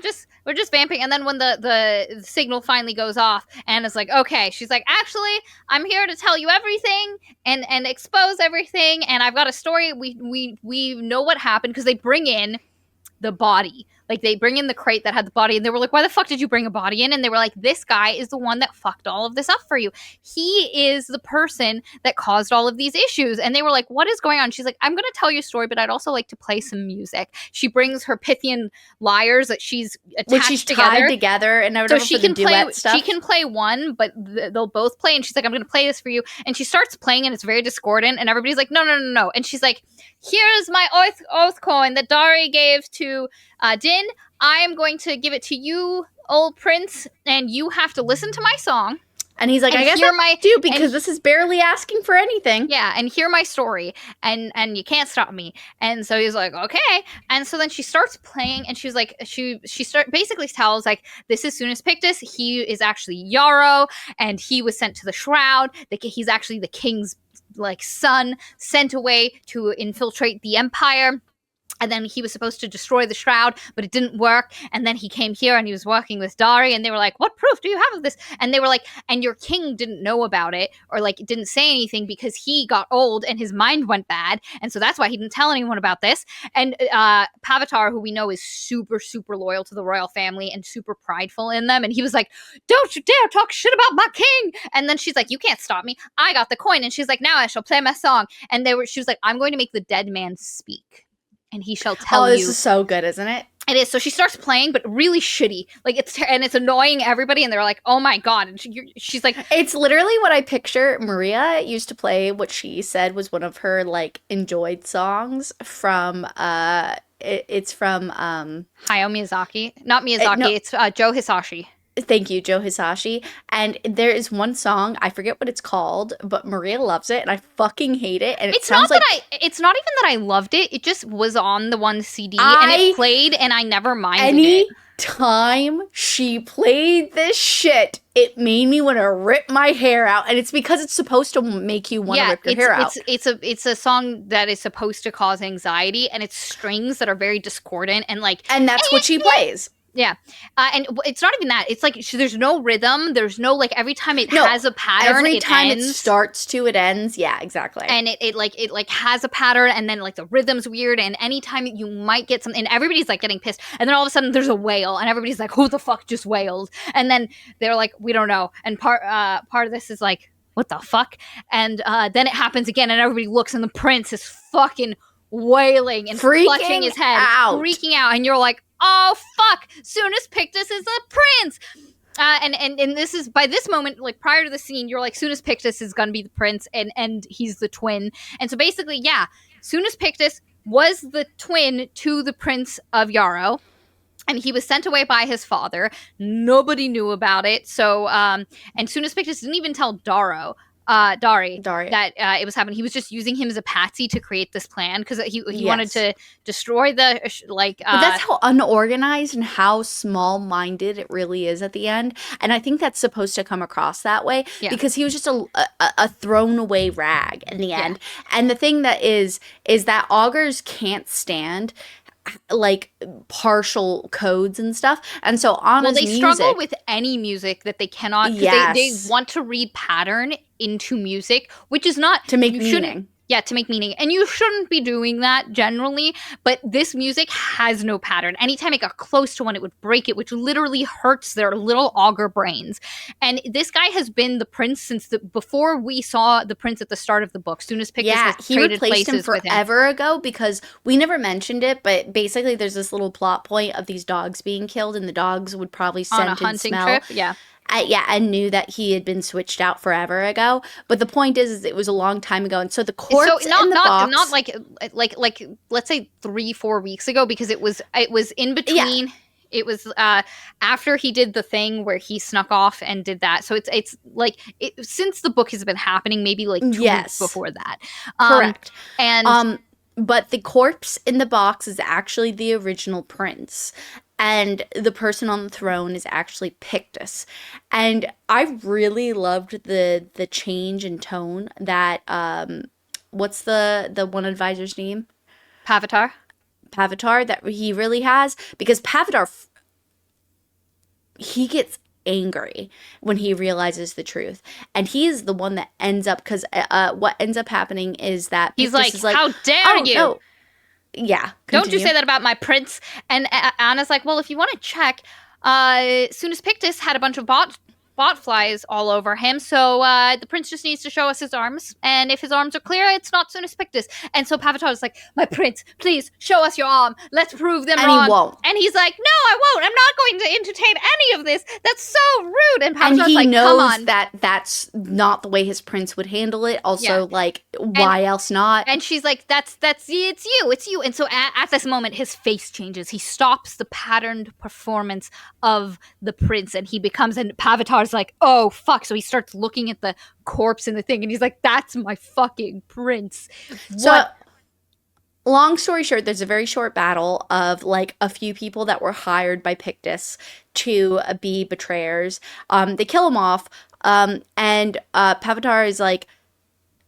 just vamping." And then when the signal finally goes off, Anna's like, "Okay." She's like, "Actually, I'm here to tell you everything and expose everything. And I've got a story. We know what happened because they bring in the body." Like, they bring in the crate that had the body, and they were like, why the fuck did you bring a body in? And they were like, this guy is the one that fucked all of this up for you. He is the person that caused all of these issues. And they were like, what is going on? She's like, I'm going to tell you a story, but I'd also like to play some music. She brings her Pythian lyres that she's attached tied together and so she can play stuff. She can play one, but they'll both play. And she's like, I'm going to play this for you. And she starts playing, and it's very discordant. And everybody's like, no. And she's like, here's my oath coin that Dari gave to Din. I am going to give it to you, old prince, and you have to listen to my song. And he's like, I guess I do, because this is barely asking for anything. Yeah, and hear my story, and you can't stop me. And so he's like, okay. And so then she starts playing, and she's like, she basically tells, like, this is Sunas Pictus. He is actually Yarrow, and he was sent to the Shroud. He's actually the king's son sent away to infiltrate the Empire. And then he was supposed to destroy the Shroud, but it didn't work. And then he came here, and he was working with Dari, and they were like, what proof do you have of this? And they were like, and your king didn't know about it, or like didn't say anything because he got old and his mind went bad. And so that's why he didn't tell anyone about this. And Pavitar, who we know is super, super loyal to the royal family and super prideful in them. And he was like, don't you dare talk shit about my king. And then she's like, you can't stop me. I got the coin. And she's like, now I shall play my song. And she was like, I'm going to make the dead man speak, and he shall tell you. Oh, this is so good, isn't it? It is. So she starts playing, but really shitty. Like, it's annoying everybody, and they're like, "Oh my god!" And she's like, "It's literally what I picture." Maria used to play what she said was one of her like enjoyed songs from It's from Hayao Miyazaki. Not no, Miyazaki, it's Joe Hisashi. thank you, Joe Hisashi. And there is one song, I forget what it's called, but Maria loves it and I fucking hate it. And it It's not sounds that like it's not even that I loved it. It just was on the one CD and it I played and I never minded it. any time she played this shit, it made me want to rip my hair out. And it's because it's supposed to make you want to rip your hair out. It's a song that is supposed to cause anxiety and it's strings that are very discordant and like And that's what she plays. yeah, and it's not even that. It's like there's no rhythm. There's no like every time it has a pattern. Every time ends. it starts to, it ends. Yeah, exactly. And it like has a pattern, and then like the rhythm's weird. And anytime you might get something, and everybody's like getting pissed, and then all of a sudden there's a wail, and everybody's like, "Who the fuck just wailed?" And then they're like, "We don't know." And part of this is like, "What the fuck?" And then it happens again, and everybody looks, and the prince is fucking wailing and clutching his head, freaking out, and you're like, oh fuck, Soonest Pictus is a prince. And this is by this moment, like prior to the scene, you're like, Soonest Pictus is gonna be the prince, and he's the twin. And so basically, yeah, Soonest Pictus was the twin to the Prince of Yarrow. And he was sent away by his father. Nobody knew about it. So, and Soonest Pictus didn't even tell Dari that it was happening. He was just using him as a patsy to create this plan because he wanted to destroy the but that's how unorganized and how small-minded it really is at the end. And I think that's supposed to come across that way because he was just a thrown away rag in the end. And the thing that is that augurs can't stand like partial codes and stuff, and so Anna's they struggle with any music that they cannot. They want to read pattern into music, which is not to make meaning. Yeah, to make meaning. And you shouldn't be doing that generally, but this music has no pattern. Anytime it got close to one, it would break it, which literally hurts their little auger brains. And this guy has been the prince since before we saw the prince at the start of the book. Soonest Pictus has traded places him forever ago because we never mentioned it, but basically there's this little plot point of these dogs being killed, and the dogs would probably scent on a hunting and smell. trip. Yeah. And knew that he had been switched out forever ago. But the point is it was a long time ago, and so the corpse in the box, not like let's say 3-4 weeks ago, because it was in between. Yeah. It was after he did the thing where he snuck off and did that. So it's like since the book has been happening, maybe like 2 weeks before that. Correct. And but the corpse in the box is actually the original prince. And the person on the throne is actually Pictus. And I really loved the change in tone that, what's the one advisor's name? Pavitar, that he really has. Because Pavitar, he gets angry when he realizes the truth. And he is the one that ends up, because what ends up happening is that Pictus is like, how dare you? No. Yeah. Continue. Don't you say that about my prince. And Anna's like, well, if you want to check, Soonest Pictus had a bunch of bot flies all over him, so the prince just needs to show us his arms, and if his arms are clear, it's not Soonest Pictus. And so Pavitar is like, my prince, please show us your arm, let's prove them wrong. He won't. And he's like, no, I won't, I'm not going to entertain any of this, that's so rude. And Pavitar's like, knows come on. that that's not the way his prince would handle it. Also, like, why else not? And she's like, it's you. And so at this moment, his face changes. He stops the patterned performance of the prince, and he becomes, and Pavitar's like, oh fuck. So he starts looking at the corpse in the thing, and he's like, that's my fucking prince. So, long story short, there's a very short battle of like a few people that were hired by Pictus to be betrayers. They kill him off, and Pavitar is like,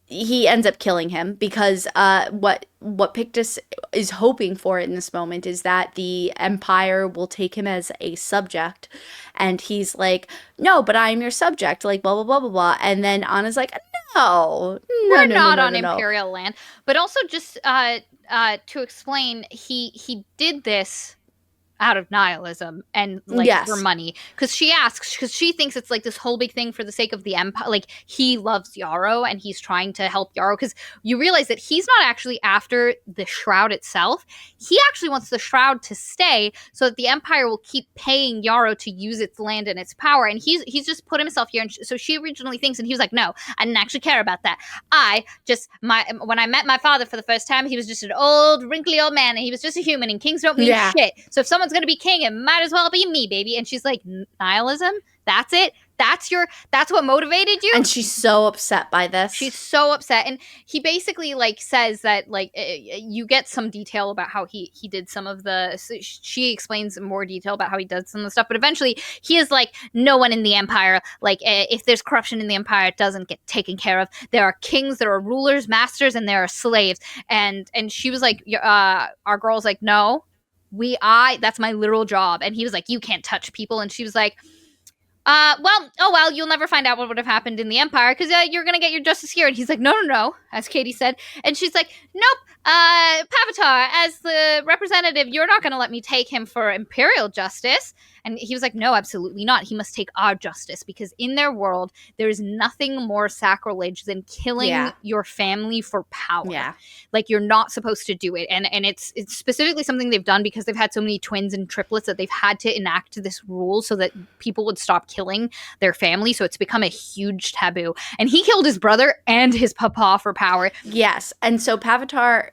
he ends up killing him because what Pictus is hoping for in this moment is that the Empire will take him as a subject, and he's like, no, but I'm your subject, like blah blah blah blah blah. And then Anna's like, no, we're not on Imperial land. But also just to explain, he did this out of nihilism and like for Yes. money, because she thinks it's like this whole big thing for the sake of the empire. Like he loves Yarrow and he's trying to help Yarrow, because you realize that he's not actually after the shroud itself. He actually wants the shroud to stay so that the empire will keep paying Yarrow to use its land and its power. And he's just put himself here. And so she originally thinks, and he was like, no, I didn't actually care about that. When I met my father for the first time, he was just an old, wrinkly old man, and he was just a human, and kings don't mean shit. So if someone's gonna be king, it might as well be me, baby. And she's like, nihilism? That's it? That's what motivated you? And she's so upset by this. She's so upset. And he basically like says that like you get some detail about how he did some of the, so she explains more detail about how he does some of the stuff, but eventually he is like, no one in the empire, like if there's corruption in the empire, it doesn't get taken care of. There are kings, there are rulers, masters, and there are slaves. And she was like, our girl's like, no, that's my literal job. And he was like, you can't touch people. And she was like, well, you'll never find out what would have happened in the Empire, because you're gonna get your justice here. And he's like, no, as Katie said. And she's like, nope, Pavatar, as the representative, you're not gonna let me take him for imperial justice. And he was like, no, absolutely not. He must take our justice, because in their world, there is nothing more sacrilege than killing your family for power. Yeah. Like, you're not supposed to do it. And it's specifically something they've done because they've had so many twins and triplets that they've had to enact this rule so that people would stop killing their family. So it's become a huge taboo. And he killed his brother and his papa for power. Yes. And so Pavatar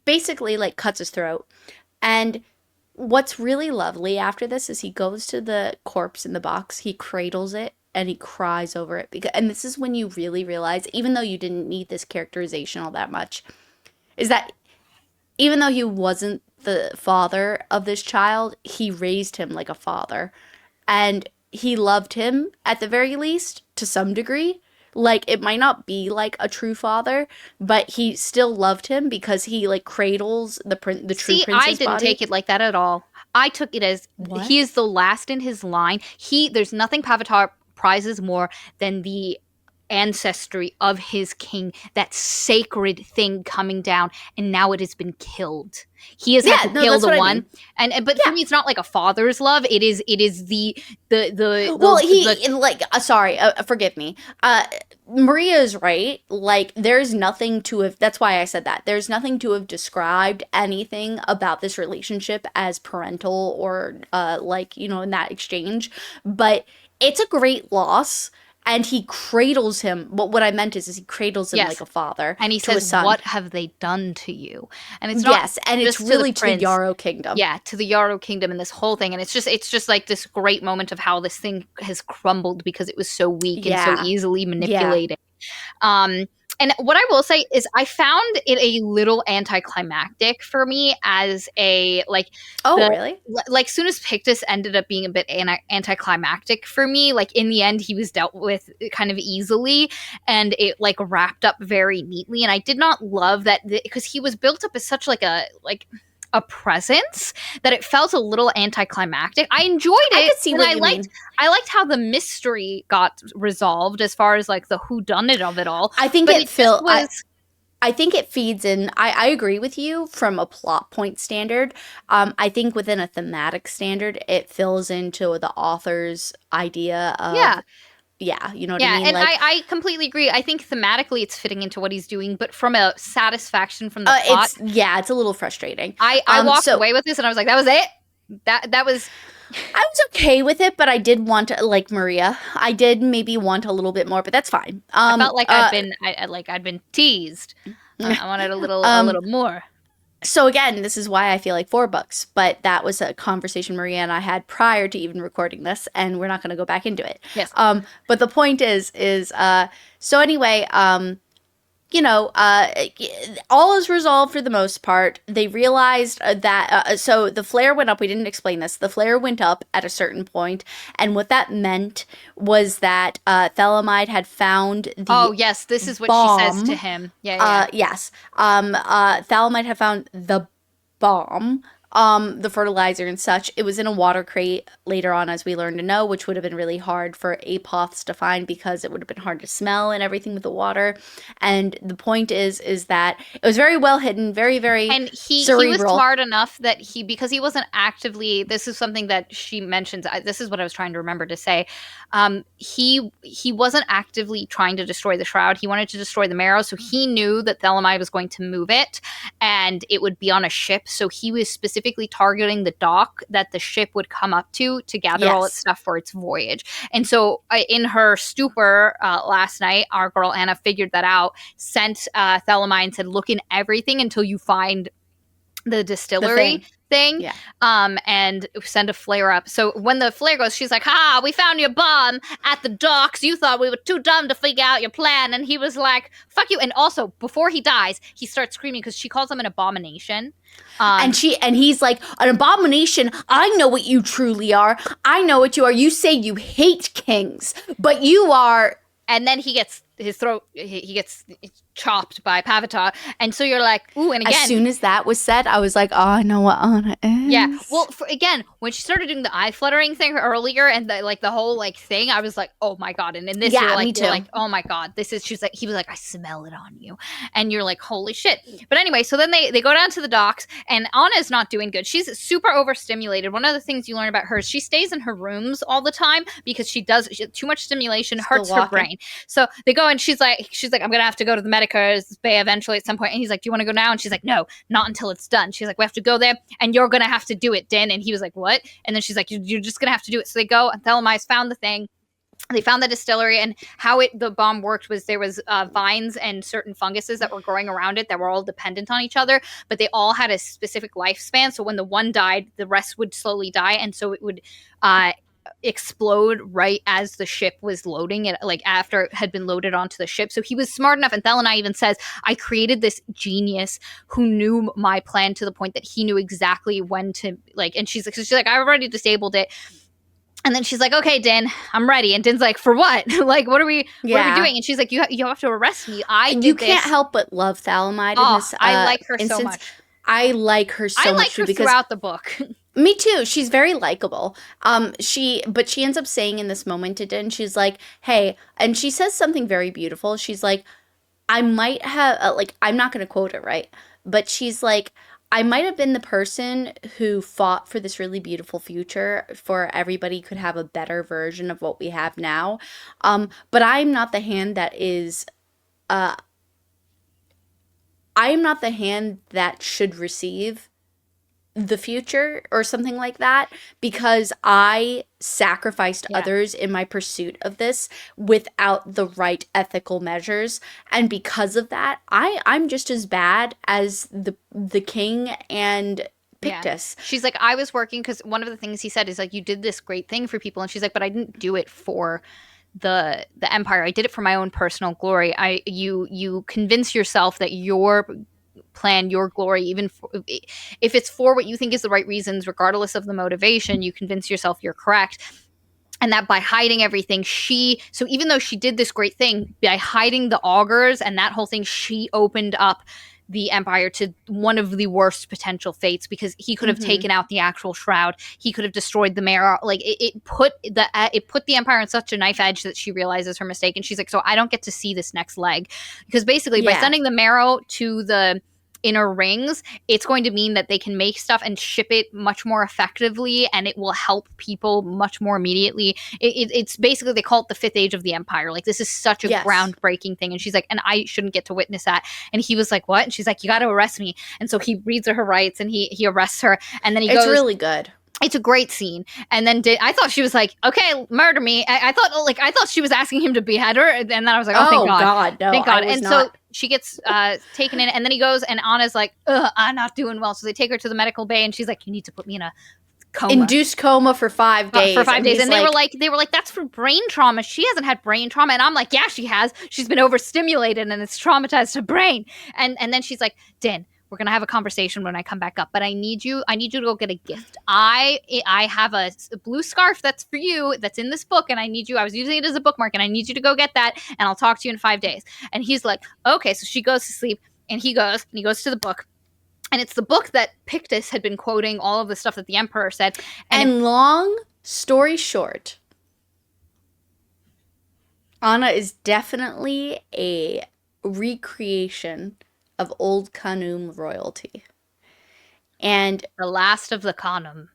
basically like cuts his throat. And what's really lovely after this is he goes to the corpse in the box, he cradles it, and he cries over it. And this is when you really realize, even though you didn't need this characterization all that much, is that even though he wasn't the father of this child, he raised him like a father. And he loved him, at the very least, to some degree. Like, it might not be like a true father, but he still loved him because he like cradles the true prince's body. I didn't take it like that at all. I took it as he is the last in his line. There's nothing Pavatar prizes more than the ancestry of his king, that sacred thing coming down, and now it has been killed. He has had to kill the one, but for me, it's not like a father's love. It is the forgive me. Maria is right. Like, there's nothing to have. That's why I said that. There's nothing to have described anything about this relationship as parental or in that exchange. But it's a great loss. And he cradles him. What I meant is he cradles him like a father. And he says, "What have they done to you?" And it's not and it's really to the Yarrow Kingdom. Yeah, to the Yarrow Kingdom and this whole thing. And it's just like this great moment of how this thing has crumbled because it was so weak and so easily manipulated. And what I will say is I found it a little anticlimactic for me as a, like... really? Like, Sunus Pictus ended up being a bit anticlimactic for me. Like, in the end, he was dealt with kind of easily, and it, like, wrapped up very neatly. And I did not love that, because he was built up as such, like, a presence, that it felt a little anticlimactic. I enjoyed it. I could see what you mean. I liked how the mystery got resolved as far as like the whodunit of it all. I think I think it feeds in. I agree with you from a plot point standard. I think within a thematic standard, it fills into the author's idea of you know what I mean? And I completely agree. I think thematically it's fitting into what he's doing, but from a satisfaction from the plot... It's a little frustrating. I walked away with this and I was like, that was it? That was... I was okay with it, but I did want to, like Maria, I did maybe want a little bit more, but that's fine. I felt like I'd been teased. I wanted a little more. So again, this is why I feel like 4 books, but that was a conversation Maria and I had prior to even recording this, and we're not going to go back into it. Yes. But the point is so anyway, all is resolved for the most part. They realized that, so the flare went up. We didn't explain this. The flare went up at a certain point, and what that meant was that Thelamide had found the Oh, yes, this is what bomb. She says to him. Yeah. Yes. Thelamide had found the bomb the fertilizer and such. It was in a water crate later on, as we learned to know, which would have been really hard for apoths to find because it would have been hard to smell and everything with the water. And the point is that it was very well hidden, very, very And he was cerebral. smart enough that because he wasn't actively, this is something that she mentions, this is what I was trying to remember to say. He wasn't actively trying to destroy the shroud. He wanted to destroy the marrow, so he knew that Thelamai was going to move it and it would be on a ship. So he was specifically targeting the dock that the ship would come up to gather all its Yes. stuff for its voyage. And so in her stupor last night, our girl Anna figured that out, sent Thelamai and said, look in everything until you find the distillery thing, Yeah. and send a flare up. So when the flare goes, she's like, "Ha! We found your bomb at the docks. You thought we were too dumb to figure out your plan." And he was like, "Fuck you!" And also, before he dies, he starts screaming because she calls him an abomination. And he's like, an abomination. I know what you truly are. I know what you are. You say you hate kings, but you are. And then he gets his throat, he gets chopped by Pavatar. And so you're like, ooh, and again. As soon as that was said, I was like, oh, I know what Anna is. Yeah. Well, again, when she started doing the eye fluttering thing earlier and the whole thing, I was like, oh my God. And in this, yeah, me too. You're like, oh my God, this is, he was like, I smell it on you. And you're like, holy shit. But anyway, so then they go down to the docks and Anna's not doing good. She's super overstimulated. One of the things you learn about her is she stays in her rooms all the time because too much stimulation hurts her brain. So they go and she's like, I'm going to have to go to the Medicars Bay eventually at some point. And he's like, do you want to go now? And she's like, no, not until it's done. She's like, we have to go there and you're going to have to do it, Din. And he was like, what? And then she's like, you're just going to have to do it. So they go and Thelmai's found the thing. They found the distillery, and how the bomb worked was there was vines and certain funguses that were growing around it that were all dependent on each other, but they all had a specific lifespan. So when the one died, the rest would slowly die. And so it would explode right as the ship was loading it, after it had been loaded onto the ship. So he was smart enough, and Thelma even says, I created this genius who knew my plan to the point that he knew exactly when to and she's like, I already disabled it. And then she's like, okay, Din, I'm ready. And Din's like, for what? What are we doing? And she's like, you have to arrest me. You can't help but love Thalamide in this I like her instance. so much. I like her so much. I like her throughout the book. Me too. She's very likable. But she ends up saying in this moment to Din, she's like, hey, and she says something very beautiful. She's like, I might have, I'm not going to quote it right, but she's like, I might have been the person who fought for this really beautiful future for everybody could have a better version of what we have now. But I'm not the hand that is, I am not the hand that should receive the future or something like that, because I sacrificed others in my pursuit of this without the right ethical measures, and because of that I'm just as bad as the king and Pictus. Yeah. She's like, I was working, because one of the things he said is you did this great thing for people, and she's like, but I didn't do it for the empire. I did it for my own personal glory. You convince yourself that your plan, your glory, even if it's for what you think is the right reasons, regardless of the motivation, you convince yourself you're correct. And that by hiding everything, so even though she did this great thing, by hiding the augurs and that whole thing, she opened up the empire to one of the worst potential fates, because he could have taken out the actual shroud. He could have destroyed the mayor. It put the empire on such a knife edge that she realizes her mistake. And she's like, so I don't get to see this next leg, because basically by sending the marrow to the inner rings, it's going to mean that they can make stuff and ship it much more effectively, and it will help people much more immediately. It's basically, they call it the fifth age of the empire. This is such a groundbreaking thing. And she's like, and I shouldn't get to witness that. And he was like, what? And she's like, you got to arrest me. And so he reads her rights and he arrests her, and then he goes, it's really good. It's a great scene. And then I thought she was like, okay, murder me. I thought she was asking him to behead her. And then I was like, oh, thank God. No, thank God. And so she gets taken in, and then he goes, and Anna's like, I'm not doing well. So they take her to the medical bay, and she's like, you need to put me in a coma. Induced coma for 5 days. For 5 days. And they were like, that's for brain trauma. She hasn't had brain trauma. And I'm like, yeah, she has. She's been overstimulated and it's traumatized her brain. And then she's like, Din, we're going to have a conversation when I come back up, but I need you to go get a gift. I have a blue scarf that's for you, that's in this book, and I was using it as a bookmark, and I need you to go get that, and I'll talk to you in 5 days. And he's like, okay. So she goes to sleep, and he goes to the book, And it's the book that Pictus had been quoting all of the stuff that the emperor said. And long story short, Anna is definitely a recreation of old Khanum royalty. And the last of the Khanum.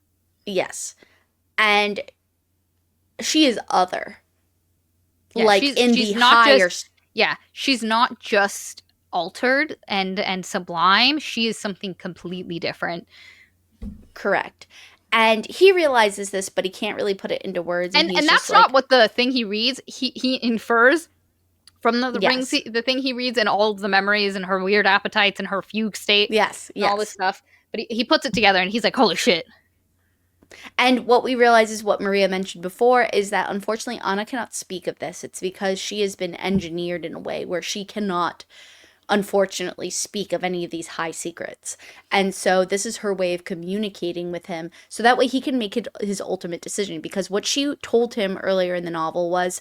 yes. And she is other. Yeah, like she's in the not higher just she's not just altered and sublime. She is something completely different. Correct. And he realizes this, but he can't really put it into words. And he's that's just like, not what the thing he reads. He infers from the rings, yes, the thing he reads, and all of the memories and her weird appetites and her fugue state, yes, and all this stuff. But he puts it together, and he's like, "Holy shit!" And what we realize is what Maria mentioned before is that unfortunately Anna cannot speak of this. It's because she has been engineered in a way where she cannot, unfortunately, speak of any of these high secrets. And so this is her way of communicating with him so that way he can make his ultimate decision. Because what she told him earlier in the novel was,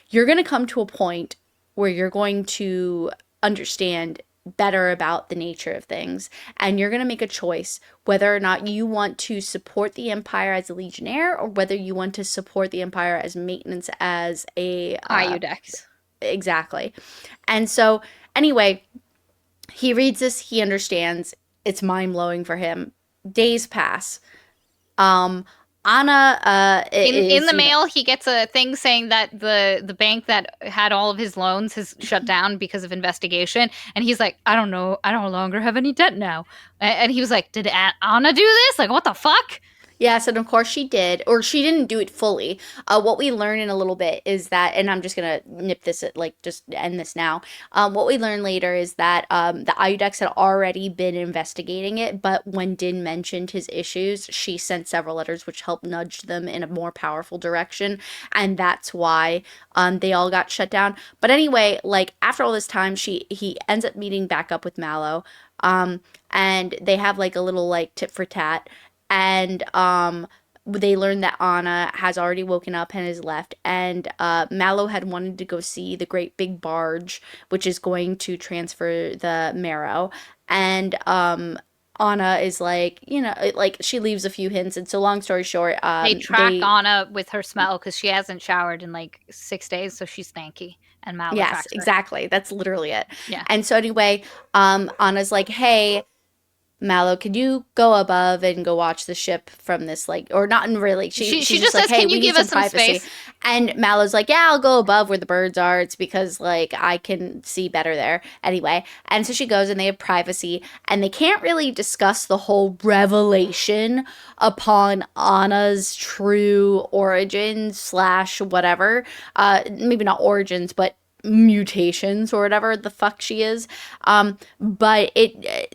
you're going to come to a point where you're going to understand better about the nature of things, and you're going to make a choice whether or not you want to support the Empire as a legionnaire or whether you want to support the Empire as maintenance as a Iudex. Exactly. And so anyway, he reads this, he understands, it's mind-blowing for him. Days pass. Anna in the mail, he gets a thing saying that the bank that had all of his loans has shut down because of investigation, and he's like, I don't know, I no longer have any debt now. And he was like, did Anna do this? Like, what the fuck? Yes, and of course she did, or she didn't do it fully. What we learn in a little bit is that, and I'm just gonna nip this at just end this now. What we learn later is that the Iudex had already been investigating it, but when Din mentioned his issues, she sent several letters which helped nudge them in a more powerful direction, and that's why they all got shut down. But anyway, like after all this time, he ends up meeting back up with Mallow, and they have like a little like tit for tat. And they learn that Anna has already woken up and has left. And Mallow had wanted to go see the great big barge, which is going to transfer the marrow. And Anna is like, like she leaves a few hints. And so long story short, they track Anna with her smell because she hasn't showered in like 6 days, so she's stanky. And Mallow tracks her. Exactly. That's literally it. Yeah. And so anyway, Anna's like, hey, Mallow, can you go above and go watch the ship from this, like, or not really. She's just like, says, hey, can you give us some privacy. space? And Mallow's like, yeah, I'll go above where the birds are. It's because, like, I can see better there. Anyway, and so she goes and they have privacy, and they can't really discuss the whole revelation upon Anna's true origins / whatever. Maybe not origins, but mutations or whatever the fuck she is. But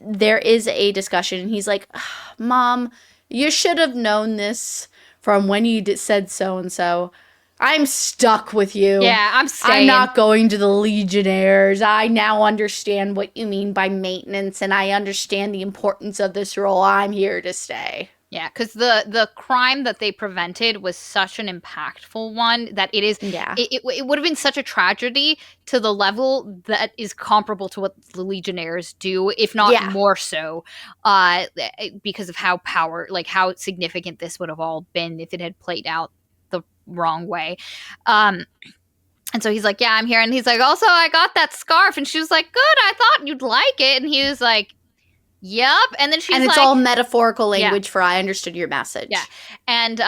there is a discussion, and he's like, Mom, you should have known this from when you said so and so. I'm stuck with you. Yeah, I'm staying. I'm not going to the Legionnaires. I now understand what you mean by maintenance, and I understand the importance of this role. I'm here to stay. Yeah, because the crime that they prevented was such an impactful one that it is. Yeah. It would have been such a tragedy to the level that is comparable to what the Legionnaires do, if not more so, because of how how significant this would have all been if it had played out the wrong way. And so he's like, yeah, I'm here. And he's like, also, I got that scarf. And she was like, good, I thought you'd like it. And he was like, yep. And then she's like, and it's all metaphorical language for I understood your message. Yeah. And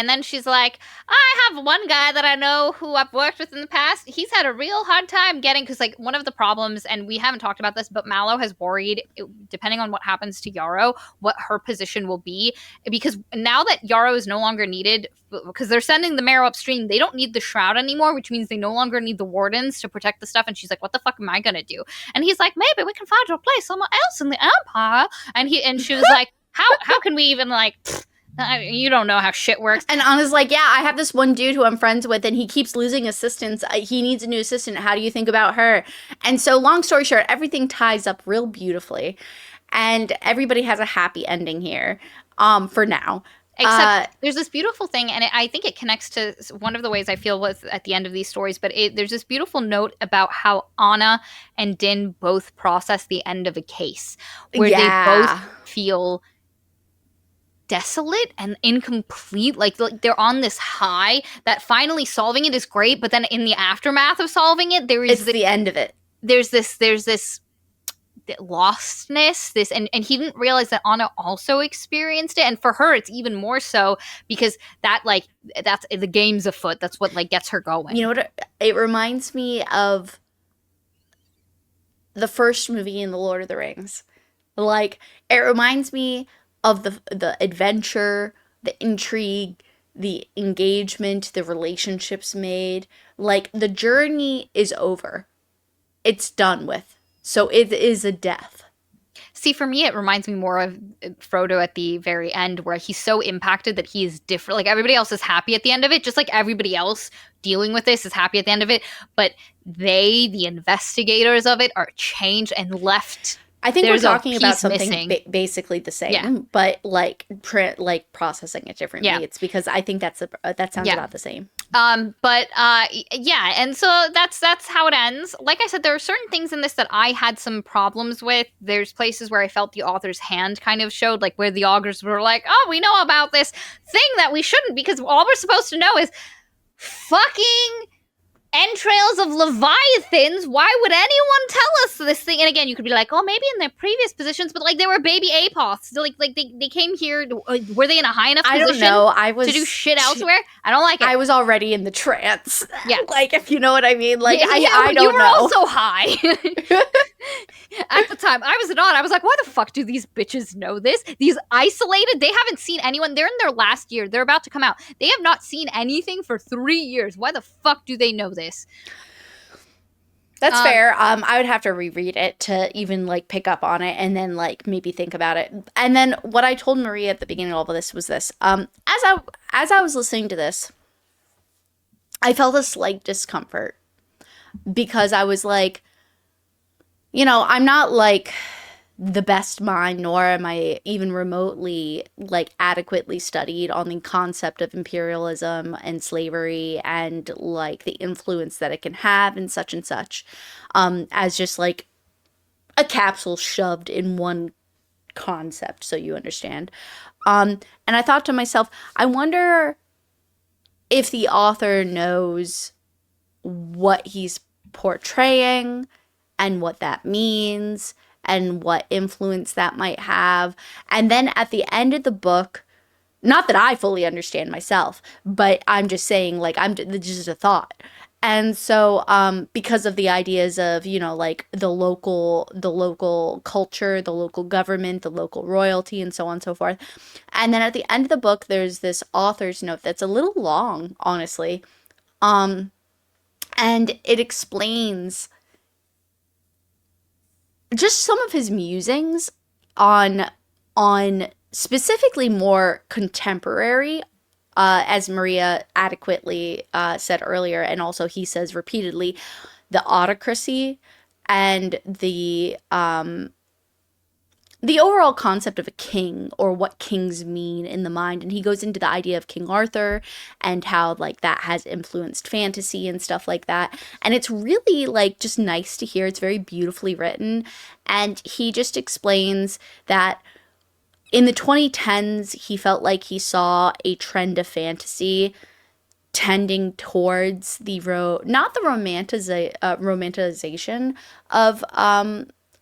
then she's like, I have one guy that I know who I've worked with in the past. He's had a real hard time getting, because like one of the problems, and we haven't talked about this, but Mallow has worried, depending on what happens to Yarrow, what her position will be. Because now that Yarrow is no longer needed, because they're sending the marrow upstream, they don't need the shroud anymore, which means they no longer need the wardens to protect the stuff. And she's like, what the fuck am I gonna do? And he's like, maybe we can find your place somewhere else in the Empire. And she was like, how can we even like, you don't know how shit works. And Anna's like, yeah, I have this one dude who I'm friends with, and he keeps losing assistants. He needs a new assistant. How do you think about her? And so long story short, everything ties up real beautifully, and everybody has a happy ending here, for now. Except there's this beautiful thing, and I think it connects to one of the ways I feel was at the end of these stories. But there's this beautiful note about how Anna and Din both process the end of a case, where they both Yeah. feel desolate and incomplete. Like they're on this high that finally solving it is great, but then in the aftermath of solving it, It's the end of it. There's this lostness, and he didn't realize that Anna also experienced it, and for her it's even more so because that's the game's afoot. That's what like gets her going. You know what? It reminds me of the first movie in the Lord of the Rings. Like, it reminds me of the adventure, the intrigue, the engagement, the relationships made. Like, the journey is over. It's done with. So it is a death. See, for me, it reminds me more of Frodo at the very end, where he's so impacted that he is different. Like everybody else is happy at the end of it, just like everybody else dealing with this is happy at the end of it. But they, the investigators of it, are changed and left. I think we're talking about something basically the same, but like processing it differently. Yeah. It's because I think that sounds about the same. Yeah, and so that's how it ends. Like I said, there are certain things in this that I had some problems with. There's places where I felt the author's hand kind of showed, like where the augurs were like, "Oh, we know about this thing that we shouldn't, because all we're supposed to know is fucking entrails of leviathans. Why would anyone tell us this thing?" And again, you could be like, "Oh, maybe in their previous positions," but like they were baby apoths. Like they came here. Were they in a high enough position? I don't know. I was to do shit elsewhere. I don't like it. I was already in the trance. Yeah, like if you know what I mean. Like I don't know. You were also high at the time. I was not. I was like, why the fuck do these bitches know this? These isolated. They haven't seen anyone. They're in their last year. They're about to come out. They have not seen anything for 3 years. Why the fuck do they know this? That's fair. I would have to reread it to even like pick up on it and then like maybe think about it. And then what I told Maria at the beginning of all of this was this. As I was listening to this, I felt a slight discomfort because I was like, you know, I'm not like the best mind, nor am I even remotely like adequately studied on the concept of imperialism and slavery and like the influence that it can have and such as just like a capsule shoved in one concept, so you understand. And I thought to myself, I wonder if the author knows what he's portraying and what that means and what influence that might have. And then at the end of the book, not that I fully understand myself, but I'm just saying, like, this is a thought. And so, because of the ideas of, you know, like the local culture, the local government, the local royalty, and so on and so forth. And then at the end of the book, there's this author's note that's a little long, honestly. And it explains just some of his musings on specifically more contemporary, as Maria adequately said earlier, and also he says repeatedly, the autocracy and the overall concept of a king, or what kings mean in the mind. And he goes into the idea of King Arthur and how like that has influenced fantasy and stuff like that. And it's really like just nice to hear. It's very beautifully written. And he just explains that in the 2010s, he felt like he saw a trend of fantasy tending towards not the romanticization of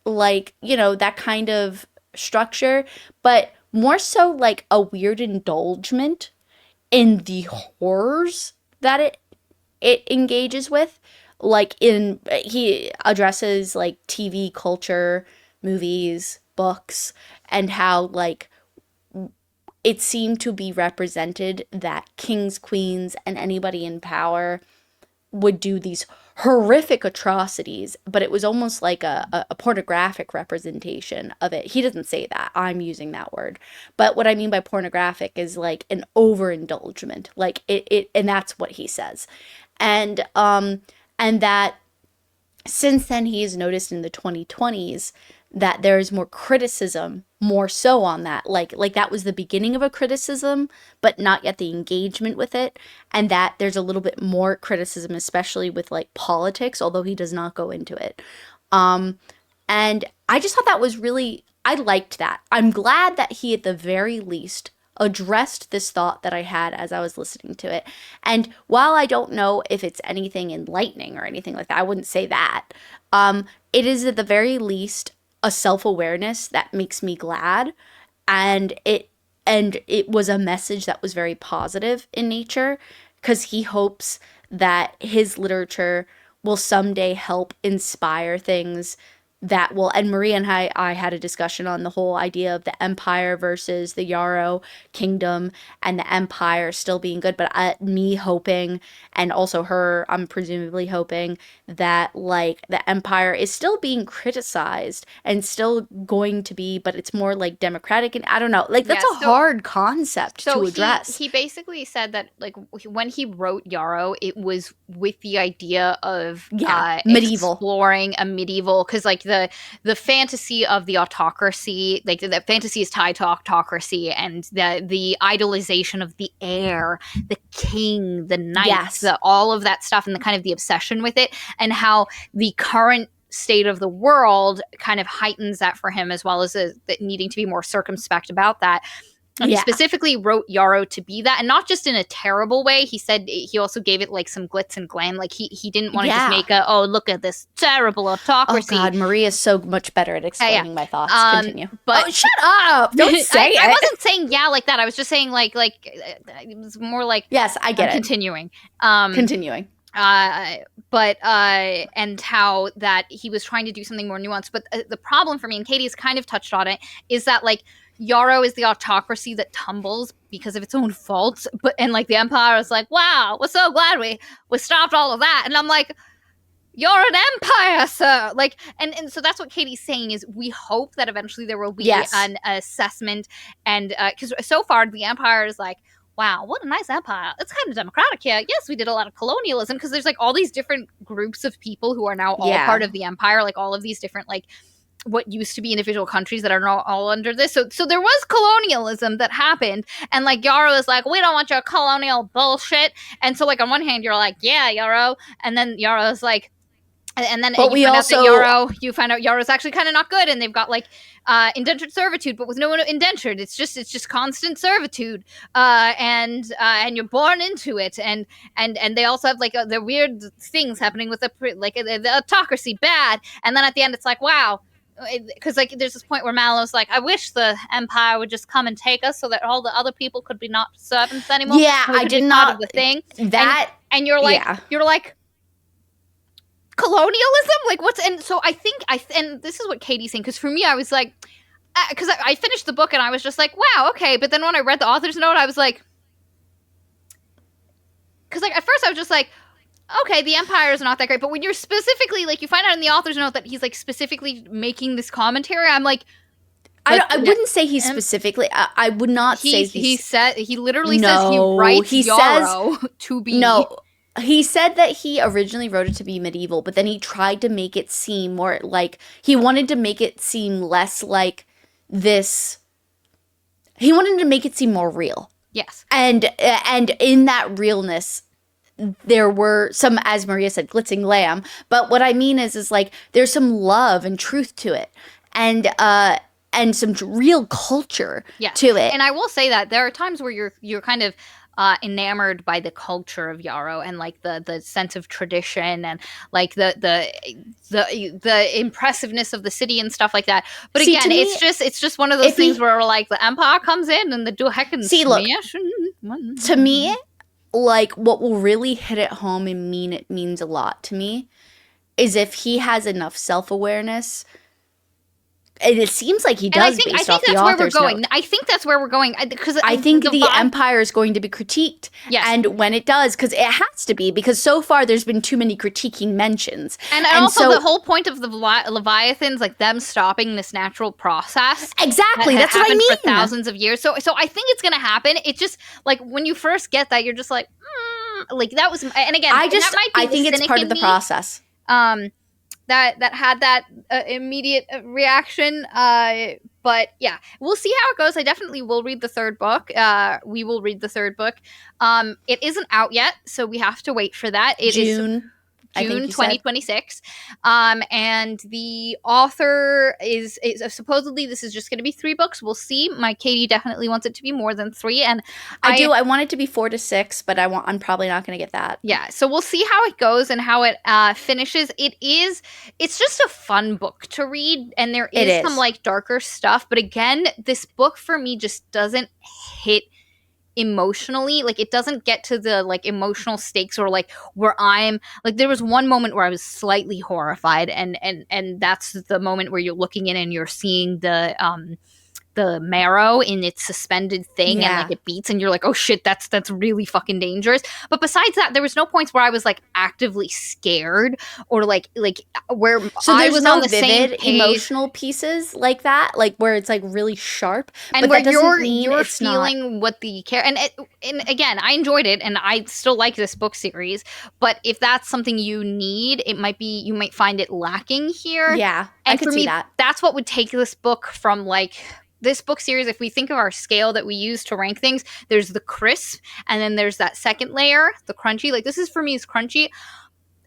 like, you know, that kind of structure, but more so like a weird indulgence in the horrors that it engages with. Like he addresses like TV culture, movies, books, and how like it seemed to be represented that kings, queens, and anybody in power would do these horrific atrocities, but it was almost like a pornographic representation of it. He doesn't say that. I'm using that word. But what I mean by pornographic is like an overindulgence. Like it and that's what he says. And that since then he has noticed in the 2020s that there is more criticism more so on that. Like that was the beginning of a criticism, but not yet the engagement with it. And that there's a little bit more criticism, especially with like politics, although he does not go into it. Um, and I just thought that was really, I liked that. I'm glad that he, at the very least, addressed this thought that I had as I was listening to it. And while I don't know if it's anything enlightening or anything like that, I wouldn't say that. It is at the very least a self-awareness that makes me glad. And it was a message that was very positive in nature, because he hopes that his literature will someday help inspire things that will. And Maria and I had a discussion on the whole idea of the empire versus the Yarrow kingdom, and the empire still being good, but me hoping, and also her, I'm presumably hoping, that like the empire is still being criticized and still going to be, but it's more like democratic, and I don't know, like that's a hard concept to address. He basically said that like when he wrote Yarrow, it was with the idea of medieval, exploring a medieval, because like the fantasy of the autocracy, like the fantasy is tied to autocracy, and the idolization of the heir, the king, the knight, all of that stuff, and the kind of the obsession with it, and how the current state of the world kind of heightens that for him, as well as needing to be more circumspect about that. And he specifically wrote Yarrow to be that, and not just in a terrible way. He said he also gave it like some glitz and glam. Like he didn't want to just make oh, look at this terrible autocracy. Oh God, Maria's so much better at explaining my thoughts. Continue. But shut up! Don't say it. I wasn't saying like that. I was just saying like it was more like yes, I get it. Continuing. But and how that he was trying to do something more nuanced. But the problem for me, and Katie's kind of touched on it, is that like Yarrow is the autocracy that tumbles because of its own faults, and like the empire is like, wow, we're so glad we stopped all of that. And I'm like, you're an empire, sir. Like, and so that's what Katie's saying, is we hope that eventually there will be an assessment, and because so far the empire is like, wow, what a nice empire. It's kind of democratic here. Yes, we did a lot of colonialism, because there's like all these different groups of people who are now all part of the empire, like all of these different like what used to be individual countries that are now all under this. So there was colonialism that happened, and like Yarrow is like, we don't want your colonial bullshit. And so like on one hand you're like, yeah, Yarrow, and then Yarrow is like, and then but you find out Yarrow's actually kind of not good, and they've got like indentured servitude, but with no one indentured. It's just constant servitude, and you're born into it, and they also have like the weird things happening with the autocracy, bad, and then at the end it's like, wow. Because like there's this point where Mallow's like, I wish the empire would just come and take us so that all the other people could be not servants anymore. Yeah, I did not of the thing that, and you're like colonialism, like what's. And so I think and this is what Katie's saying, because for me I was like, because I finished the book and I was just like, wow, okay, but then when I read the author's note I was like, because like at first I was just like, okay, the empire is not that great, but when you're specifically like, you find out in the author's note that he's like specifically making this commentary, I'm like I wouldn't say he's specifically. I would not say he said he literally says he writes Yarrow to be. No, he said that he originally wrote it to be medieval, but then he tried to make it seem more like, he wanted to make it seem less like this. He wanted to make it seem more real. Yes, and in that realness, there were some, as Maria said, glitzing lamb. But what I mean is like there's some love and truth to it, and some real culture to it. And I will say that there are times where you're kind of enamored by the culture of Yarrow, and like the sense of tradition, and like the impressiveness of the city and stuff like that. But again, it's just one of those things where like the empire comes in and the do heckin' smash. To me, like what will really hit it home and it means a lot to me is if he has enough self-awareness. And it seems like he does, based off the author's note. I think that's where we're going. Because I think the empire is going to be critiqued. Yes. And when it does, because it has to be, because so far there's been too many critiquing mentions. And also so, the whole point of the Leviathans, like them stopping this natural process. Exactly. That's what I mean. For thousands of years. So I think it's going to happen. It just, like, when you first get that, you're just like, like that was, and again, I think it's part of the process. That had that immediate reaction, But yeah, we'll see how it goes. I definitely will read the third book. We will read the third book. It isn't out yet, so we have to wait for that. It is June, I think June you said. 2026. And the author is supposedly this is just going to be 3 books. We'll see. My Katie definitely wants it to be more than 3, and I do. I want it to be 4 to 6, but I'm probably not going to get that. yeah, so we'll see how it goes and how it finishes. It's just a fun book to read, and there is some like darker stuff. But again, this book for me just doesn't hit emotionally. Like it doesn't get to the like emotional stakes or like where I'm like there was one moment where I was slightly horrified, and that's the moment where you're looking in and you're seeing the marrow in its suspended thing and like it beats and you're like, oh shit, that's really fucking dangerous. But besides that, there was no points where I was like actively scared or like where so I was no on the vivid same page. Emotional pieces like that, like where it's like really sharp, and but where that doesn't mean you're it's feeling not... what the care and again, I enjoyed it and I still like this book series, but if that's something you need, it might be you might find it lacking here. Yeah, and I could for see me, that. that's what would take this book from like this book series, if we think of our scale that we use to rank things, there's the crisp and then there's that second layer, the crunchy. Like this is for me is crunchy.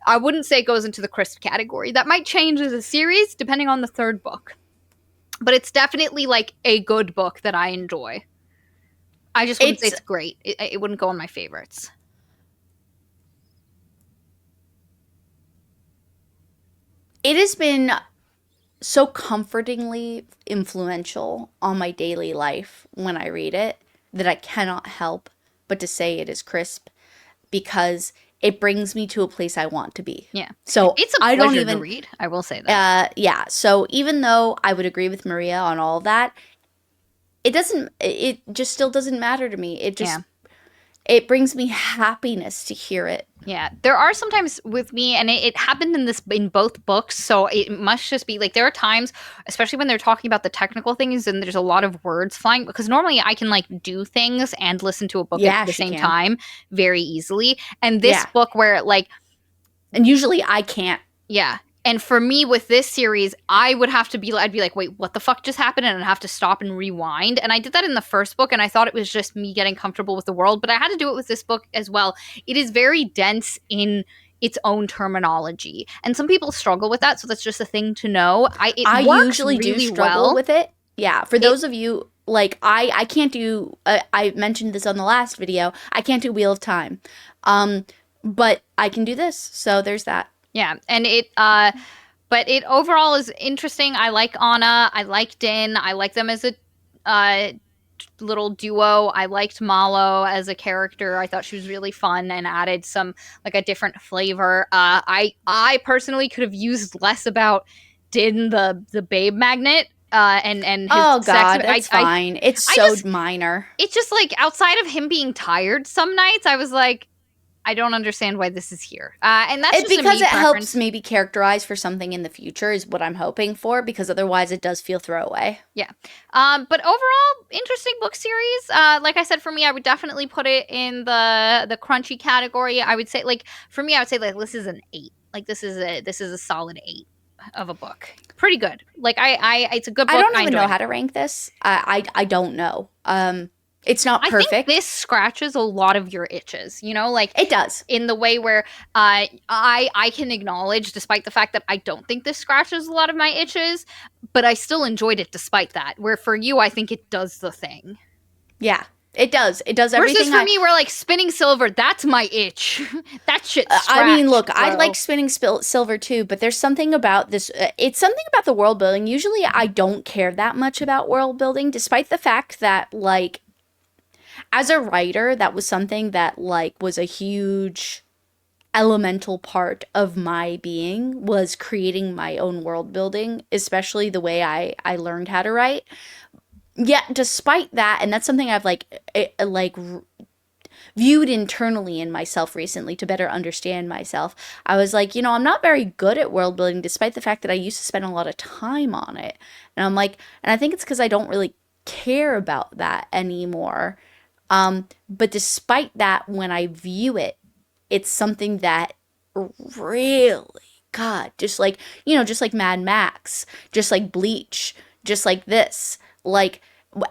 I wouldn't say it goes into the crisp category. That might change as a series depending on the third book, but it's definitely like a good book that I enjoy. I just wouldn't say it's great. It wouldn't go on my favorites. It has been so comfortingly influential on my daily life when I read it that I cannot help but to say it is crisp because it brings me to a place I want to be. Yeah. So it's a pleasure I don't even to read. I will say that. Yeah. So even though I would agree with Maria on all of that, it just still doesn't matter to me. It just it brings me happiness to hear it. Yeah, there are sometimes with me, and it happened in both books, so it must just be like there are times, especially when they're talking about the technical things, and there's a lot of words flying. Because normally I can like do things and listen to a book at the same time very easily, and this book where like, and usually I can't. Yeah. And for me with this series, I'd be like, wait, what the fuck just happened? And I'd have to stop and rewind. And I did that in the first book, and I thought it was just me getting comfortable with the world, but I had to do it with this book as well. It is very dense in its own terminology, and some people struggle with that, so that's just a thing to know. I usually really do struggle with it. Yeah, for those of you, like I can't do, I mentioned this on the last video, I can't do Wheel of Time. But I can do this, so there's that. Yeah, and but it overall is interesting. I like Anna. I like Din. I like them as a little duo. I liked Malo as a character. I thought she was really fun and added some like a different flavor. I personally could have used less about Din the babe magnet. And his oh god, that's fine. It's so minor. It's just like outside of him being tired some nights, I was like, I don't understand why this is here. And that's just because it preference. helps maybe characterize for something in the future is what I'm hoping for, because otherwise it does feel throwaway. Yeah. But overall, interesting book series. Like I said, for me, I would definitely put it in the crunchy category. I would say like for me, I would say like this is an 8. Like this is a solid 8 of a book. Pretty good. Like it's a good book. I don't even know how to rank this. I don't know. It's not perfect. I think this scratches a lot of your itches, you know, like it does in the way where I can acknowledge, despite the fact that I don't think this scratches a lot of my itches, but I still enjoyed it despite that. Where for you, I think it does the thing. Yeah, it does. It does everything. Versus for me, we're like spinning silver. That's my itch. That shit. I mean, look, I like spinning silver too, but there's something about this. It's something about the world building. Usually, I don't care that much about world building, despite the fact that like. As a writer, that was something that, like, was a huge elemental part of my being, was creating my own world building, especially the way I learned how to write. Yet, despite that, and that's something I've, viewed internally in myself recently to better understand myself, I was like, you know, I'm not very good at world building, despite the fact that I used to spend a lot of time on it. And I'm like, and I think it's because I don't really care about that anymore. But despite that, when I view it, it's something that really, God, just like, you know, just like Mad Max, just like Bleach, just like this. Like,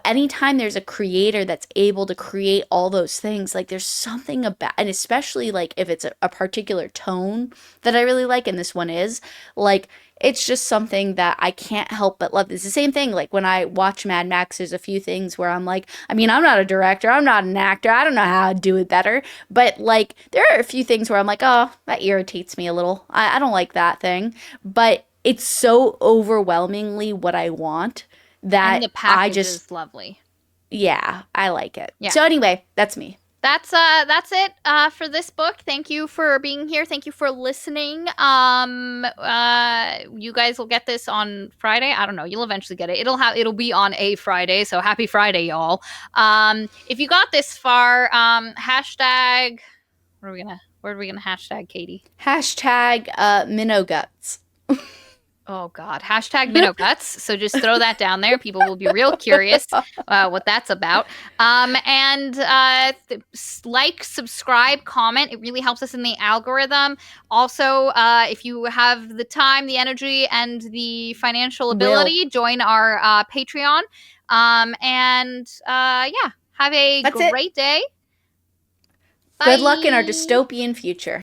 anytime there's a creator that's able to create all those things, like there's something about, and especially like if it's a particular tone that I really like, and this one is, like, it's just something that I can't help but love. It's the same thing, like when I watch Mad Max, there's a few things where I'm like, I mean, I'm not a director, I'm not an actor, I don't know how to do it better, but like there are a few things where I'm like, oh, that irritates me a little. I don't like that thing, but it's so overwhelmingly what I want And that the I package just, is lovely. yeah, I like it. Yeah. So anyway, that's me. That's it for this book. Thank you for being here. Thank you for listening. You guys will get this on Friday. I don't know. You'll eventually get it. It'll be on a Friday. So happy Friday, y'all. If you got this far, hashtag. Where are we gonna hashtag, Katie? Hashtag minnow guts. Oh God, hashtag minnow guts. So just throw that down there. People will be real curious what that's about. And like, subscribe, comment. It really helps us in the algorithm. Also, if you have the time, the energy, and the financial ability, join our Patreon. Yeah, have a That's great day. Good luck in our Bye. dystopian future.